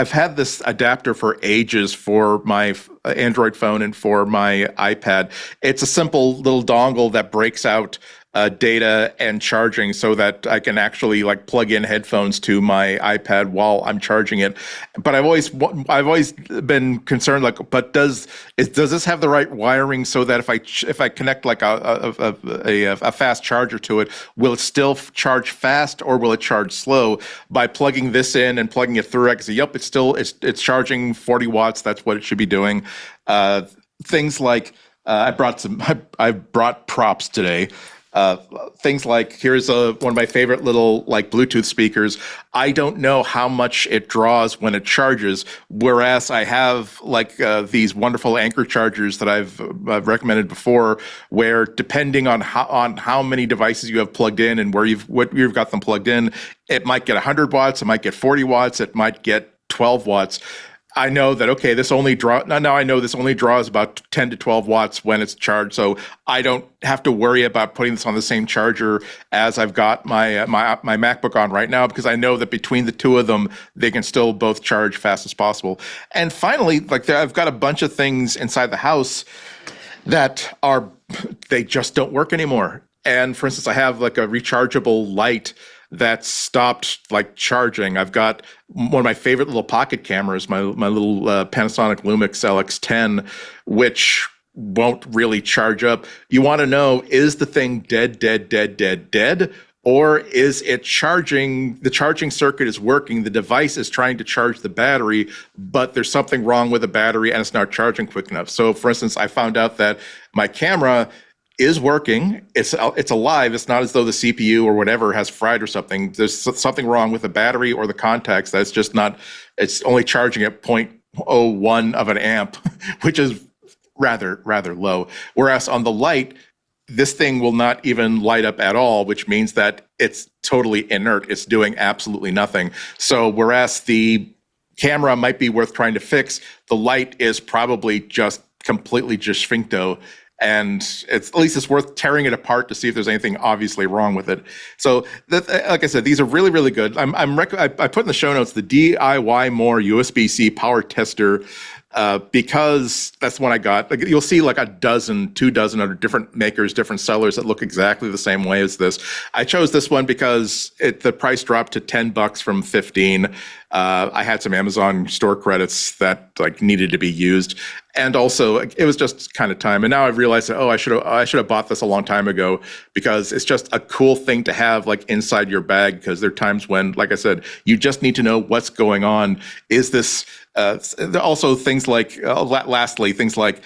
adapter for ages for my Android phone and for my iPad. It's a simple little dongle that breaks out data and charging so that I can actually like plug in headphones to my iPad while I'm charging it. But I've always been concerned, like, but does this have the right wiring so that if I connect like a fast charger to it, will it still charge fast or will it charge slow? By plugging this in and plugging it through, I can say, yep, it's charging 40 watts. That's what it should be doing. Things like I brought props today. things like, here's one of my favorite little like Bluetooth speakers. I don't know how much it draws when it charges, whereas I have like these wonderful Anchor chargers that I've recommended before, where depending on how many devices you have plugged in and what you've got them plugged in, it might get 100 watts, it might get 40 watts, it might get 12 watts. I know that, okay, now I know this only draws about 10 to 12 watts when it's charged, so I don't have to worry about putting this on the same charger as I've got my MacBook on right now, because I know that between the two of them, they can still both charge fast as possible. And finally, like I've got a bunch of things inside the house that they just don't work anymore. And for instance, I have like a rechargeable light that stopped like charging. I've got one of my favorite little pocket cameras, my little Panasonic Lumix LX10, which won't really charge up. You want to know, is the thing dead? Or is it charging? The charging circuit is working. The device is trying to charge the battery, but there's something wrong with the battery and it's not charging quick enough. So for instance, I found out that my camera is working. It's alive. It's not as though the CPU or whatever has fried or something. There's something wrong with the battery or the contacts. That's just not, it's only charging at 0.01 of an amp, which is rather low. Whereas on the light, this thing will not even light up at all, which means that it's totally inert. It's doing absolutely nothing. So whereas the camera might be worth trying to fix, the light is probably just completely disfincto. And at least it's worth tearing it apart to see if there's anything obviously wrong with it. So, like I said, these are really good. I put in the show notes the DIY-more USB-C power tester, because that's the one I got. Like, you'll see like 2 dozen other different makers, different sellers that look exactly the same way as this. I chose this one because the price dropped to $10 from 15. I had some Amazon store credits that like needed to be used, and also it was just kind of time. And now I've realized that I should have bought this a long time ago, because it's just a cool thing to have like inside your bag. Because there are times when, like I said, you just need to know what's going on. Is this also things like lastly things like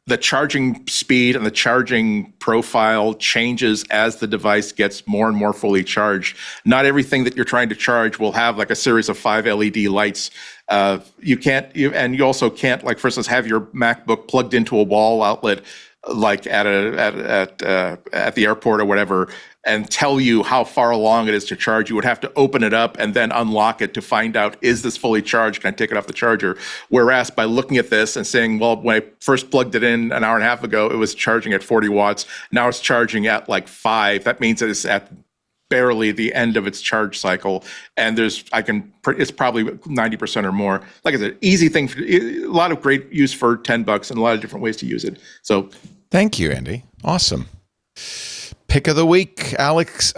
the charging speed and the charging profile changes as the device gets more and more fully charged. Not everything that you're trying to charge will have like a series of 5 LED lights. You also can't, like, for instance, have your MacBook plugged into a wall outlet like at the airport or whatever, and tell you how far along it is to charge. You would have to open it up and then unlock it to find out, is this fully charged? Can I take it off the charger? Whereas by looking at this and saying, well, when I first plugged it in an hour and a half ago, it was charging at 40 watts. Now it's charging at like 5. That means that it's at barely the end of its charge cycle. And it's probably 90% or more. Like I said, easy thing, a lot of great use for $10 and a lot of different ways to use it. So thank you, Andy. Awesome. Pick of the week, Alex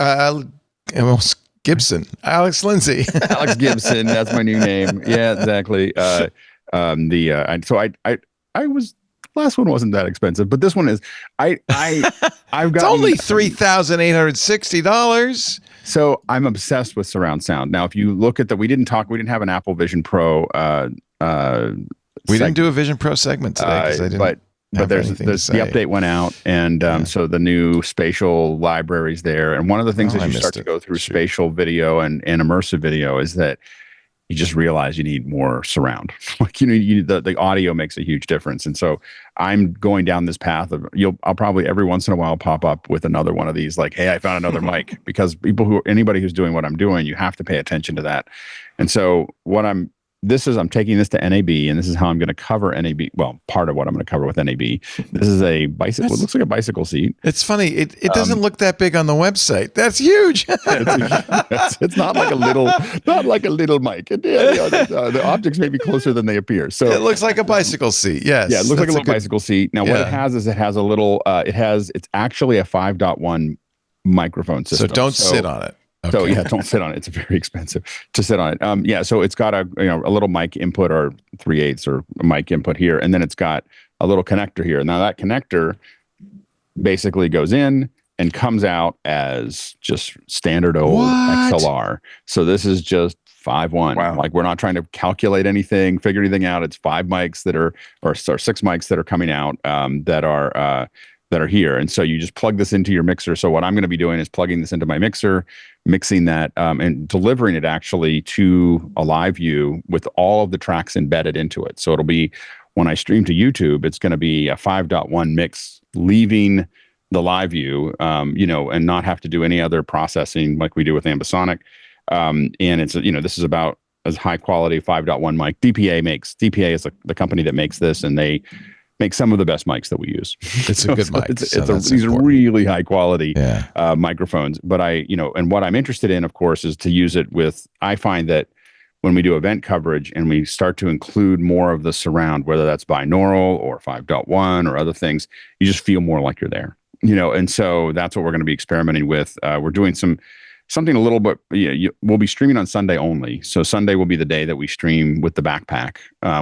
Gibson. Alex Lindsay. Alex Gibson, that's my new name. Yeah, exactly. I was, last one wasn't that expensive, but this one is. I've got. It's only $3,860. So I'm obsessed with surround sound. Now, if you look at we didn't have an Apple Vision Pro. We didn't do a Vision Pro segment today because I didn't. But there's the update went out, and so the new spatial library's there. And one of the things as you start to go through spatial video and immersive video is that you just realize you need more surround. Like, the audio makes a huge difference. And so I'm going down this path of I'll probably every once in a while pop up with another one of these, like, hey, I found another mic, because anybody who's doing what I'm doing, you have to pay attention to that. And so I'm taking this to NAB, and this is how I'm going to cover NAB. Well, part of what I'm going to cover with NAB. This is a bicycle. It looks like a bicycle seat. It's funny. It doesn't look that big on the website. That's huge. It's not like a little mic. The objects may be closer than they appear. So it looks like a bicycle seat. Yes. Yeah, it looks like a little bicycle seat. Now, what it has is it has a little. It's actually a 5.1 microphone system. So don't sit on it. Okay. So don't sit on it. It's very expensive to sit on it. So it's got a little mic input, or 3/8 or a mic input here, and then it's got a little connector here. Now that connector basically goes in and comes out as just standard old XLR. So this is just 5.1. Wow. Like, we're not trying to calculate anything, figure anything out. It's 5 mics or 6 mics that are coming out that are that are here. And so you just plug this into your mixer. So what I'm going to be doing is plugging this into my mixer, mixing that, and delivering it actually to a live view with all of the tracks embedded into it. So it'll be, when I stream to YouTube, it's going to be a 5.1 mix leaving the live view, and not have to do any other processing like we do with Ambisonic. And it's, this is about as high quality 5.1 mic. DPA is the company that makes this, and they make some of the best mics that we use. It's a good mic. These are really high quality microphones. But and what I'm interested in, of course, is to use it with, I find that when we do event coverage and we start to include more of the surround, whether that's binaural or 5.1 or other things, you just feel more like you're there, and so that's what we're going to be experimenting with. We're doing something a little bit, we'll be streaming on Sunday only. So Sunday will be the day that we stream with the backpack,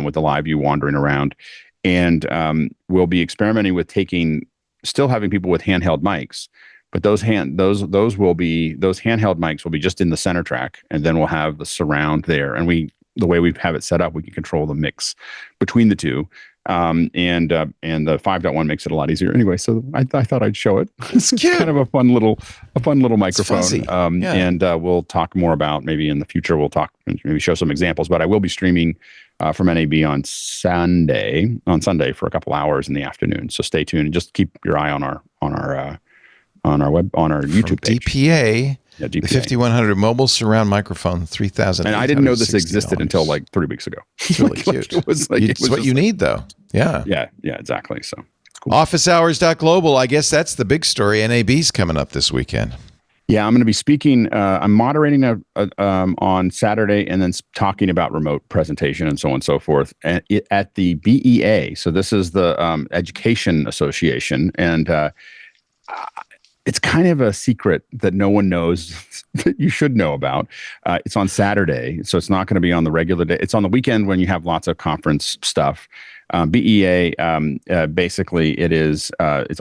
with the live view wandering around. And we'll be experimenting with still having people with handheld mics, but those handheld mics will be just in the center track, and then we'll have the surround there. And the way we have it set up, we can control the mix between the two. And the 5.1 makes it a lot easier anyway. So I thought I'd show it. It's kind of a fun little microphone. And we'll talk more about, maybe in the future, maybe show some examples, but I will be streaming from NAB on Sunday for a couple hours in the afternoon. So stay tuned and just keep your eye on our YouTube page. DPA. Yeah, DPA. The 5100 mobile surround microphone, $3,000. And I didn't know this existed until like 3 weeks ago. It's really cute. It's what you need, though. Yeah. Yeah, exactly. So cool. OfficeHours.global. I guess that's the big story. NAB's coming up this weekend. Yeah, I'm going to be speaking. I'm moderating on Saturday, and then talking about remote presentation and so on and so forth at the BEA. So this is the Education Association, and it's kind of a secret that no one knows that you should know about. It's on Saturday, so it's not going to be on the regular day. It's on the weekend when you have lots of conference stuff. BEA, basically, it's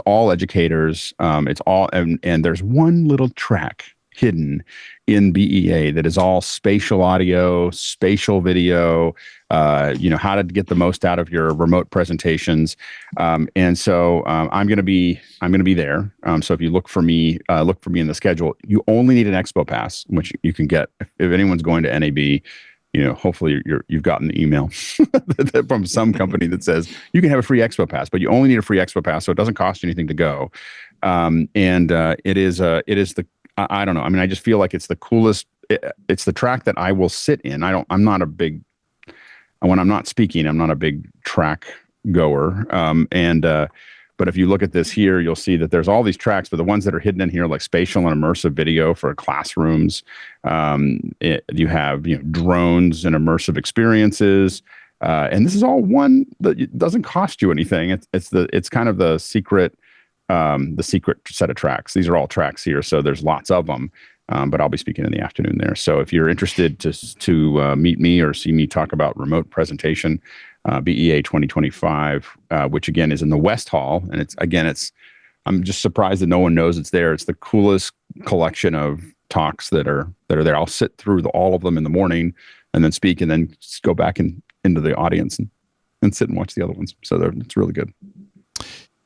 all educators. It's all, and there's one little track hidden in BEA that is all spatial audio, spatial video, how to get the most out of your remote presentations. And so I'm going to be there. So if you look for me in the schedule, you only need an Expo Pass, which you can get if anyone's going to NAB. Hopefully you've gotten the email from some company that says you can have a free Expo Pass, but you only need a free Expo Pass, so it doesn't cost you anything to go. It is the, I don't know. I mean, I just feel like it's the coolest. It's the track that I will sit in. When I'm not speaking, I'm not a big track goer. But if you look at this here, you'll see that there's all these tracks, but the ones that are hidden in here, like spatial and immersive video for classrooms. You have drones and immersive experiences, and this is all one that doesn't cost you anything. It's kind of the secret set of tracks. These are all tracks here, so there's lots of them. But I'll be speaking in the afternoon there. So if you're interested to meet me or see me talk about remote presentation, BEA 2025, which again is in the West Hall, and I'm just surprised that no one knows it's there. It's the coolest collection of talks that are there. I'll sit through all of them in the morning and then speak, and then just go back into the audience and sit and watch the other ones. So it's really good.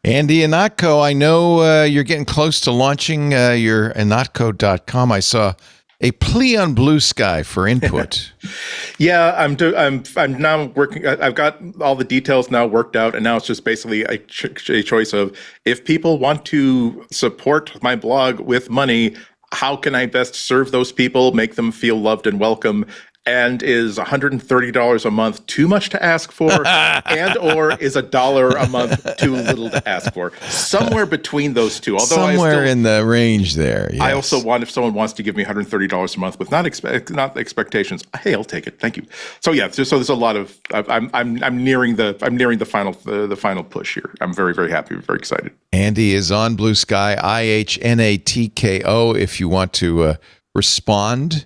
Andy Ihnatko, I know you're getting close to launching your ihnatko.com. I saw a plea on Blue Sky for input. Yeah, I'm now working. I've got all the details now worked out, and now it's just basically a choice of, if people want to support my blog with money, how can I best serve those people, make them feel loved and welcome? And is $130 a month too much to ask for, and or is $1 a month too little to ask for? Somewhere between those two. Although somewhere in the range there. Yes. I also want, if someone wants to give me $130 a month with not expectations, hey, I'll take it. Thank you. So yeah, so there's a lot of. I'm nearing the final push here. I'm very, very happy, very excited. Andy is on Blue Sky, IHNATKO. If you want to respond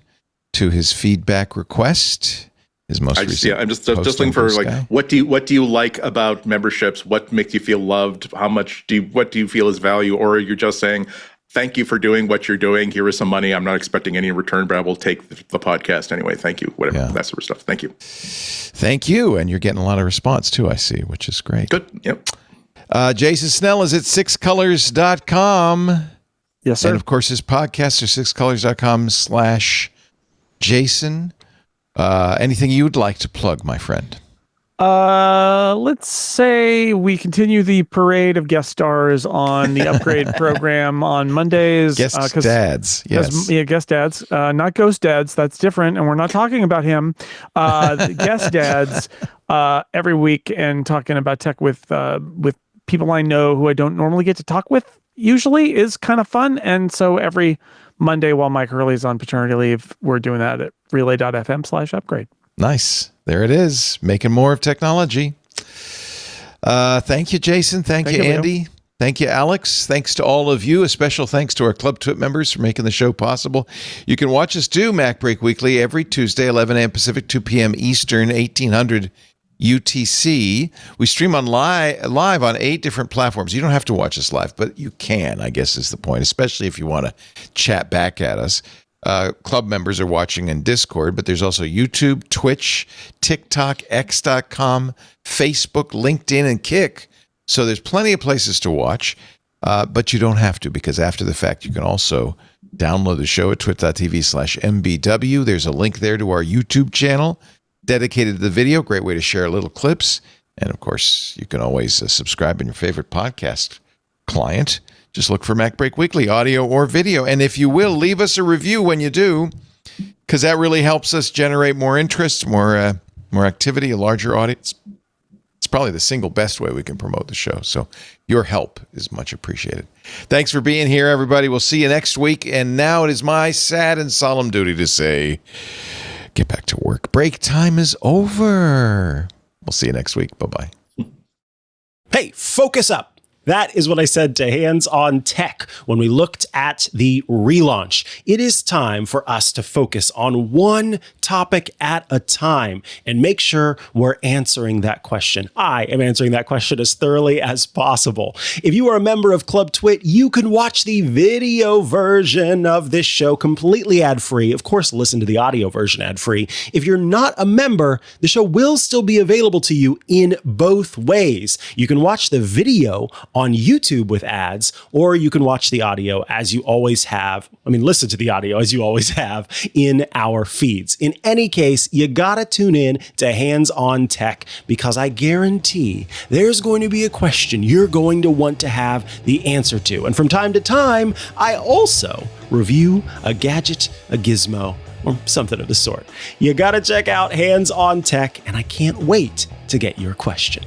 to his feedback request, his most recent. I'm just looking for what do you like about memberships? What makes you feel loved? What do you feel is value? Or you're just saying, thank you for doing what you're doing. Here is some money. I'm not expecting any return, but I will take the podcast anyway. Thank you. Whatever, that sort of stuff. Thank you. Thank you. And you're getting a lot of response too, I see, which is great. Good. Yep. Jason Snell is at sixcolors.com. Yes, sir. And of course, his podcasts are sixcolors.com/Jason. Anything you would like to plug, my friend? Let's say we continue the parade of guest stars on the upgrade program on Mondays. Guest dads. Yes. Yeah, guest dads. Not ghost dads. That's different. And we're not talking about him. The guest dads every week and talking about tech with people I know who I don't normally get to talk with usually is kind of fun. And so every Monday while Mike Hurley's on paternity leave, we're doing that at relay.fm/upgrade. Nice. There it is. Making more of technology. Thank you, Jason. Thank you, Andy. Leo. Thank you, Alex. Thanks to all of you. A special thanks to our Club Twit members for making the show possible. You can watch us do MacBreak Weekly every Tuesday, 11 a.m. Pacific, 2 p.m. Eastern, 1800 UTC. We stream on live on 8 different platforms. You don't have to watch us live, but you can, I guess is the point, especially if you want to chat back at us. Club members are watching in Discord, but there's also YouTube, Twitch, TikTok, X.com, Facebook, LinkedIn, and Kick. So there's plenty of places to watch, but you don't have to, because after the fact, you can also download the show at twit.tv/MBW. There's a link there to our YouTube channel dedicated to the video. Great way to share little clips. And of course, you can always subscribe in your favorite podcast client. Just look for MacBreak Weekly, audio or video. And if you will, leave us a review when you do, because that really helps us generate more interest, more activity, a larger audience. It's probably the single best way we can promote the show. So your help is much appreciated. Thanks for being here, everybody. We'll see you next week. And now it is my sad and solemn duty to say, get back to work. Break time is over. We'll see you next week. Bye-bye. Hey, focus up. That is what I said to Hands on Tech when we looked at the relaunch. It is time for us to focus on one topic at a time and make sure we're answering that question. I am answering that question as thoroughly as possible. If you are a member of Club Twit, you can watch the video version of this show completely ad-free. Of course, listen to the audio version ad-free. If you're not a member, the show will still be available to you in both ways. You can watch the video on YouTube with ads, or you can watch the audio as you always have. Listen to the audio as you always have in our feeds. In any case, you gotta tune in to Hands on Tech, because I guarantee there's going to be a question you're going to want to have the answer to. And from time to time, I also review a gadget, a gizmo, or something of the sort. You gotta check out Hands on Tech, and I can't wait to get your question.